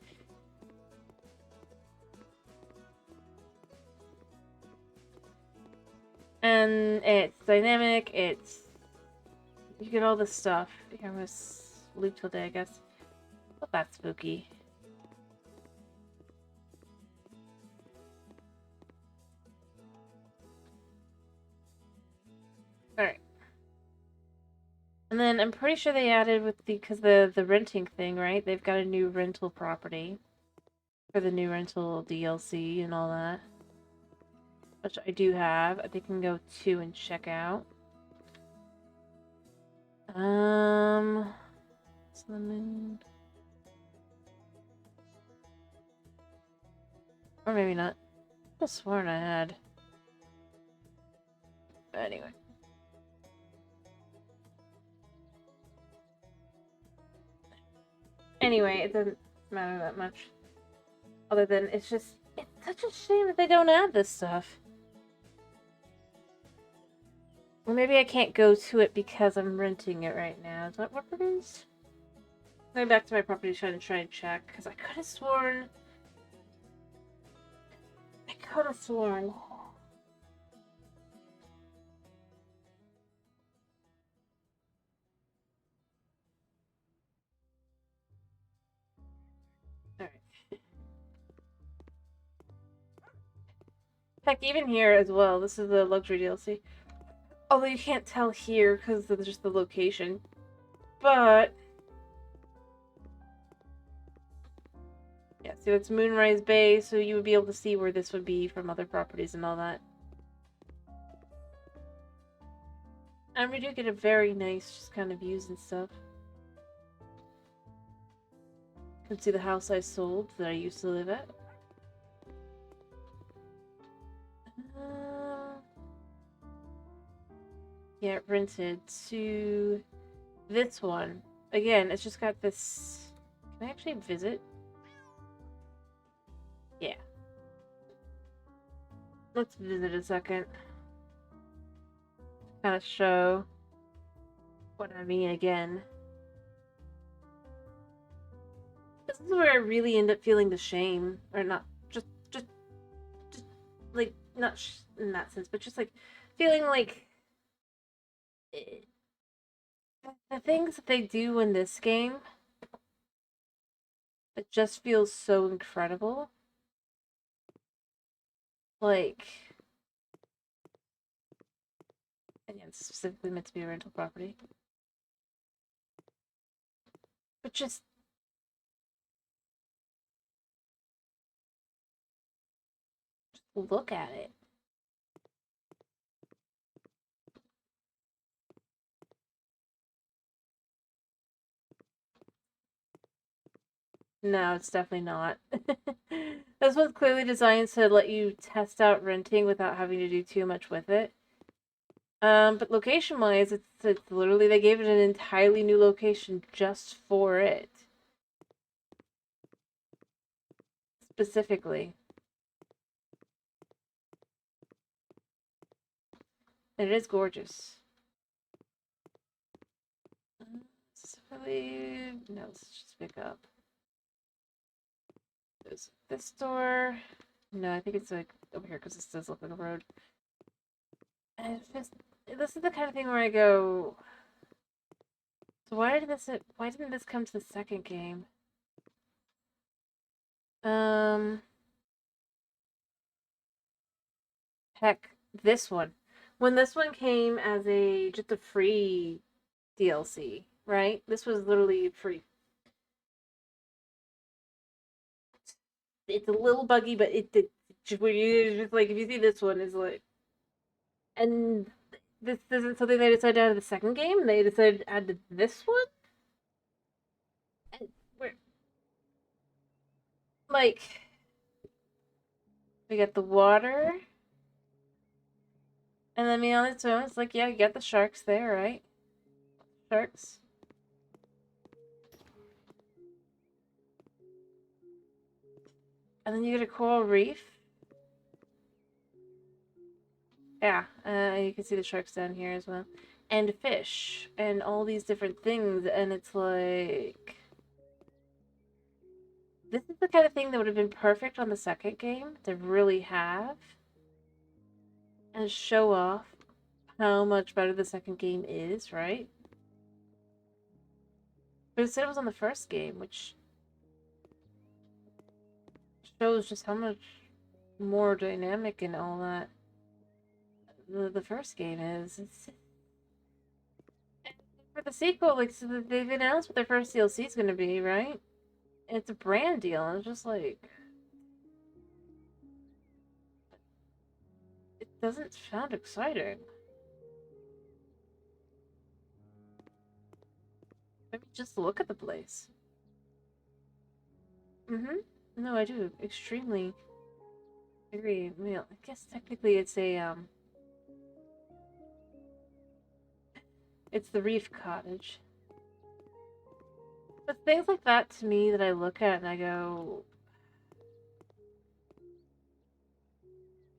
And it's dynamic, you get all this stuff. Here, I'm gonna sleep till day, I guess. Well, that's spooky. Alright. And then I'm pretty sure they added with because the renting thing, right? They've got a new rental property for the new rental DLC and all that. Which I do have. I think I can go to and check out. Summon. Or maybe not. I could have sworn I had. But anyway. Anyway, it doesn't matter that much. Other than it's just... it's such a shame that they don't add this stuff. Well, maybe I can't go to it because I'm renting it right now. Is that what it is? Going back to my property to try and check, because I could have sworn... I could have sworn... Heck, even here as well. This is the luxury DLC. Although you can't tell here because of just the location. But yeah, see that's Moonrise Bay, so you would be able to see where this would be from other properties and all that. And we do get a very nice just kind of views and stuff. You can see the house I sold that I used to live at. Yeah, rented to this one. Again, it's just got this... Can I actually visit? Yeah. Let's visit a second. Kind of show what I mean again. This is where I really end up feeling the shame. Or not, just like, not in that sense, but just like feeling like the things that they do in this game, it just feels so incredible. Like, again, it's specifically meant to be a rental property. But just look at it. No, it's definitely not. This one's clearly designed to let you test out renting without having to do too much with it. But location-wise, it's literally, they gave it an entirely new location just for it. Specifically. And it is gorgeous. Specifically, no, let's just pick up. There's this door. No, I think it's like over here because this does look like a road. And this is the kind of thing where I go, so why didn't this come to the second game? Heck, this one. When this one came as just a free DLC, right? This was literally free. It's a little buggy, but it's just like if you see this one is like, and this isn't something they decided to add to the second game. They decided to add to this one, and we're like, we got the water, and then me on its own. It's like, yeah, you got the sharks there, right? Sharks. And then you get a coral reef. Yeah, you can see the sharks down here as well. And fish. And all these different things. And it's like... This is the kind of thing that would have been perfect on the second game to really have. And show off how much better the second game is, right? But instead it was on the first game, which shows just how much more dynamic and all that the first game is. And for the sequel, like, so they've announced what their first DLC is going to be, right? And it's a brand deal, and it's just like... It doesn't sound exciting. Maybe just look at the place. Mm-hmm. No, I do extremely agree. I mean, I guess technically it's it's the Reef Cottage. But things like that to me that I look at and I go,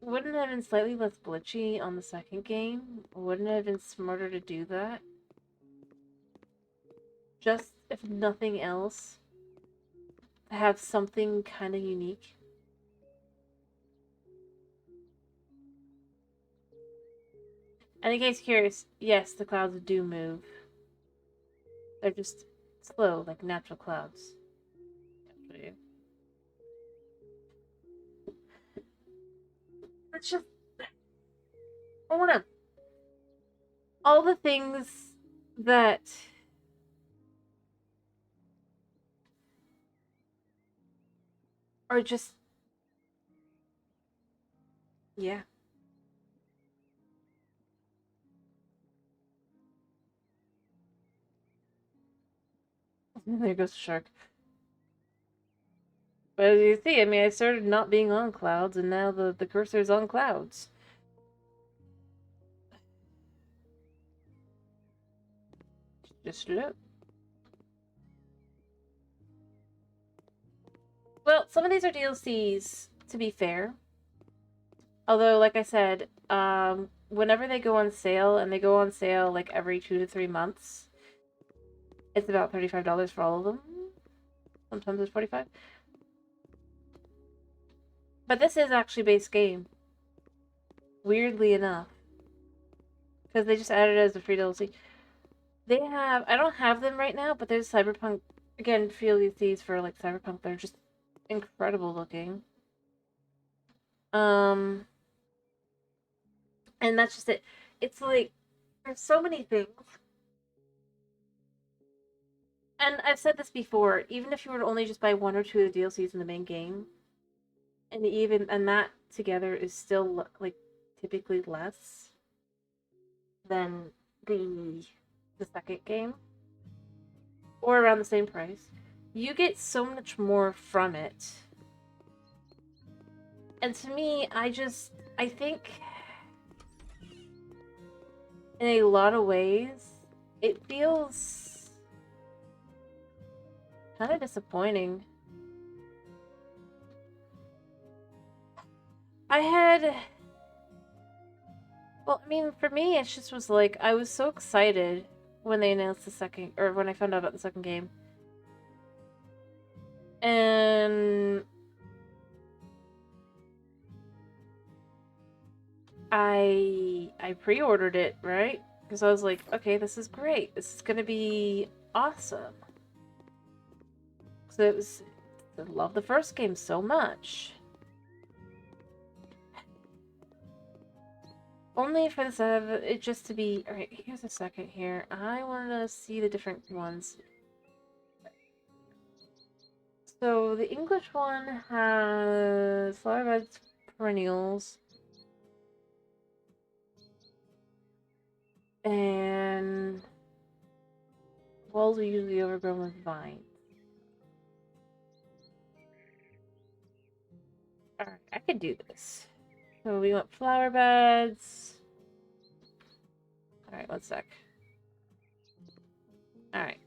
wouldn't it have been slightly less glitchy on the second game? Wouldn't it have been smarter to do that? Just, if nothing else, to have something kind of unique. And in case you're curious, yes, the clouds do move. They're just slow, like natural clouds. Which it's just, I don't know. All the things that are just, yeah. There goes the shark. But as you see, I mean, I started not being on clouds, and now the cursor's on clouds. Just look. Well, some of these are DLCs, to be fair. Although, like I said, whenever they go on sale, and they go on sale like every 2 to 3 months, it's about $35 for all of them. Sometimes it's 45. But this is actually base game. Weirdly enough. Because they just added it as a free DLC. They have, I don't have them right now, but there's Cyberpunk, again, DLCs for like Cyberpunk. They're just incredible looking. And that's just it. It's like, there's so many things. And I've said this before, even if you were to only just buy 1 or 2 of the DLCs in the main game, and that together is still like typically less than the second game, or around the same price, you get so much more from it. And to me, I think in a lot of ways, it feels kind of disappointing. Well, I mean, for me, it just was like, I was so excited when they announced the second, or when I found out about the second game. And I pre-ordered it, right? Because I was like, okay, this is great. This is gonna be awesome. So I love the first game so much. Only for this, it just to be... Alright, here's a second here. I want to see the different ones. So, the English one has flower beds, perennials, and walls are usually overgrown with vines. Alright, I could do this. So we want flower beds. Alright, one sec. Alright.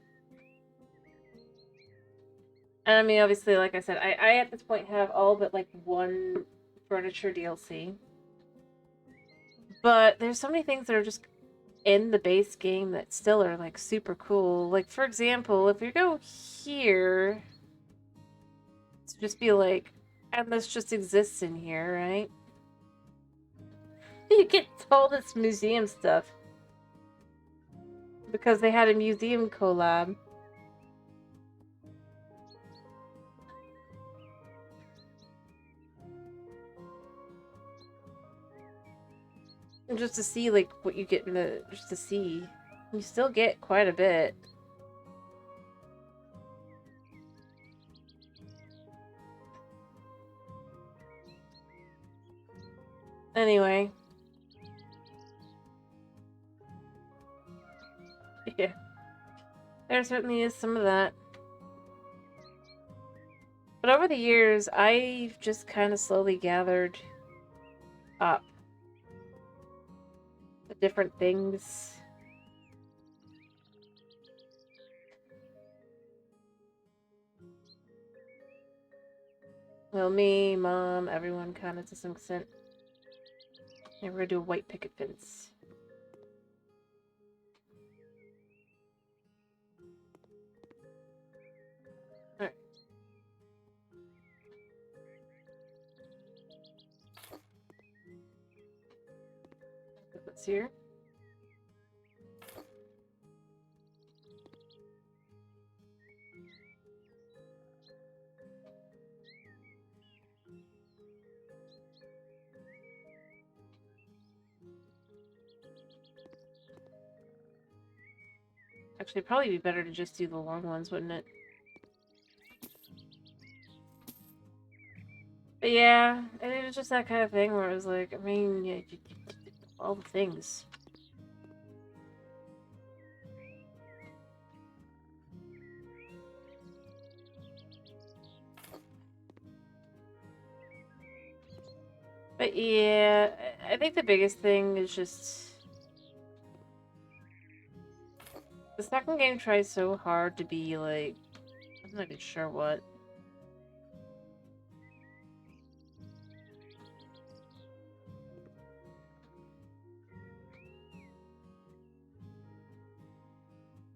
And I mean, obviously, like I said, I at this point have all but like one furniture DLC. But there's so many things that are just in the base game that still are like super cool. Like, for example, if you go here, to just be like, and this just exists in here, right? You get all this museum stuff. Because they had a museum collab. And just to see, like, what you get in the... Just to see. You still get quite a bit. Anyway. Yeah. There certainly is some of that. But over the years, I've just kind of slowly gathered up the different things. Well, me, Mom, everyone kind of to some extent. And we're gonna do a white picket fence. Alright. Put this here. Actually, it'd probably be better to just do the long ones, wouldn't it? But yeah, and it was just that kind of thing where it was like, I mean, yeah, all the things. But yeah, I think the biggest thing is just... The second game tries so hard to be, like... I'm not even sure what.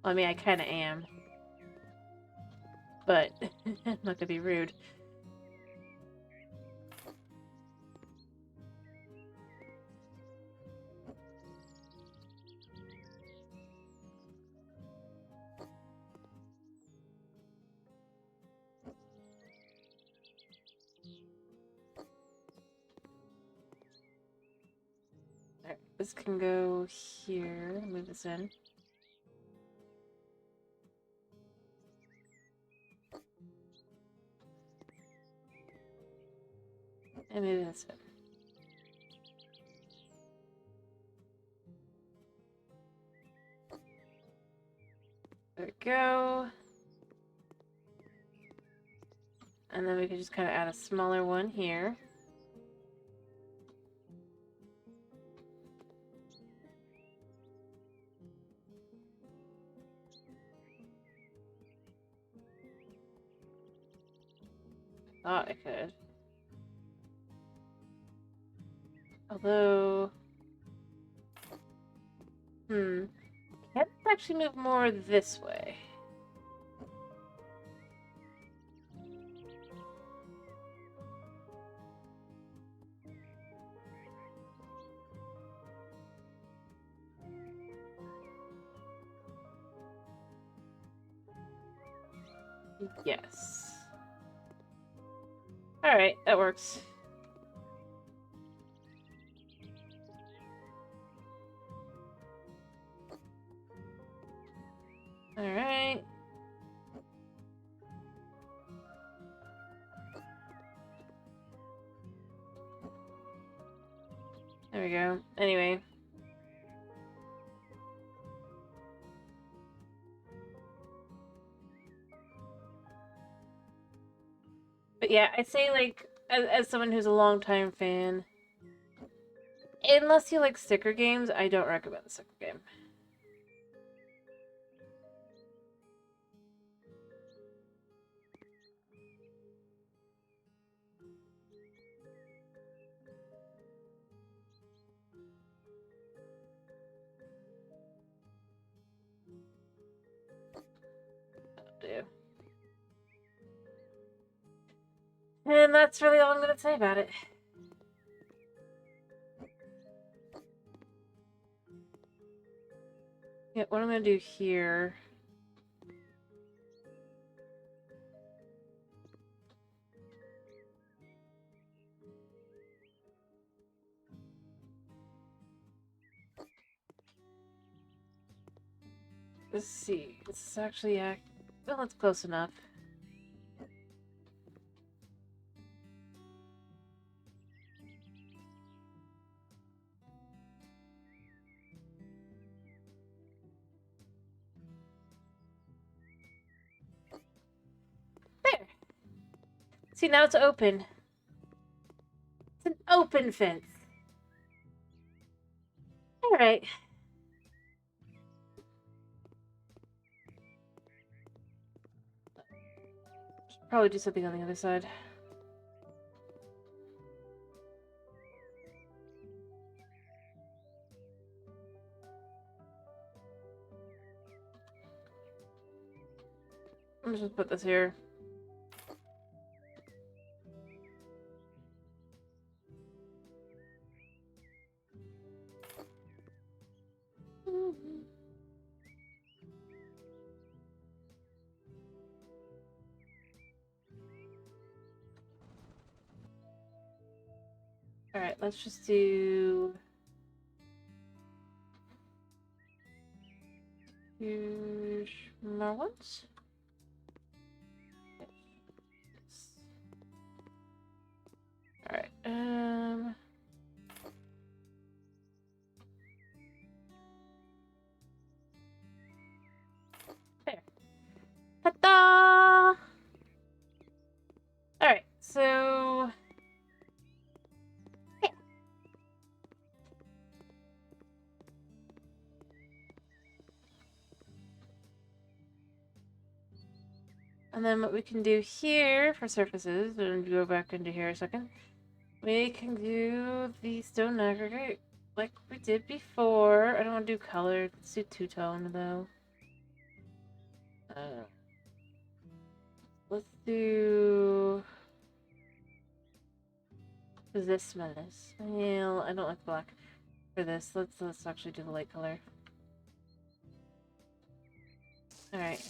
I mean, I kind of am. But, I'm not gonna be rude. Alright, this can go here. Move this in. And move this in. There we go. And then we can just kind of add a smaller one here. Thought I could. Although... Can this actually move more this way? Yes. Alright, that works. Alright. There we go. Anyway. But yeah, I'd say, like, as someone who's a longtime fan, unless you like sticker games, I don't recommend the sticker game. Do. And that's really all I'm gonna say about it. Yeah, what I'm gonna do here... Let's see. This is actually... well, it's close enough. There! See, now it's open. It's an open fence. Alright. Should probably do something on the other side. I'm just gonna put this here. Alright, let's just do... Here's more ones. Alright, there. Ta-da! Alright, so... yeah. And then what we can do here for surfaces, and go back into here a second, we can do the stone aggregate like we did before. I don't want to do color. Let's do two-tone, though. Let's do... Does this smell this? Yeah, I don't like black for this. Let's actually do the light color. Alright.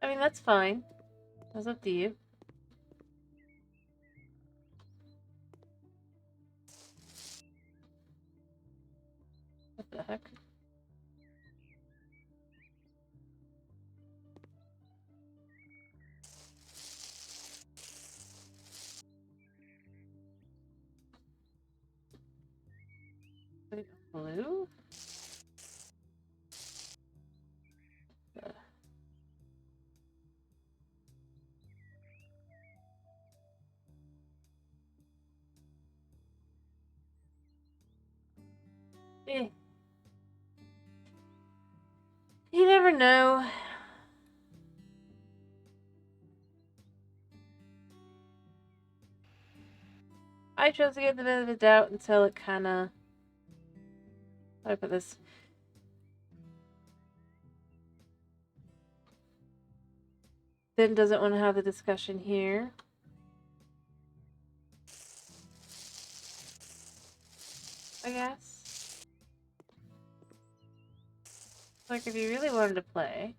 I mean, that's fine. That's up to you. What the heck? Wait, blue? Eh. You never know. I chose to give the benefit of the doubt until it kinda... How do I put this? Then doesn't want to have the discussion here. I guess. Like, if you really wanted to play...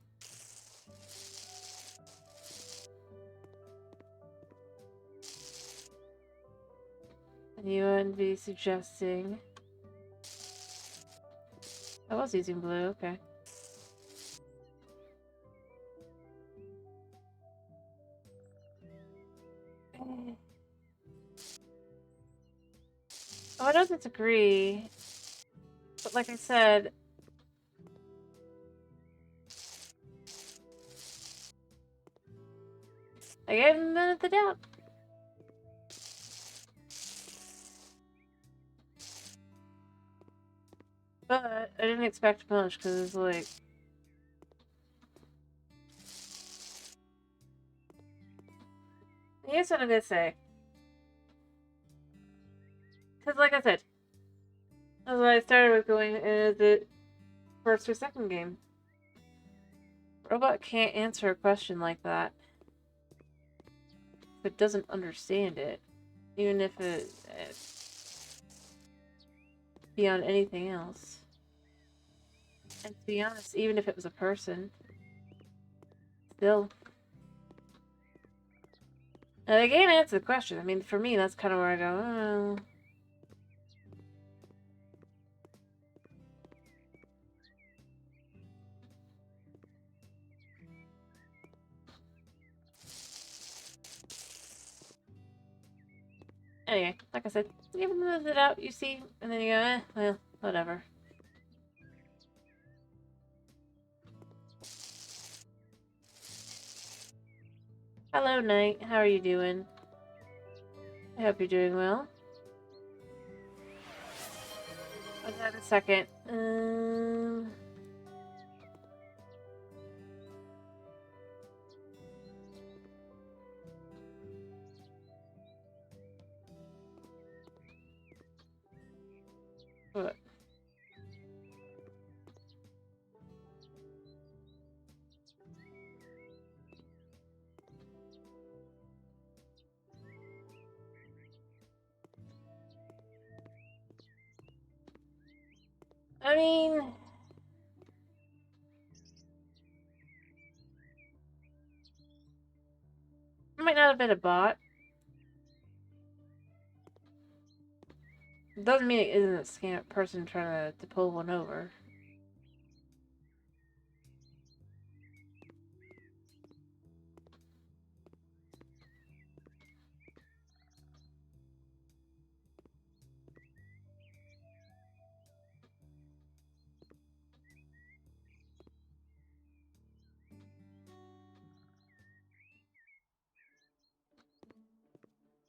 And you wouldn't be suggesting... I was using blue, okay. Oh, I don't disagree. But like I said... I gave him the benefit of the doubt. But I didn't expect much, because it's like... Here's what I'm gonna say. Because like I said, that's why I started with going, is it first or second game? Robot can't answer a question like that. If it doesn't understand it. Even if it's beyond anything else. And to be honest, even if it was a person, still. And they can't answer the question. I mean, for me, that's kind of where I go, oh. Anyway, like I said, give them the doubt, you see, and then you go, eh, well, whatever. Hello, Knight. How are you doing? I hope you're doing well. Hold on a second. mean, it might not have been a bot. Doesn't mean it isn't a scam person trying to pull one over.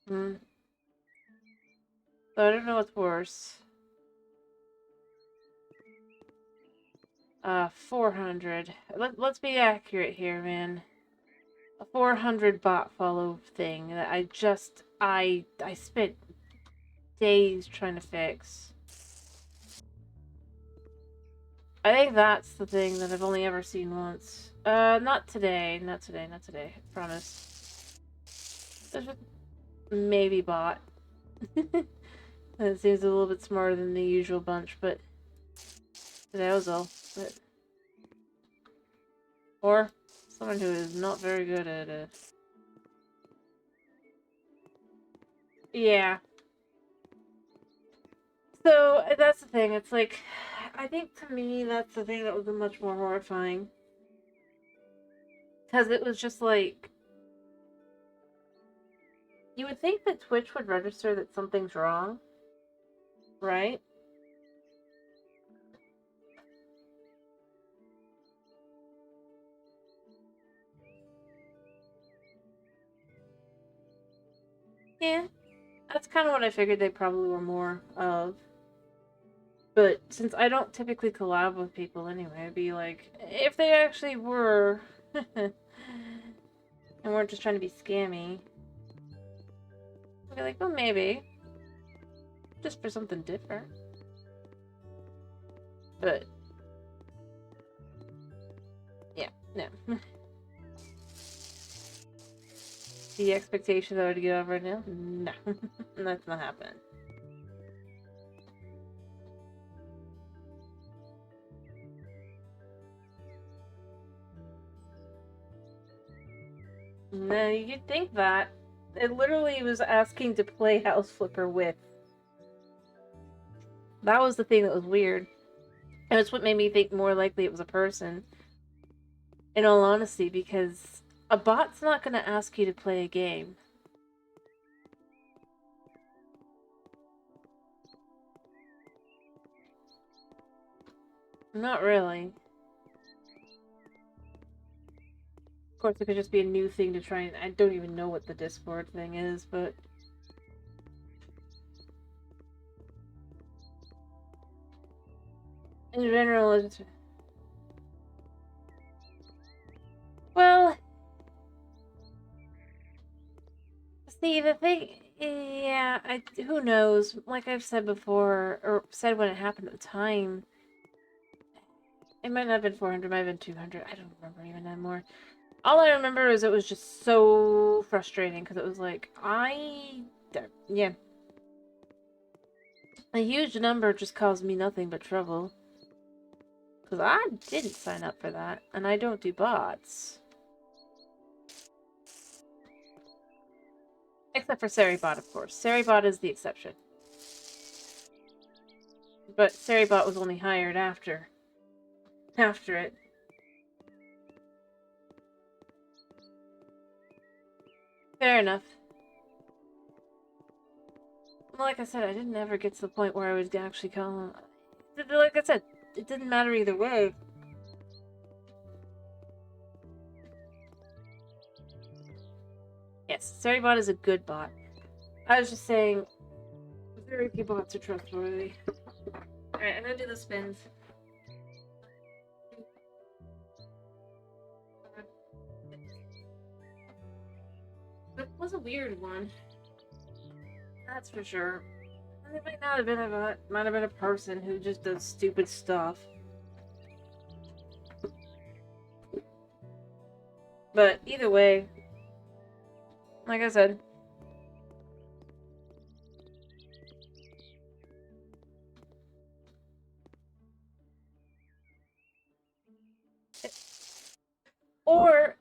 Hmm. So I don't know what's worse. 400. Let's be accurate here, man. A 400 bot follow thing that I spent days trying to fix. I think that's the thing that I've only ever seen once. Not today. Not today. Not today. I promise. There's maybe bot. That seems a little bit smarter than the usual bunch, but today was all. But... Or someone who is not very good at it. Yeah. So that's the thing. It's like, I think to me that's the thing that was much more horrifying. Because it was just like, you would think that Twitch would register that something's wrong, right? Yeah, that's kind of what I figured they probably were more of. But since I don't typically collab with people anyway, I'd be like, if they actually were, and weren't just trying to be scammy, I'd be like, well, maybe. Just for something different. But, yeah, no. The expectation that I would get over right now? No. That's not happening. No, you'd think that. It literally was asking to play House Flipper with. That was the thing that was weird. And it's what made me think more likely it was a person. In all honesty, because a bot's not going to ask you to play a game. Not really. Of course, it could just be a new thing to try and... I don't even know what the Discord thing is, but... in general, it's... Well... See, the thing... Yeah, who knows? Like I've said before, or said when it happened at the time... It might not have been 400, it might have been 200. I don't remember even anymore. All I remember is it was just so frustrating, because it was like, yeah. A huge number just caused me nothing but trouble. Because I didn't sign up for that, and I don't do bots. Except for Seribot, of course. Seribot is the exception. But Seribot was only hired after it. Fair enough. Like I said, I didn't ever get to the point where I was actually calling... Like I said, it didn't matter either way. Yes, Seribot is a good bot. I was just saying, very few bots are trustworthy. Alright, I'm gonna do the spins. It was a weird one. That's for sure. And it might not have been a bot. Might have been a person who just does stupid stuff. But either way, like I said, Or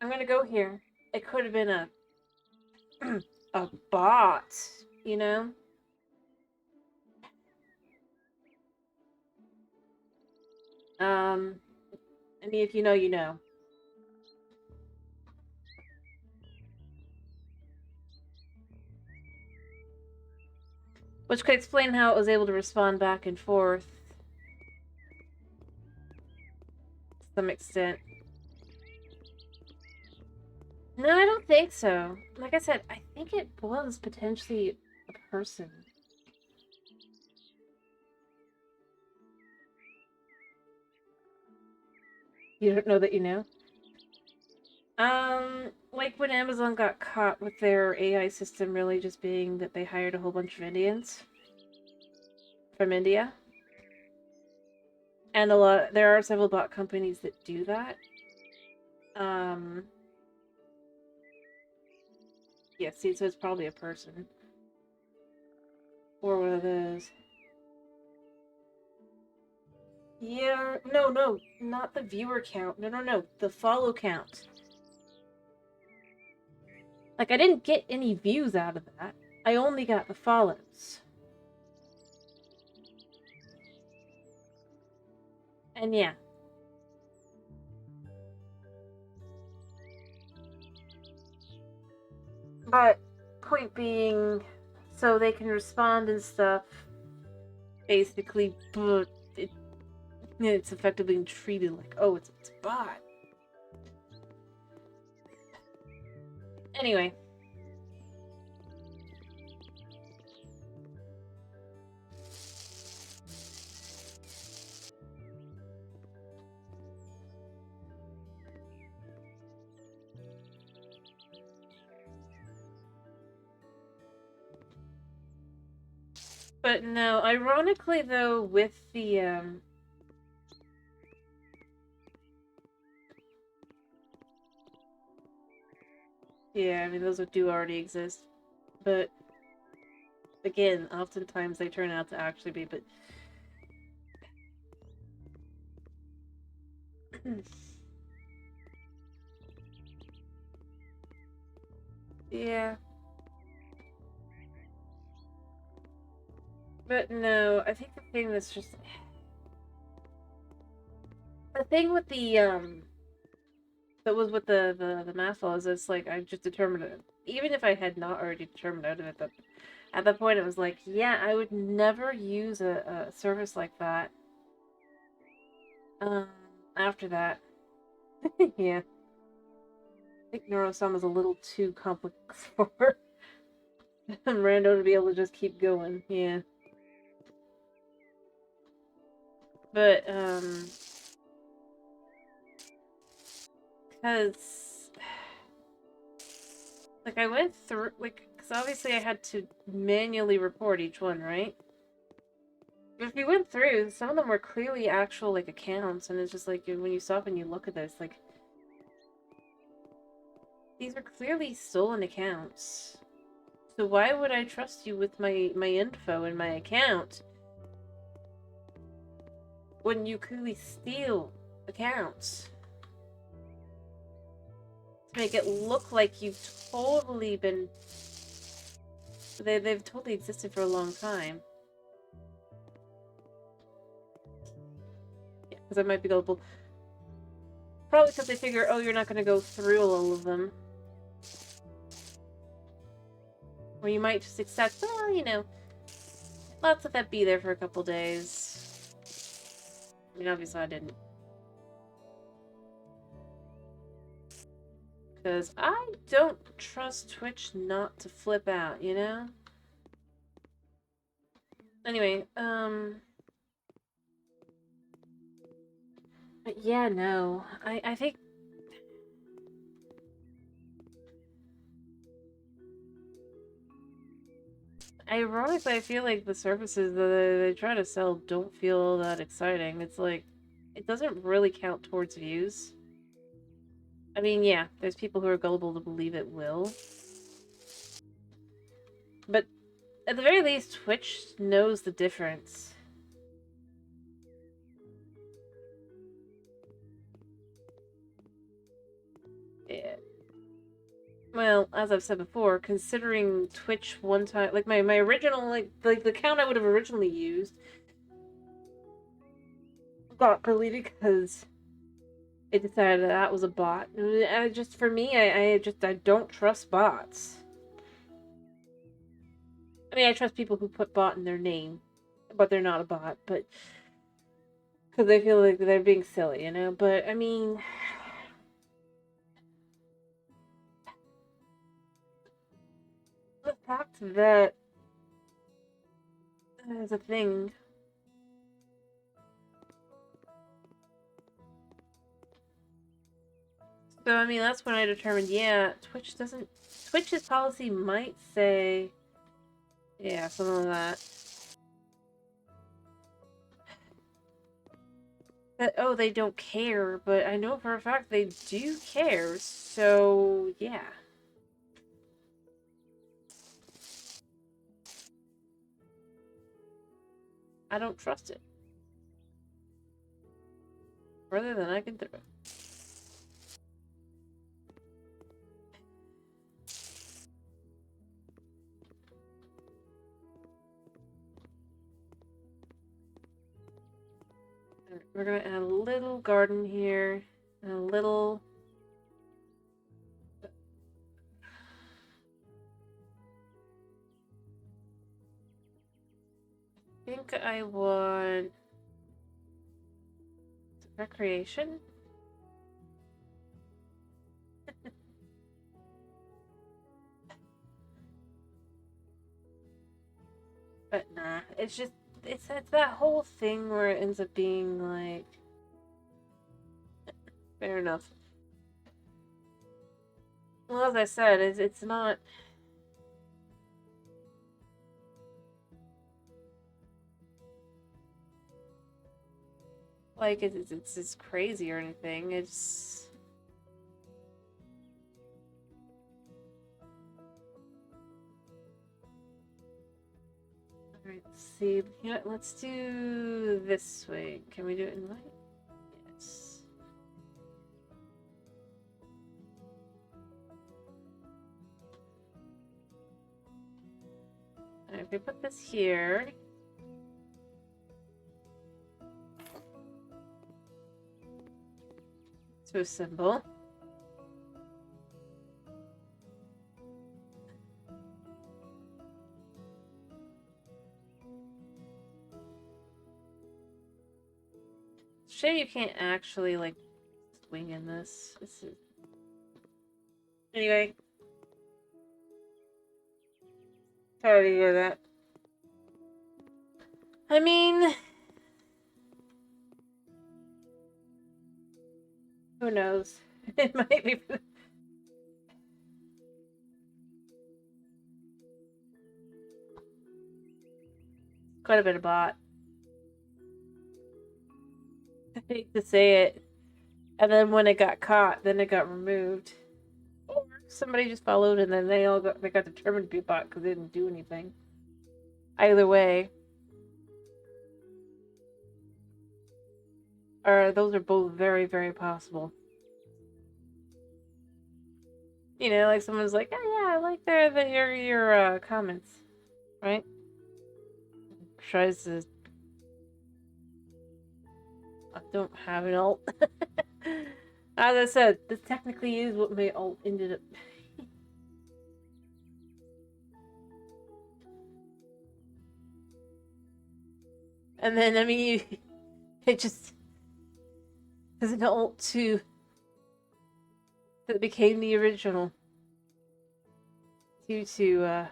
I'm gonna go here. It could have been a a bot, you know? I mean, if you know, you know. Which could explain how it was able to respond back and forth to some extent. No, I don't think so. Like I said, I think it was potentially a person. You don't know that you know? Like when Amazon got caught with their AI system really just being that they hired a whole bunch of Indians from India. And there are several bot companies that do that. Yeah, see, so it's probably a person. Or one of those. Yeah, no, not the viewer count. No, the follow count. Like, I didn't get any views out of that. I only got the follows. And yeah. But, point being, so they can respond and stuff, basically, but it's effectively treated like, oh, it's a bot. Anyway. But no, ironically though, with the yeah, I mean those do already exist. But again, oftentimes they turn out to actually be, but yeah. But no, I think the thing that's just the thing with the that was with the math laws, it's like I just determined it. Even if I had not already determined out of it, that at that point it was like, yeah, I would never use a service like that. After that. Yeah. I think Neurosum is a little too complex for Rando to be able to just keep going. Yeah. But, because, like, I went through, like, because obviously I had to manually report each one, right? But if you went through, some of them were clearly actual, like, accounts, and it's just like, when you stop and you look at this, like, these are clearly stolen accounts. So why would I trust you with my info and my account when you clearly steal accounts? To make it look like you've totally been... They've totally existed for a long time. Yeah, because I might be gullible. Probably because they figure, oh, you're not going to go through all of them. Or you might just accept, well, you know, let's let that be there for a couple days. I mean, obviously I didn't. Because I don't trust Twitch not to flip out, you know? Anyway, but yeah, no. I think... Ironically, I feel like the services that they try to sell don't feel that exciting. It's like, it doesn't really count towards views. I mean, yeah, there's people who are gullible to believe it will. But at the very least, Twitch knows the difference. Yeah. Well, as I've said before, considering Twitch one time, like my original, like the account I would have originally used got deleted because it decided that was a bot. And just for me, I don't trust bots. I mean, I trust people who put bot in their name, but they're not a bot, but because they feel like they're being silly, you know? But I mean, the fact that there's a thing. So, I mean, that's when I determined, yeah, Twitch's policy might say, yeah, something like that. That, oh, they don't care, but I know for a fact they do care, so, yeah. I don't trust it. Further than I can throw. We're gonna add a little garden here, and a little... I think I want... recreation? But nah, it's just... It's that whole thing where it ends up being like... Fair enough. Well, as I said, it's not... like, it's crazy or anything, it's... Alright, let's see. You know what, let's do this way. Can we do it in light? Yes. Alright, if we put this here... to a symbol. Shame you can't actually, like, swing in this. This is... Anyway. Sorry to hear that. I mean... who knows? It might be... quite a bit of bot. I hate to say it. And then when it got caught, then it got removed. Or somebody just followed and then they got determined to be a bot because they didn't do anything. Either way. Or those are both very, very possible. You know, like someone's like, oh yeah, I like your comments. Right? Tries to... I don't have an alt. As I said, this technically is what my alt ended up. And then, I mean, it just has an alt too that became the original due to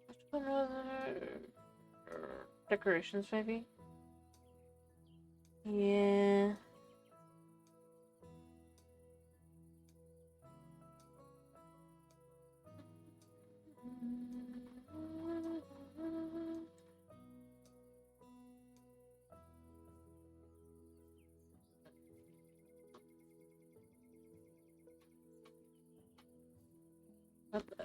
which one was it? Decorations, maybe? Yeah. What the...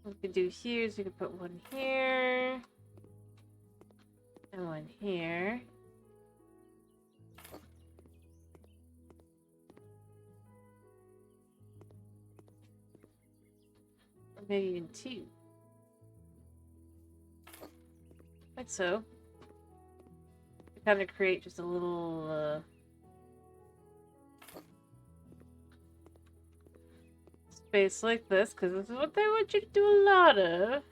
What we could do here is we could put one here. And one here. Or maybe even two. Like so. Kind of create just a little space like this, because this is what they want you to do a lot of.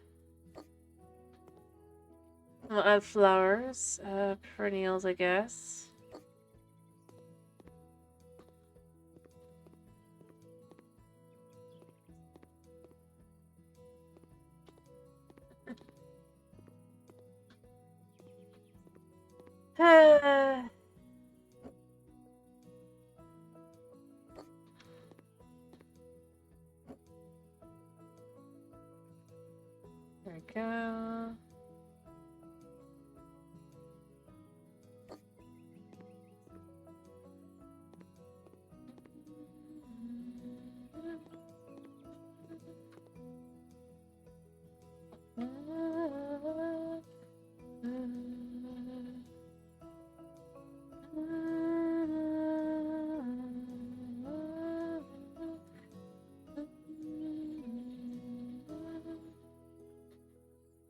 We'll add flowers, perennials, I guess. There we go.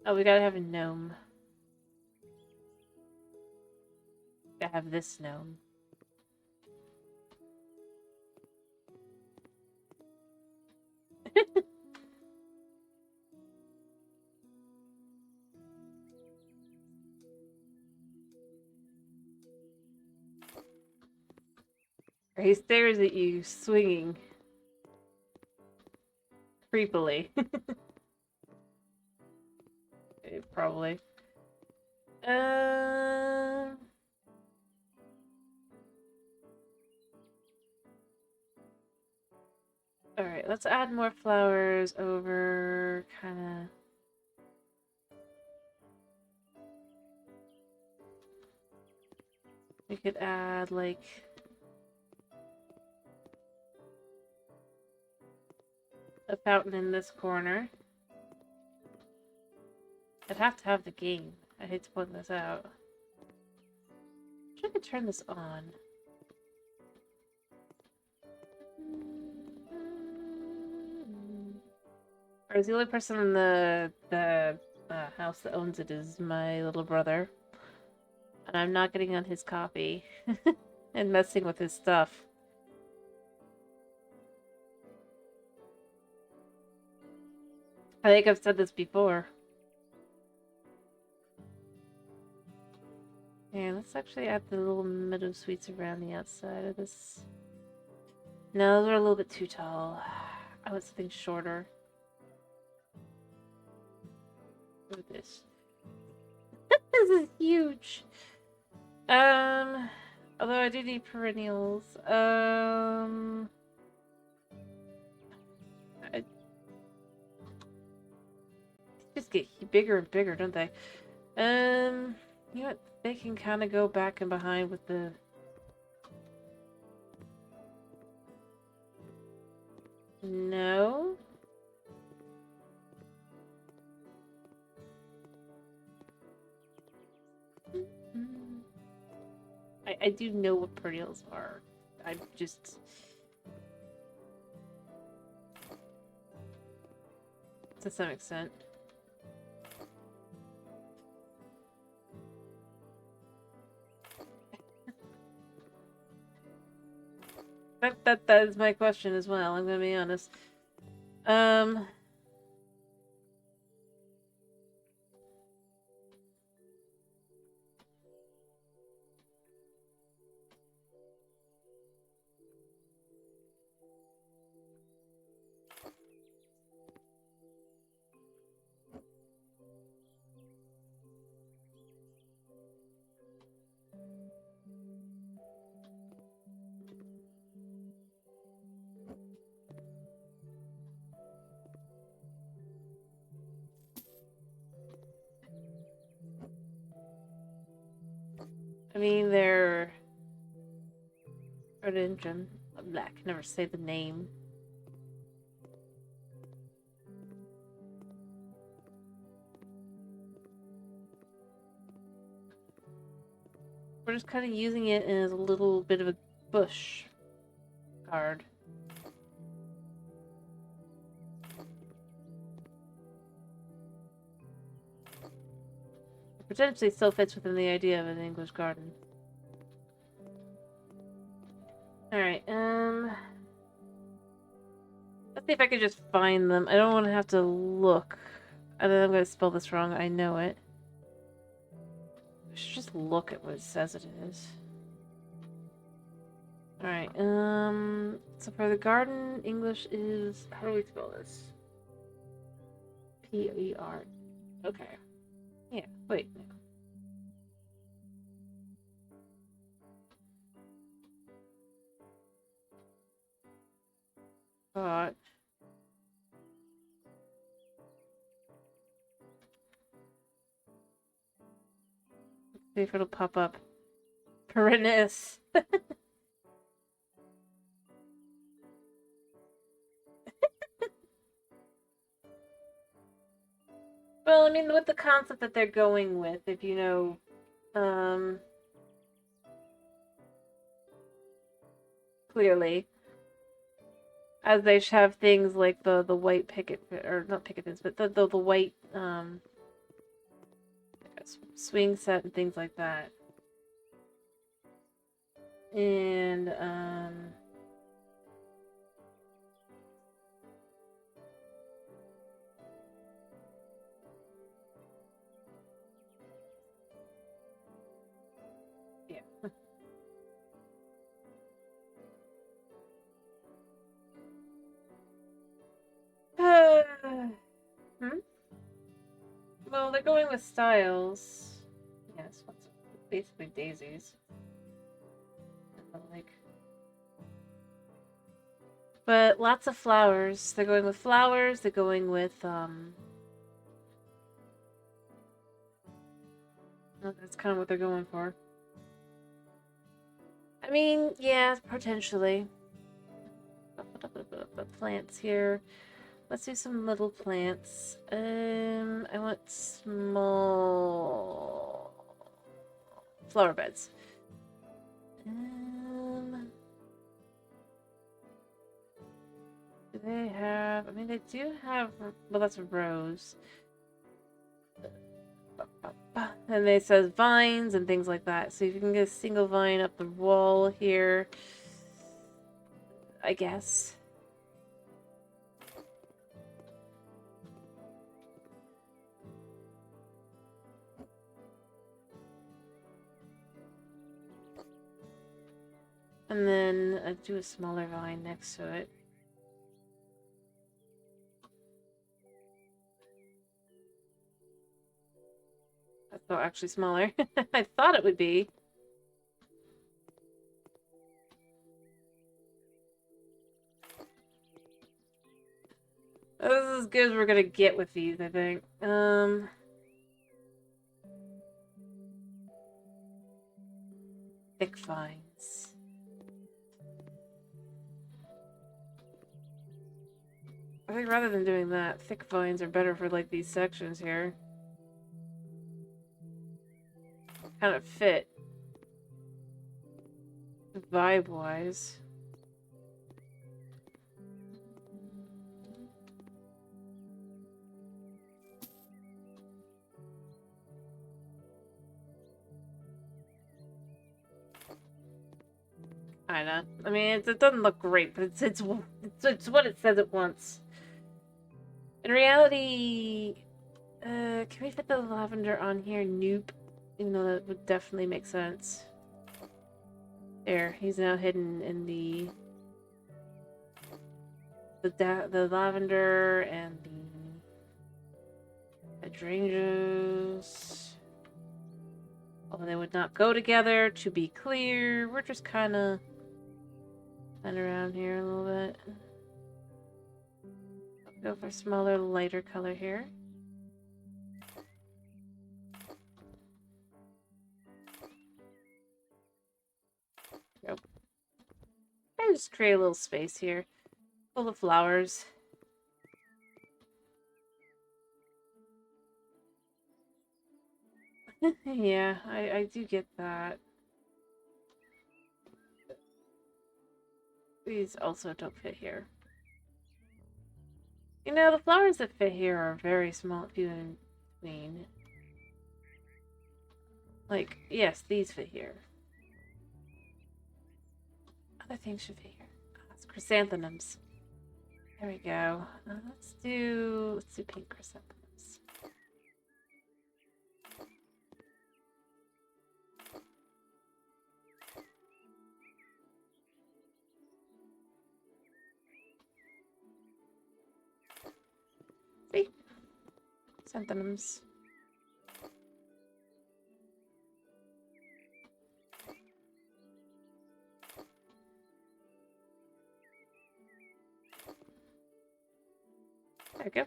Oh, we gotta have a gnome. Gotta have this gnome. He stares at you, swinging. Creepily. Probably. Alright, let's add more flowers over, kinda... We could add, like... a fountain in this corner. I'd have to have the game. I hate to point this out. I wish I could turn this on. Or is the only person in the house that owns it is my little brother. And I'm not getting on his copy and messing with his stuff. I think I've said this before. Yeah, let's actually add the little meadow sweets around the outside of this. No, those are a little bit too tall. I want something shorter. Look at this. This is huge. Although I do need perennials. I just get bigger and bigger, don't they? You know what? They can kind of go back and behind with the... No? I do know what perennials are. I'm just... To some extent. That is my question as well, I'm gonna be honest. I mean, they're... Rhododendron. I can never say the name. we're just kind of using it as a little bit of a bush card. It potentially still fits within the idea of an English garden. Alright, let's see if I could just find them. I don't want to have to look. I'm going to spell this wrong. I know it. I should just look at what it says it is. Alright, so for the garden, English is... How do we spell this? P-E-R. Okay. Yeah, wait. God. See if it'll pop up. Perinus. Well, I mean, with the concept that they're going with, if you know, clearly, as they have things like the white picket, or not picket fence, but the white, swing set and things like that. And, yeah. Hmm? Well, they're going with styles. Yes, basically daisies. Like, but lots of flowers. They're going with flowers. They're going with that's kind of what they're going for. I mean, yeah, potentially. Plants here. Let's do some little plants. I want small flower beds. Do they have... I mean, they do have... Well, that's a rose. And it says vines and things like that. So if you can get a single vine up the wall here, I guess. And then I do a smaller vine next to it. That's not actually smaller. I thought it would be. This is as good as we're gonna get with these, I think. Thick vines. I think rather than doing that, thick vines are better for like these sections here. Kind of fit. Vibe-wise. Kinda. I mean, it doesn't look great, but it's what it says it wants. In reality, can we fit the lavender on here? Nope. Even though that would definitely make sense. There, he's now hidden in the lavender and the hydrangeas. Although they would not go together, to be clear. We're just kind of around here a little bit. Go for a smaller, lighter color here. Nope. I just create a little space here. Full of flowers. Yeah, I do get that. These also don't fit here. You know, the flowers that fit here are very small, few in between. Like, yes, these fit here. Other things should fit here. Oh, that's chrysanthemums. There we go. Let's do pink chrysanthemums. See? Chrysanthemums. There we go.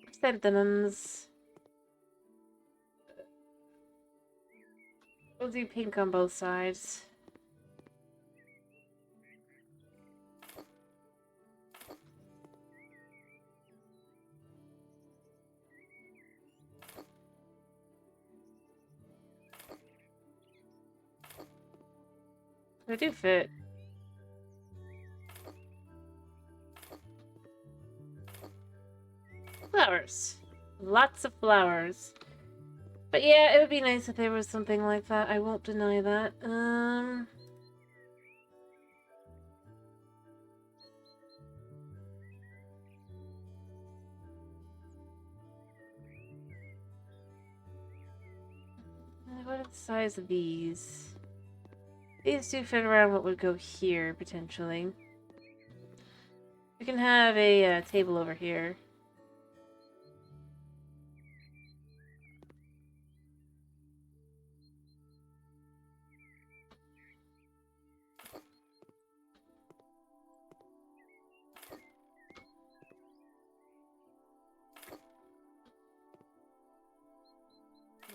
Chrysanthemums. We'll do pink on both sides. They do fit. Flowers. Lots of flowers. But yeah, it would be nice if there was something like that. I won't deny that. What are the size of these? These do fit around what would go here, potentially. We can have a table over here.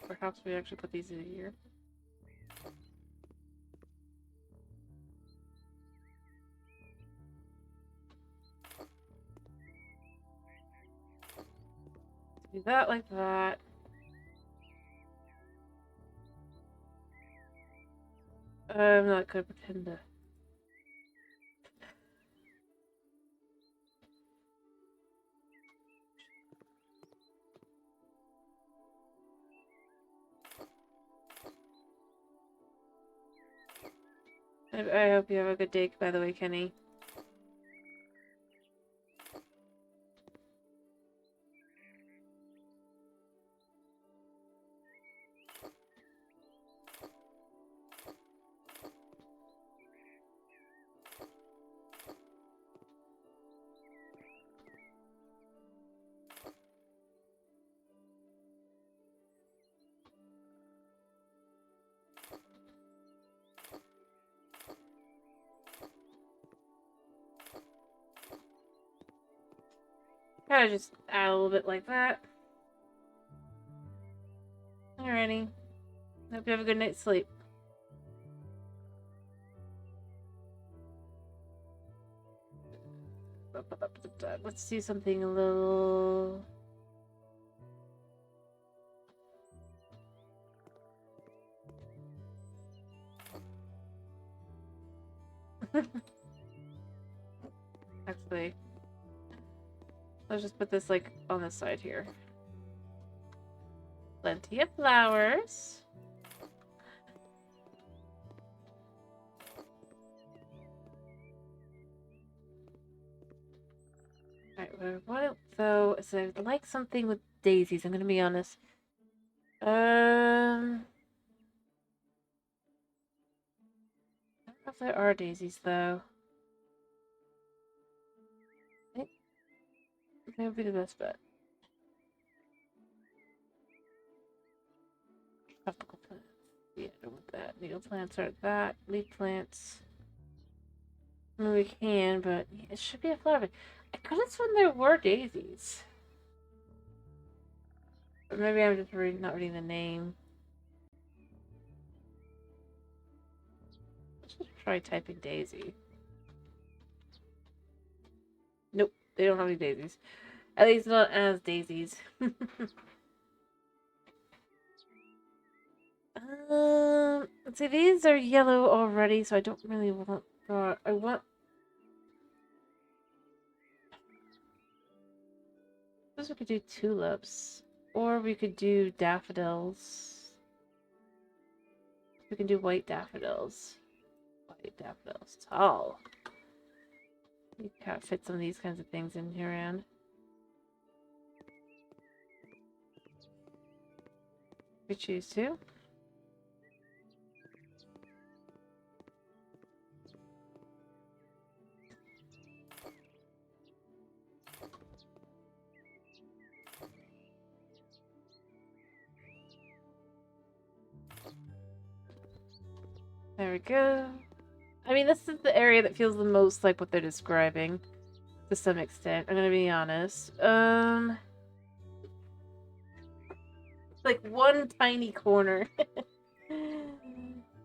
Perhaps we actually put these in here. Do that like that. I'm not gonna pretend to. I hope you have a good day, by the way, Kenny. Kind of just add a little bit like that. Alrighty. Hope you have a good night's sleep. Let's do something a little... Actually, let's just put this like on this side here. Plenty of flowers. Alright, what though is I'd like something with daisies, I'm gonna be honest. I don't know if there are daisies though. I think that would be the best bet. Tropical plants. Yeah, I don't want that. Needle plants are that. Leaf plants. I mean, we can, but it should be a flower bed. I could have sworn there were daisies. But maybe I'm just not reading the name. Let's just try typing daisy. Nope, they don't have any daisies. At least not as daisies. Let's see, these are yellow already, so I don't really want I want... I suppose we could do tulips. Or we could do daffodils. We can do white daffodils. White daffodils. Tall. You can't fit some of these kinds of things in here, around. We choose to. There we go. I mean, this is the area that feels the most like what they're describing, to some extent. I'm gonna be honest. Like one tiny corner.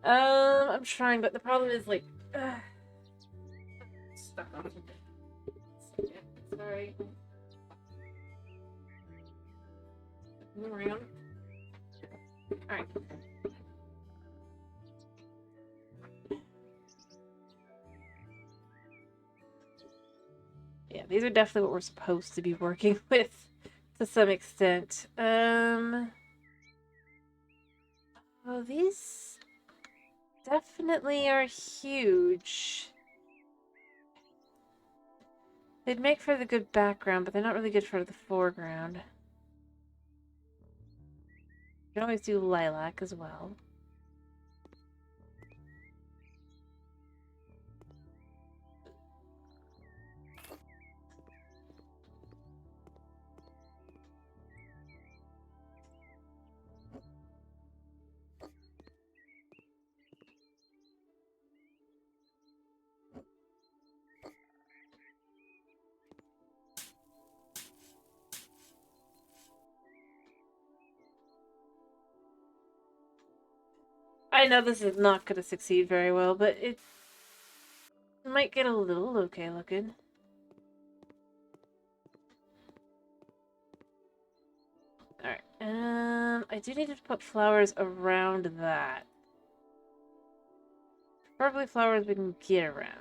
I'm trying, but the problem is like, stuck on it. Sorry. Move around. All right. Yeah, these are definitely what we're supposed to be working with to some extent. Oh, these definitely are huge. They'd make for the good background, but they're not really good for the foreground. You can always do lilac as well. I know this is not going to succeed very well, but it might get a little okay looking. Alright, I do need to put flowers around that. Probably flowers we can get around.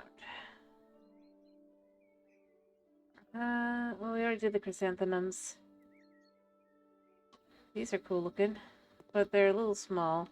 Well, we already did the chrysanthemums. These are cool looking, but they're a little small.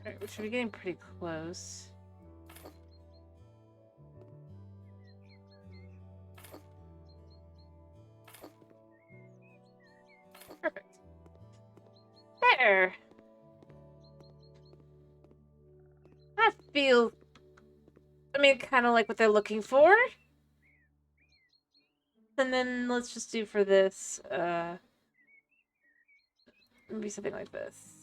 Alright, we should be getting pretty close. Perfect. There! That feels... I mean, kind of like what they're looking for. And then let's just do for this, maybe something like this.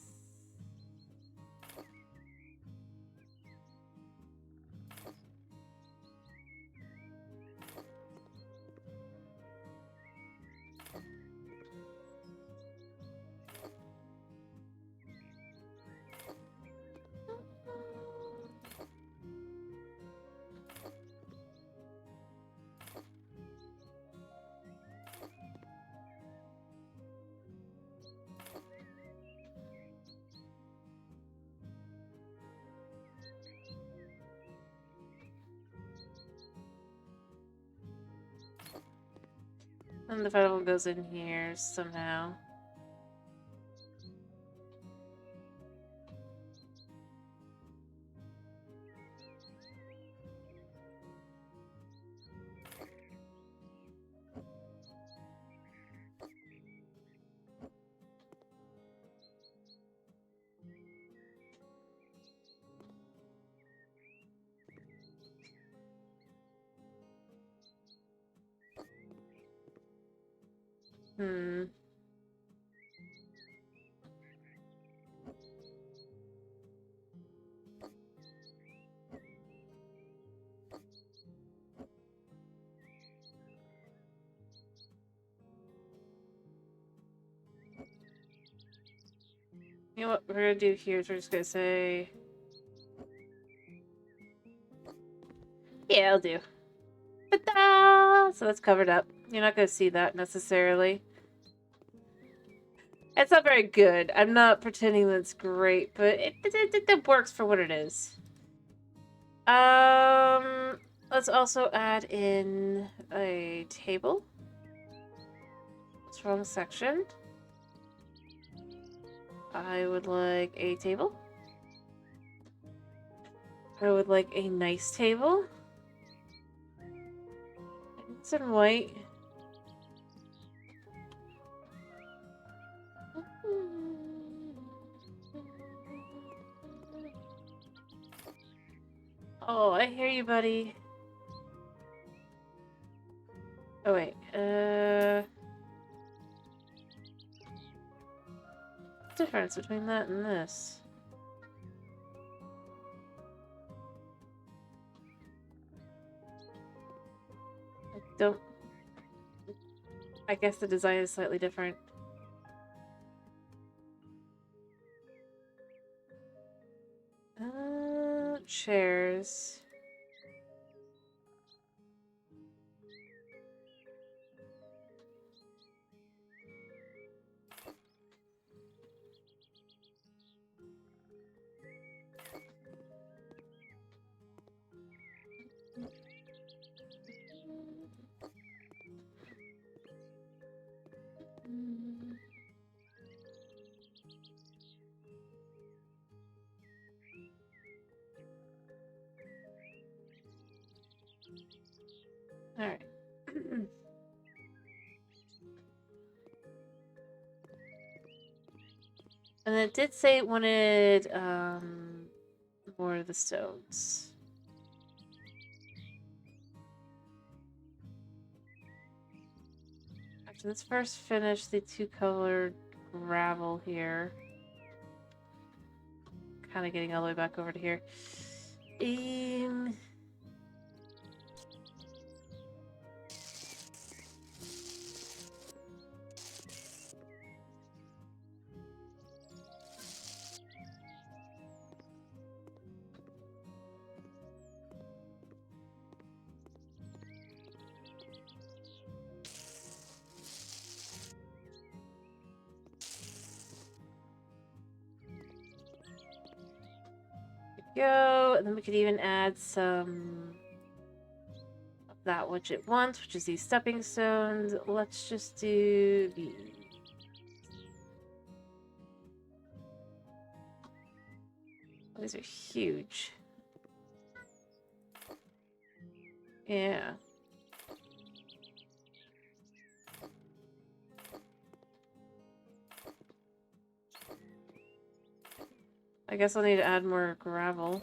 And the federal goes in here somehow. Hmm. You know what we're gonna do here is we're just gonna say... Yeah, I'll do. Ta-da! So that's covered up. You're not gonna see that necessarily. It's not very good. I'm not pretending that's great, but it works for what it is. Let's also add in a table. It's wrong section. I would like a table. I would like a nice table. It's in white. Oh, I hear you, buddy. Oh, wait. Difference between that and this. I don't... I guess the design is slightly different. Chairs. Alright. And it did say it wanted, more of the stones. Actually, let's first finish the two-colored gravel here. Kind of getting all the way back over to here. Go, and then we could even add some of that which it wants, which is these stepping stones. Let's just do these. Oh, these are huge. Yeah. I guess I'll need to add more gravel.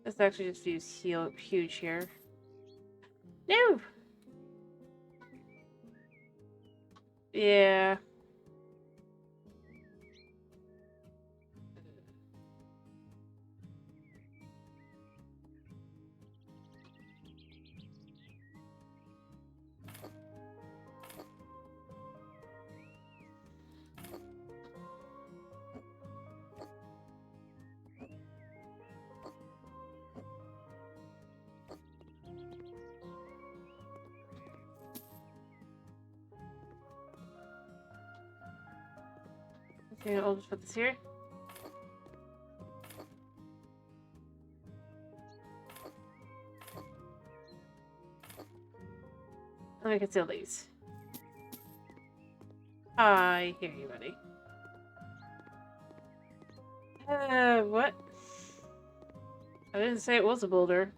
This actually just feels huge here. No! Yeah. Okay, I'll just put this here. Let me conceal these. I hear you, buddy. What? I didn't say it was a boulder.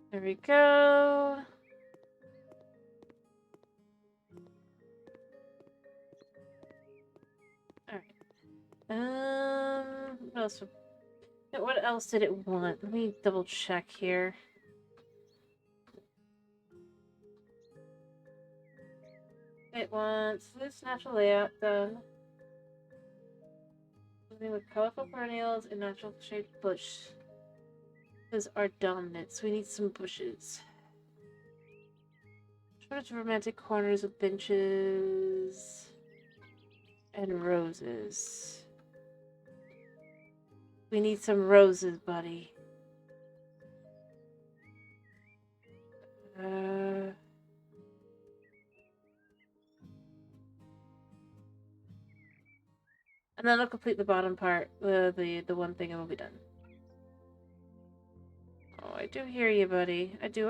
There we go. Alright. What else? What else did it want? Let me double check here. It wants this natural layout done. Something with colorful perennials and natural shaped bush. Those are dominant, so we need some bushes. Shortage of romantic corners with benches and roses. We need some roses, buddy. And then I'll complete the bottom part, the one thing, and we'll be done. Oh, I do hear you, buddy. I do.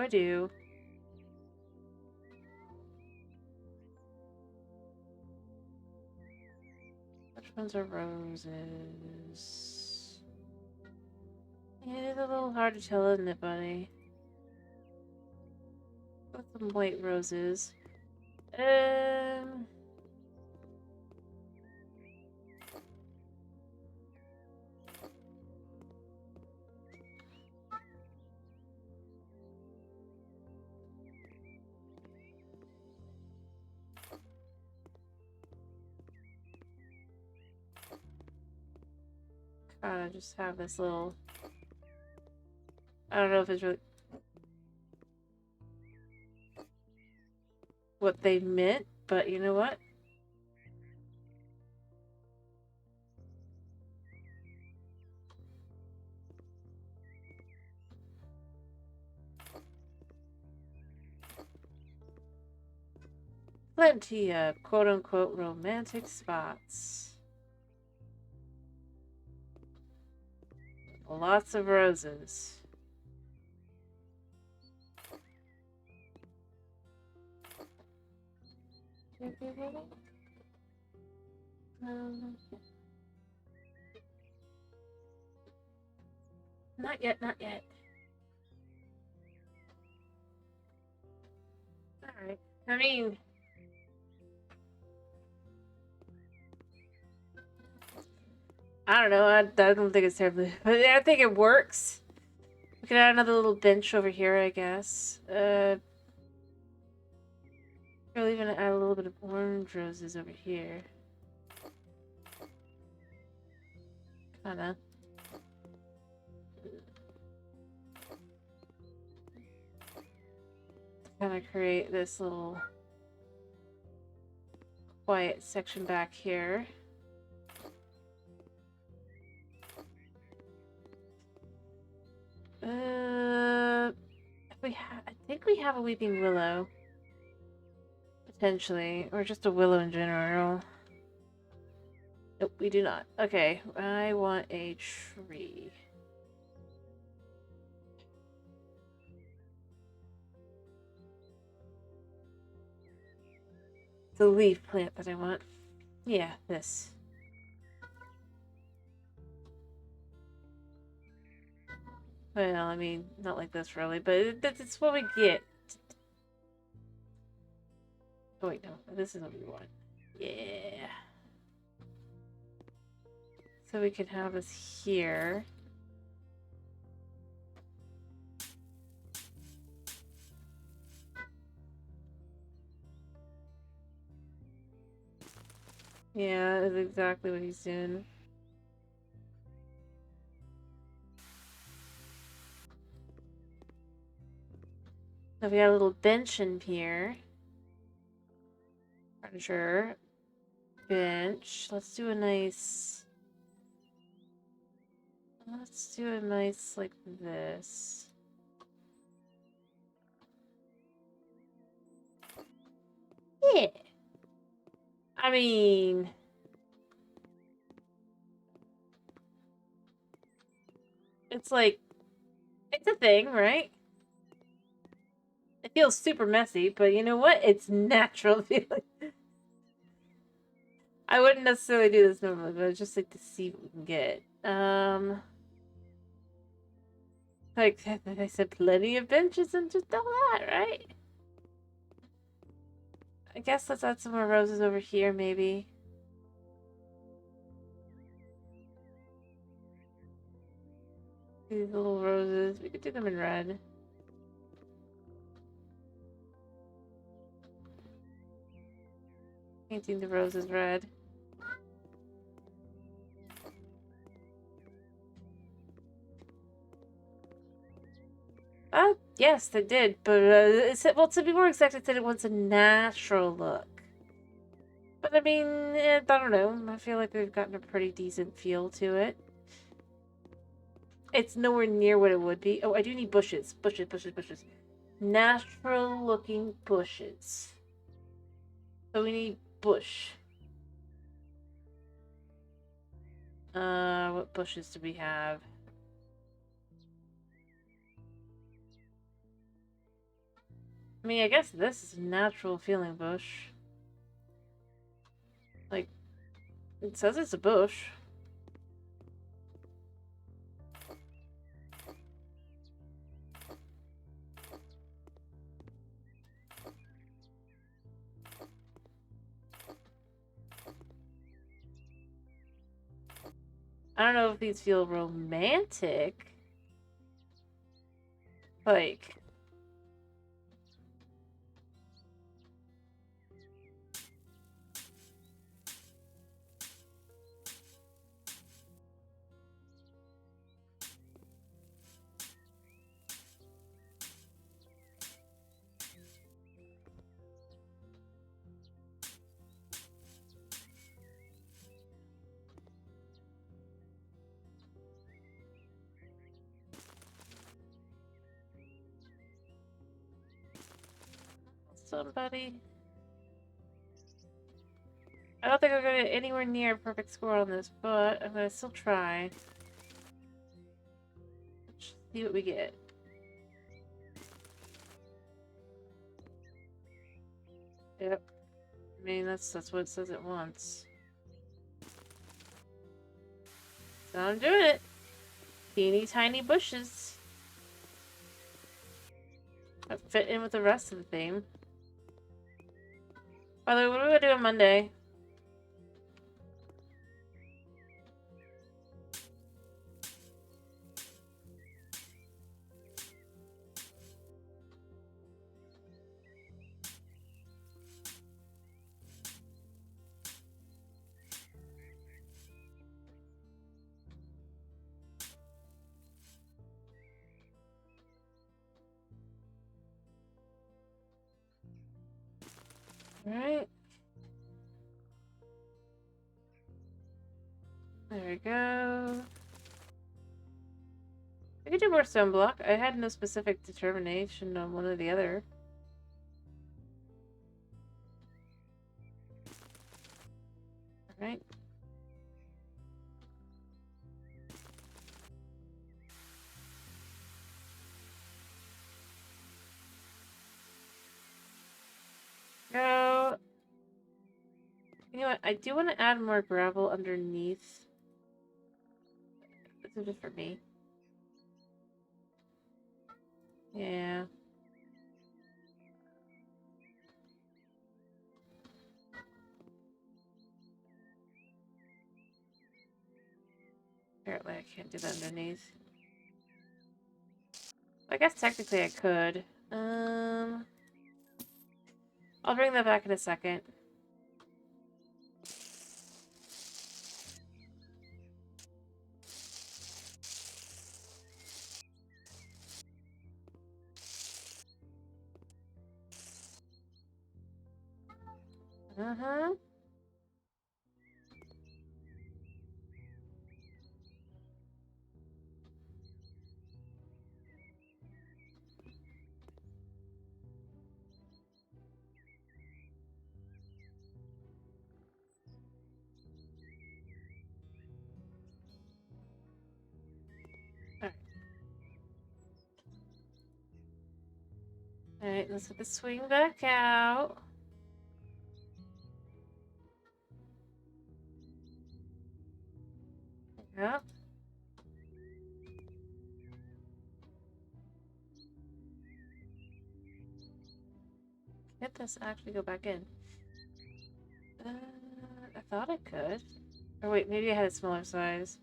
Which ones are roses? Yeah, it's a little hard to tell, isn't it, buddy? With some white roses. I just have this little... I don't know if it's really... what they meant, but you know what? Plenty of quote-unquote romantic spots. Lots of roses. Not yet, not yet. Alright. I mean... I don't know, I don't think it's terribly... but I think it works. We can add another little bench over here, I guess. We're even gonna add a little bit of orange roses over here. Kinda. Kinda create this little quiet section back here. I think we have a weeping willow. Potentially. Or just a willow in general. Nope, we do not. Okay, I want a tree. The leaf plant that I want. Yeah, this. Well, I mean, not like this really, but that's what we get. Oh wait, no, this is what we want. Yeah. So we can have this here. Yeah, that's exactly what he's doing. So we got a little bench in here. Furniture. Bench. Let's do a nice like this. Yeah. I mean, it's like, it's a thing, right? It feels super messy, but you know what? It's natural feeling. I wouldn't necessarily do this normally, but I'd just like to see what we can get. Like I said, plenty of benches and just all that, right? I guess let's add some more roses over here, maybe. these little roses. We could do them in red. Painting the roses red. Yes, they did, but well, to be more exact, it said it wants a natural look. But I mean, I don't know. I feel like we've gotten a pretty decent feel to it. It's nowhere near what it would be. Oh, I do need bushes. Bushes. Natural looking bushes. So we need bush. What bushes do we have? I mean, I guess this is a natural feeling bush. Like, it says it's a bush. I don't know if these feel romantic. Like... Somebody. I don't think I'm gonna get anywhere near a perfect score on this, but I'm gonna still try. Let's see what we get. Yep. I mean, that's what it says it wants. So I'm doing it. Teeny tiny bushes. That fit in with the rest of the theme. By the way, what are we gonna do on Monday? Alright. There we go. I could do more stone block. I had no specific determination on one or the other. Alright. Go. You know what? I do want to add more gravel underneath. This is just for me. Yeah. Apparently I can't do that underneath. I guess technically I could. I'll bring that back in a second. Uh-huh. Alright, let's get the swing back out. Yep. Get this actually go back in. I thought I could. Or wait, maybe I had a smaller size.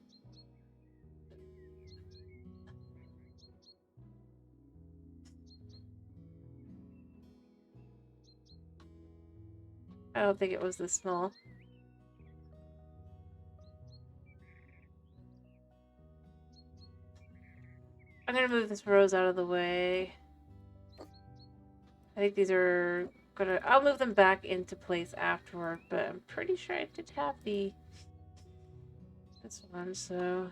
I don't think it was this small. I'm gonna move this rose out of the way. I think these are gonna... I'll move them back into place afterward, but I'm pretty sure I did have this one, so...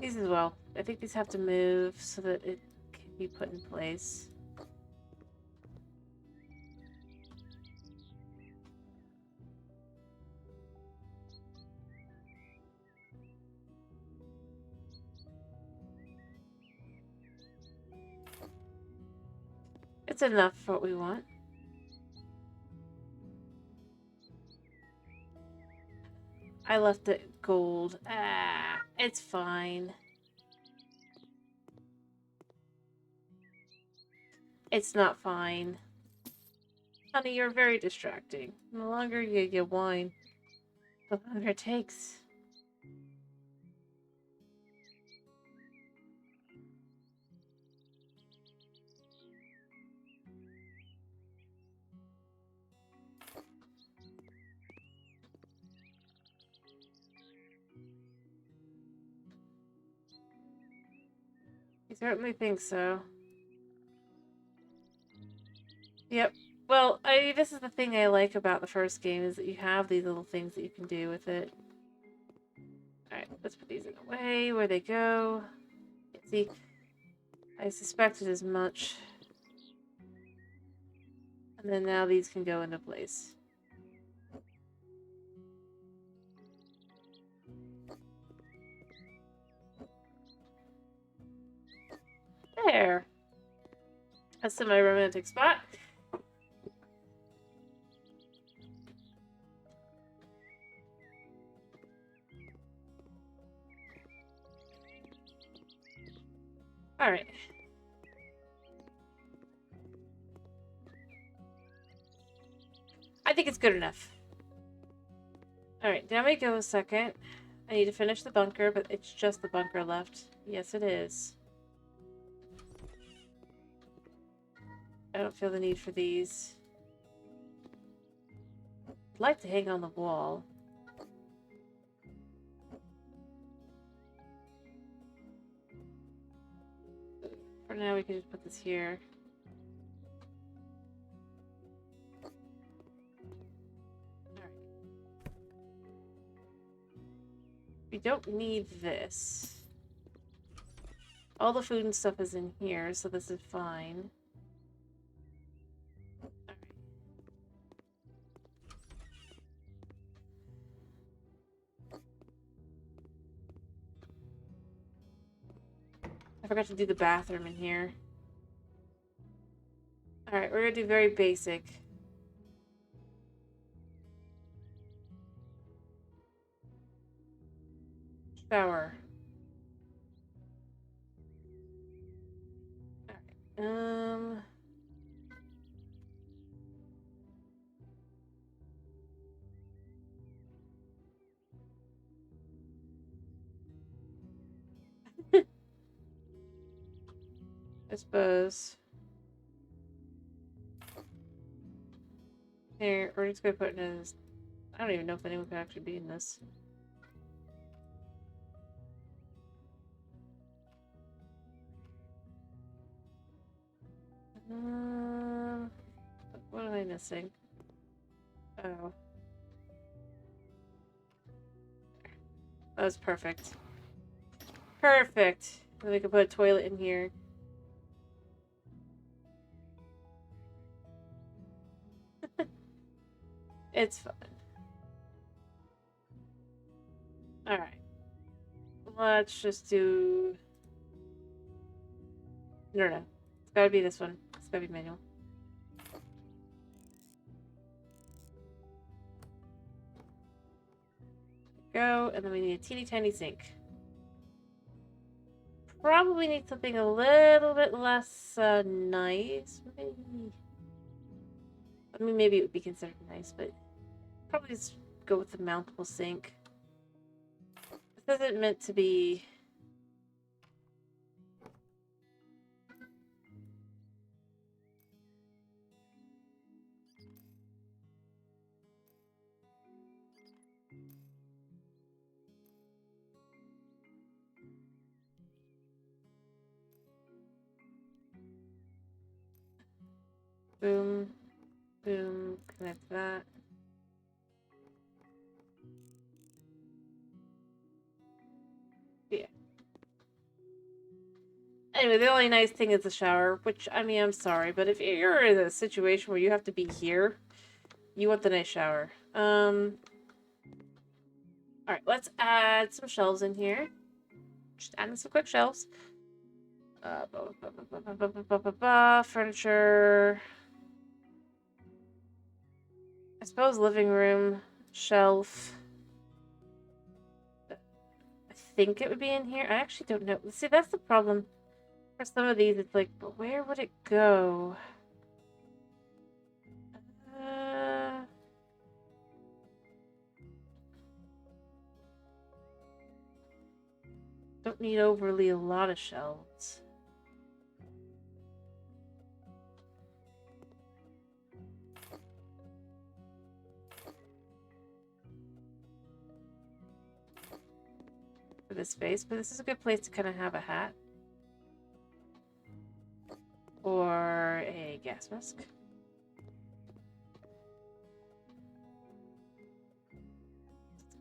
These as well. I think these have to move so that it can be put in place. It's enough for what we want. I left it gold. Ah, it's fine. It's not fine. Honey, you're very distracting. The longer you whine, the longer it takes. I certainly think so. Yep. Well, this is the thing I like about the first game, is that you have these little things that you can do with it. Alright, let's put these in the way where they go. See, I suspected as much. And then now these can go into place. There. That's my romantic spot. Alright. I think it's good enough. Alright, down we go a second. I need to finish the bunker, but it's just the bunker left. Yes, it is. I don't feel the need for these. I'd like to hang on the wall. For now, we can just put this here. Alright. We don't need this. All the food and stuff is in here, so this is fine. I forgot to do the bathroom in here. Alright, we're gonna do very basic. Shower. Alright, I suppose. Here, we're just gonna put in this. I don't even know if anyone could actually be in this. What am I missing? Oh. That was perfect. Perfect! Then we can put a toilet in here. It's fine. Alright. Let's just do... No. It's gotta be this one. It's gotta be manual. Go, and then we need a teeny tiny sink. Probably need something a little bit less nice. Maybe. I mean, maybe it would be considered nice, but probably just go with the mountable sink. This isn't meant to be... Boom, boom, connect that. Yeah. Anyway, the only nice thing is the shower, which, I mean, I'm sorry, but if you're in a situation where you have to be here, you want the nice shower. Alright, let's add some shelves in here. Just adding some quick shelves. Furniture. I suppose living room, shelf. I think it would be in here. I actually don't know. See, that's the problem. For some of these, it's like, but where would it go? Don't need overly a lot of shelves. For this space, but this is a good place to kind of have a hat. Or a gas mask.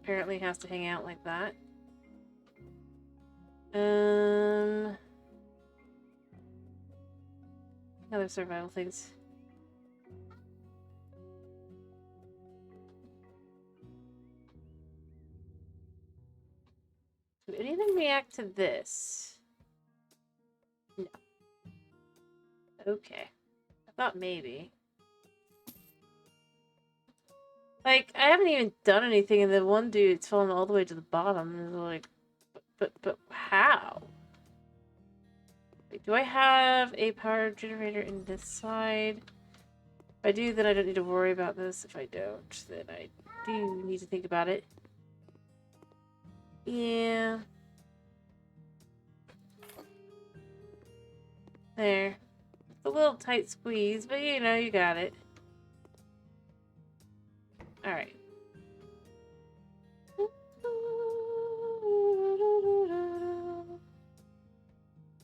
Apparently has to hang out like that. Other survival things. Do anything react to this? No. Okay. I thought maybe. Like, I haven't even done anything, and the one dude's fallen all the way to the bottom. And like, but how? Wait, do I have a power generator in this side? If I do, then I don't need to worry about this. If I don't, then I do need to think about it. Yeah. There. It's a little tight squeeze, but you know, you got it. Alright.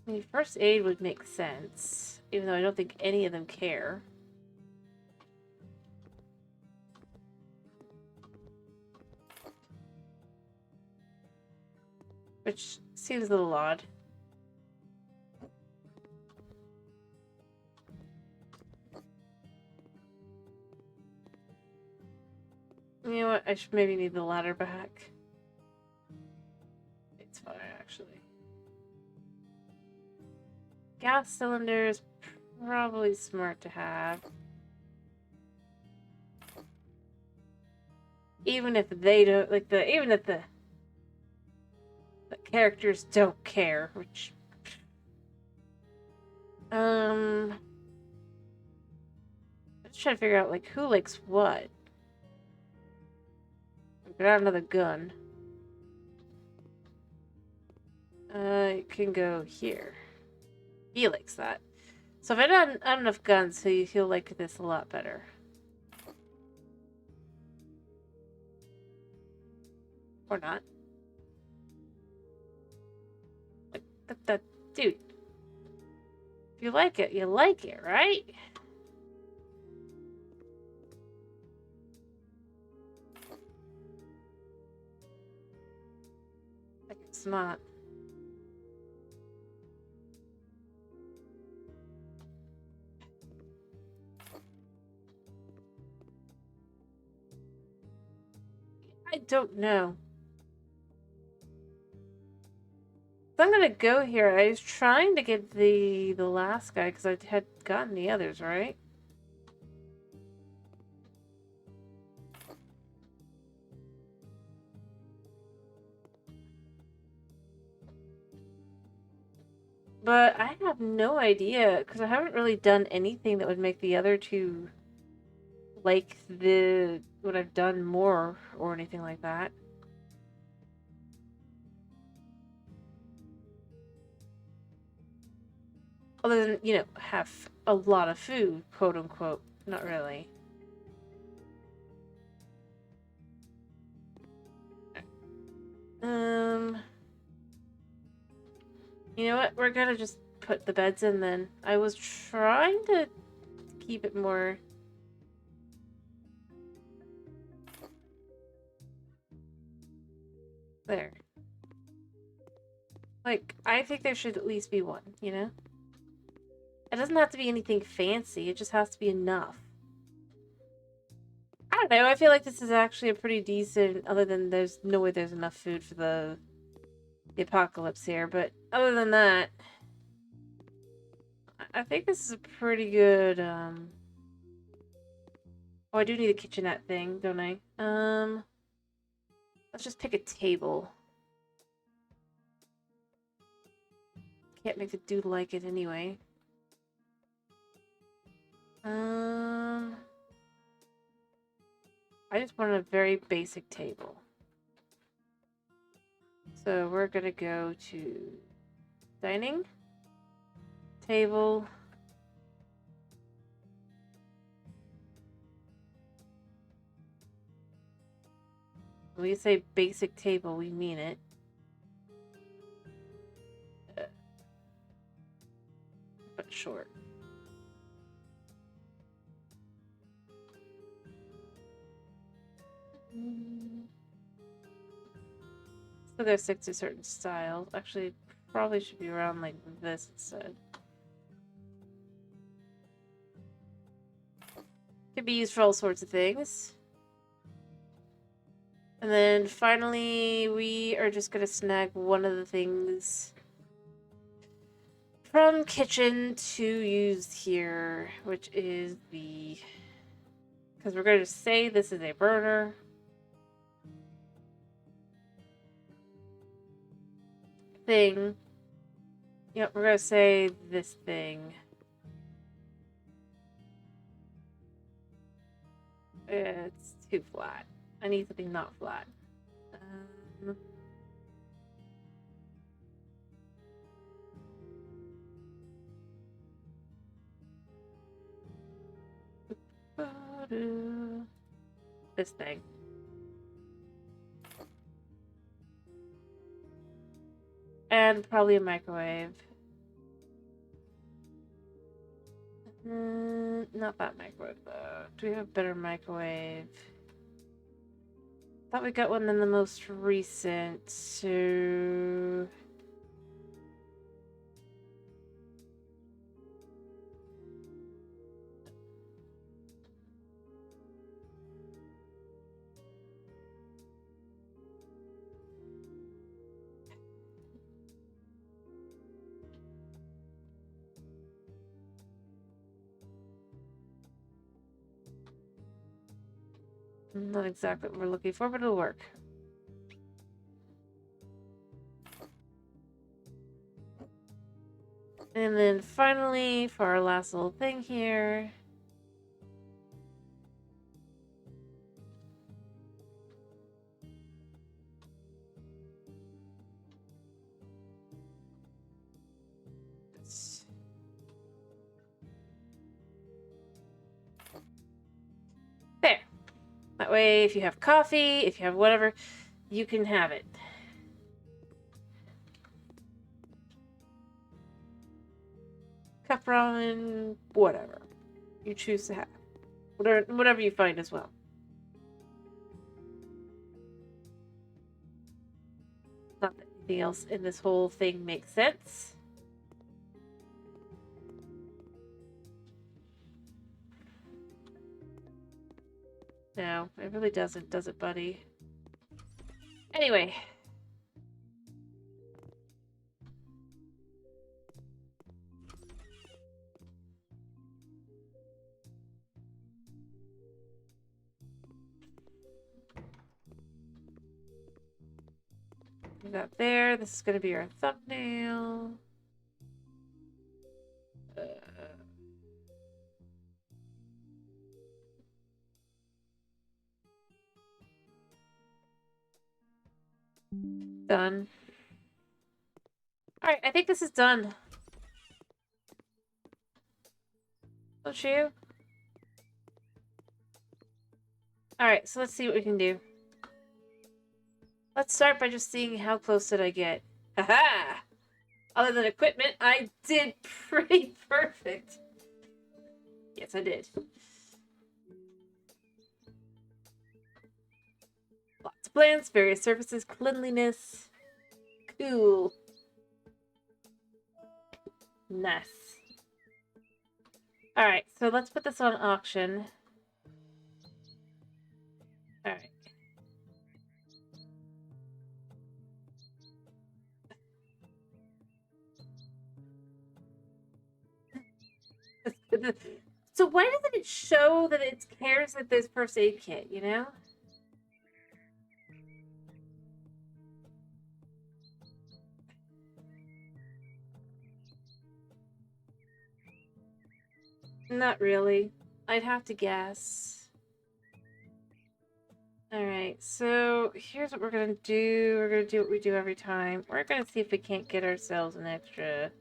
I mean, first aid would make sense, even though I don't think any of them care. Which seems a little odd. You know what? I should maybe need the ladder back. It's fine, actually. Gas cylinder is probably smart to have. Even if they don't, like, even if the characters don't care, which... I'm just trying to figure out, like, who likes what. Got another gun. It can go here. He likes that. So if I don't have enough guns, he'll like this a lot better. Or not. But dude. If you like it, right? Like it's not. I don't know. I'm gonna go here. I was trying to get the last guy because I had gotten the others, right? But I have no idea because I haven't really done anything that would make the other two like what I've done more or anything like that. Other than, you know, have a lot of food, quote unquote. Not really. You know what? We're gonna just put the beds in then. I was trying to keep it more... There. Like, I think there should at least be one, you know? It doesn't have to be anything fancy, it just has to be enough. I don't know, I feel like this is actually a pretty decent, other than there's no way there's enough food for the apocalypse here, but other than that, I think this is a pretty good, Oh, I do need a kitchenette thing, don't I? Let's just pick a table. Can't make the dude like it anyway. I just want a very basic table. So we're gonna go to dining, table. When we say basic table, we mean it. But short. So they're stick to certain styles. Actually, probably should be around like this instead. Could be used for all sorts of things. And then finally, we are just gonna snag one of the things from kitchen to use here, which is the... Because we're going to say this is a burner. Thing. Yep, we're going to say this thing. It's too flat. I need something not flat. This thing. And probably a microwave. Not that microwave though. Do we have a better microwave? Thought we got one in the most recent, so... Not exactly what we're looking for, but it'll work. And then finally, for our last little thing here... There. That way, if you have coffee, if you have whatever, you can have it. Cup ramen, whatever you choose to have. Whatever you find as well. Not that anything else in this whole thing makes sense. No, it really doesn't, does it, buddy? Anyway. Do that there. This is going to be our thumbnail. Done. Alright, I think this is done. Don't you? Alright, so let's see what we can do. Let's start by just seeing how close did I get. Haha! Other than equipment, I did pretty perfect. Yes, I did. Lots of plants, various surfaces, cleanliness. Cool. Nice. Alright, so let's put this on auction. Alright. So why doesn't it show that it cares that there's first aid kit, you know? Not really. I'd have to guess. Alright, so here's what we're gonna do. We're gonna do what we do every time. We're gonna see if we can't get ourselves an extra,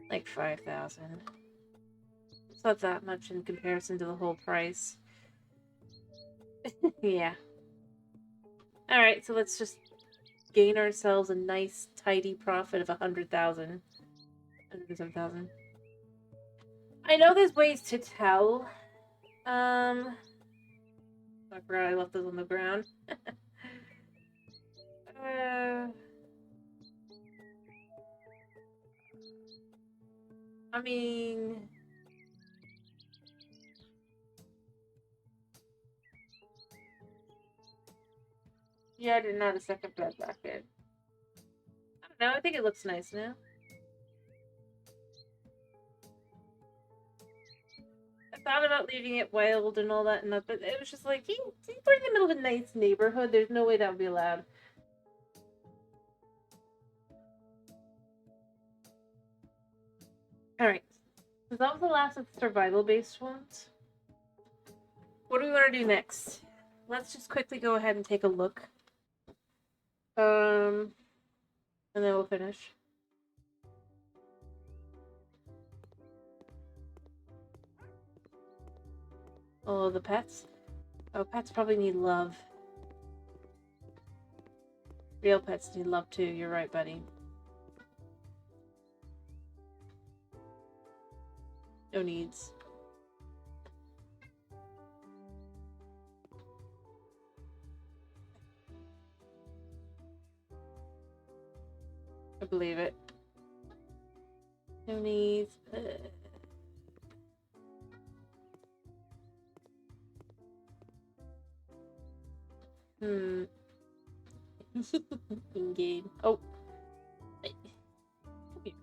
like, 5,000. It's not that much in comparison to the whole price. Yeah. Alright, so let's just gain ourselves a nice, tidy profit of 100,000. 107,000. I know there's ways to tell. I forgot I left those on the ground. I mean... Yeah, I didn't add a second bed back in. I don't know, I think it looks nice now. I thought about leaving it wild and all that, but it was just like, we're in the middle of a nice neighborhood. There's no way that would be allowed. Alright. So that was the last of the survival-based ones. What do we want to do next? Let's just quickly go ahead and take a look. And then we'll finish. Oh, the pets? Oh, pets probably need love. Real pets need love too, you're right, buddy. No needs. I believe it. No needs. In-game. Oh. Come here.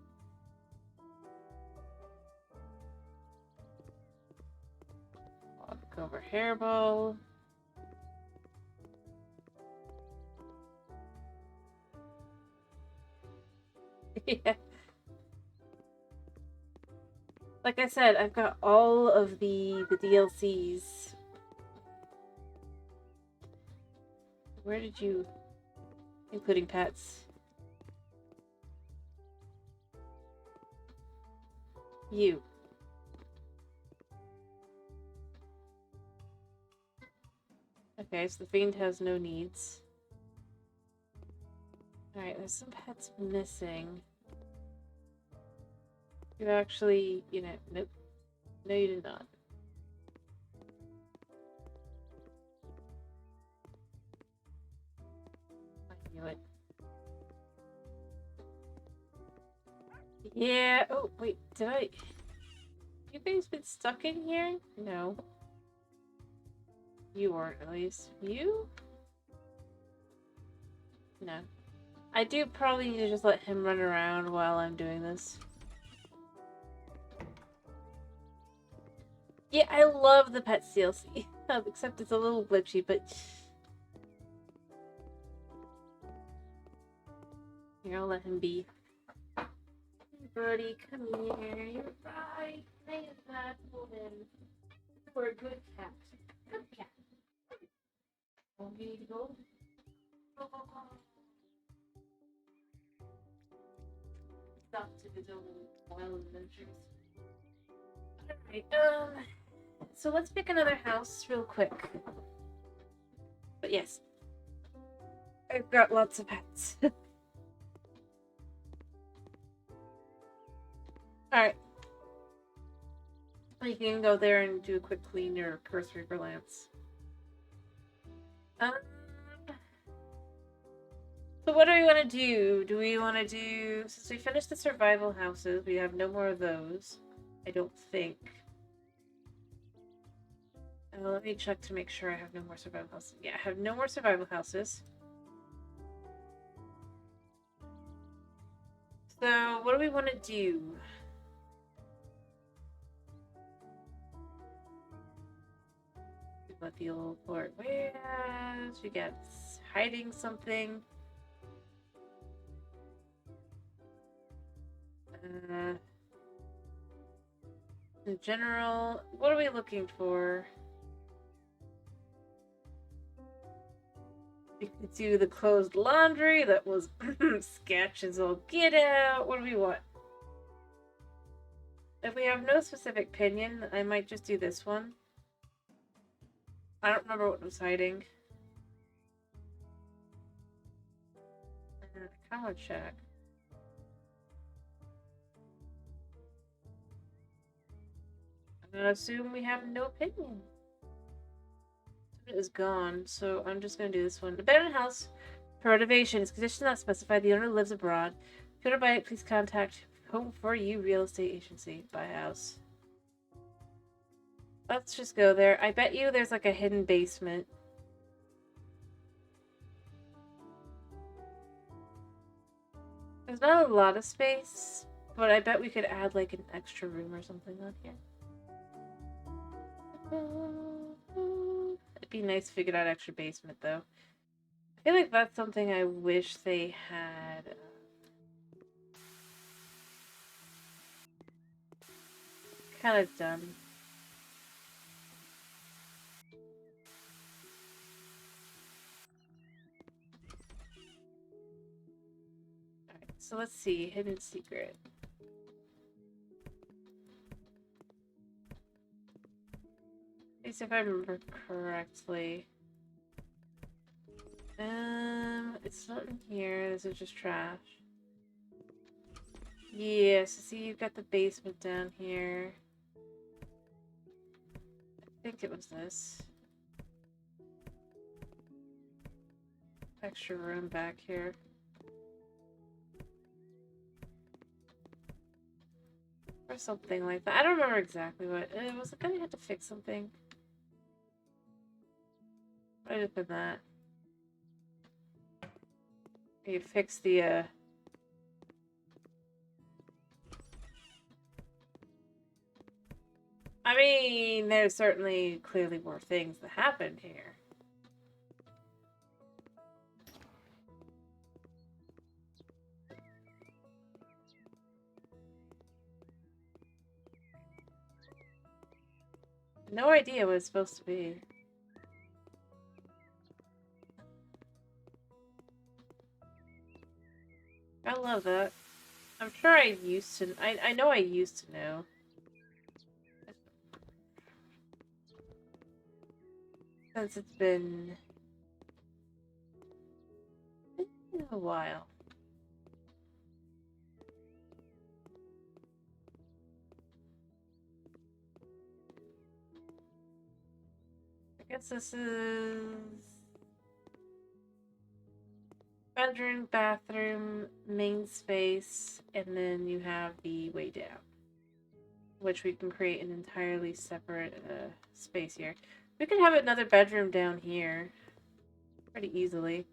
Walk over hairball. Yeah. Like I said, I've got all of the DLCs. Where did you... Including pets. You. Okay, so the Fiend has no needs. Alright, there's some pets missing. You actually, you know, nope. No, you did not. I knew it. Yeah, oh, wait, did I... You guys been stuck in here? No. You weren't, at least. You? No. I do probably need to just let him run around while I'm doing this. Yeah, I love the Pets DLC. Except it's a little glitchy, but... Here, I'll let him be. Birdie, come here. You're right. Stay in that woman. You're a good cat. Good cat. Want me to go? Go, go, go. Stop to his own wild adventures. Right, so let's pick another house real quick. But yes, I've got lots of pets. Alright. You can go there and do a quick clean or cursory glance. So what do we want to do? Do we want to do... Since we finished the survival houses, we have no more of those. I don't think. Let me check to make sure I have no more survival houses. Yeah, I have no more survival houses. So, what do we want to do? Let the old Lord... Whereas we got hiding something. In general, what are we looking for? We could do the closed laundry. That was sketches all get out. What do we want? If we have no specific opinion, I might just do this one. I don't remember what was hiding. I want to check. I'm gonna assume we have no opinion. It is gone, so I'm just gonna do this one. Abandoned house. For renovation, it's condition not specified. The owner lives abroad. If you want to buy it, please contact Home for You Real Estate Agency. Buy a house. Let's just go there. I bet you there's like a hidden basement. There's not a lot of space, but I bet we could add like an extra room or something on here. It'd be nice if we could add extra basement though. I feel like that's something I wish they had kind of done. Alright, so let's see. Hidden secret. At least if I remember correctly. It's not in here. This is just trash. Yeah, so see, you've got the basement down here. I think it was this. Extra room back here. Or something like that. I don't remember exactly what. Was it gonna have to fix something? Might have been that. You fix the, I mean, there's certainly clearly more things that happened here. No idea what it's supposed to be. I love that. I'm sure I used to... I know I used to know. Since it's been a while. I guess this is... bedroom, bathroom, main space, and then you have the way down. Which we can create an entirely separate space here. We could have another bedroom down here. Pretty easily.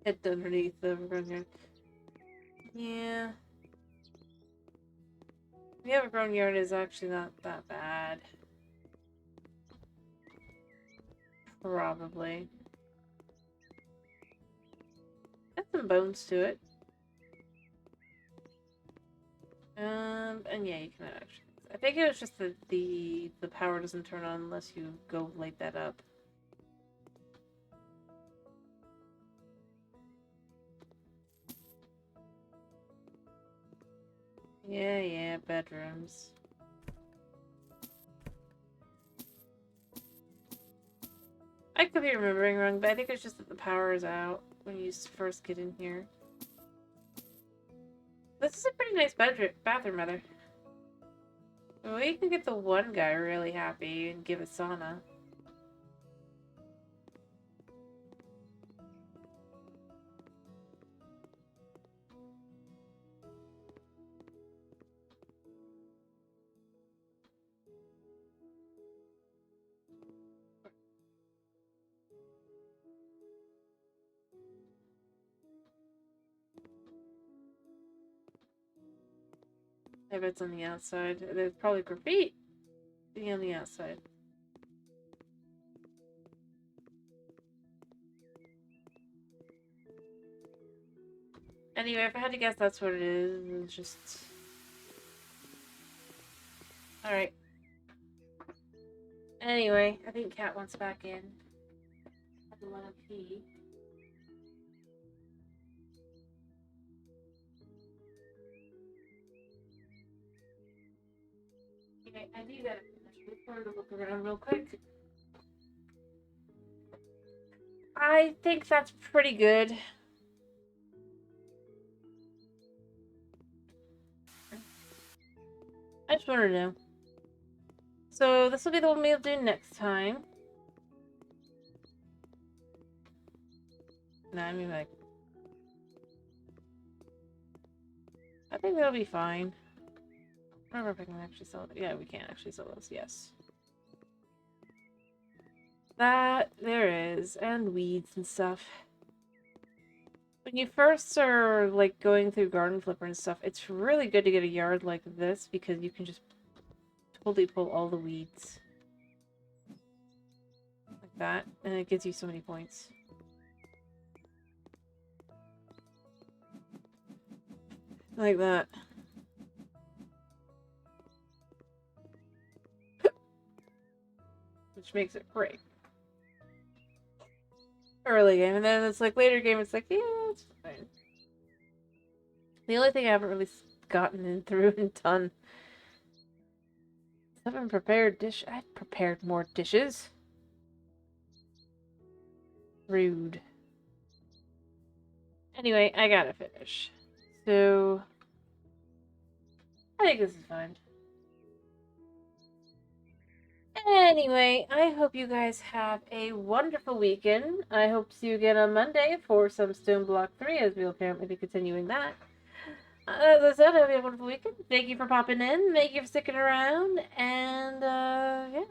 Hit underneath the grown yard. Yeah. The overgrown yard is actually not that bad. Probably. Got some bones to it. And yeah, you can actually... I think it was just that the power doesn't turn on unless you go light that up. Yeah, bedrooms. I could be remembering wrong, but I think it's just that the power is out when you first get in here. This is a pretty nice bathroom, rather. We can get the one guy really happy and give a sauna. I bet it's on the outside. There's probably graffiti on the outside. Anyway, if I had to guess, that's what it is. It's just... Alright. Anyway, I think Cat wants back in. I have to let him pee. Okay, I do gotta finish before to look around real quick. I think that's pretty good. I just wanted to know. So this will be the one we'll do next time. No, I mean like... I think that'll be fine. I don't know if I can actually sell it. Yeah, we can actually sell those, yes. That, there is. And weeds and stuff. When you first are, like, going through Garden Flipper and stuff, it's really good to get a yard like this because you can just totally pull all the weeds. Like that. And it gives you so many points. Like that. Which makes it great. Early game, and then it's like later game, it's like, yeah, it's fine. The only thing I haven't really gotten in through and done. I haven't prepared dish. I've prepared more dishes. Rude. Anyway, I gotta finish. So, I think this is fine. Anyway, I hope you guys have a wonderful weekend. I hope to see you again on Monday for some Stone Block 3, as we'll apparently be continuing that. As I said, I hope you have a wonderful weekend. Thank you for popping in. Thank you for sticking around. And, yeah.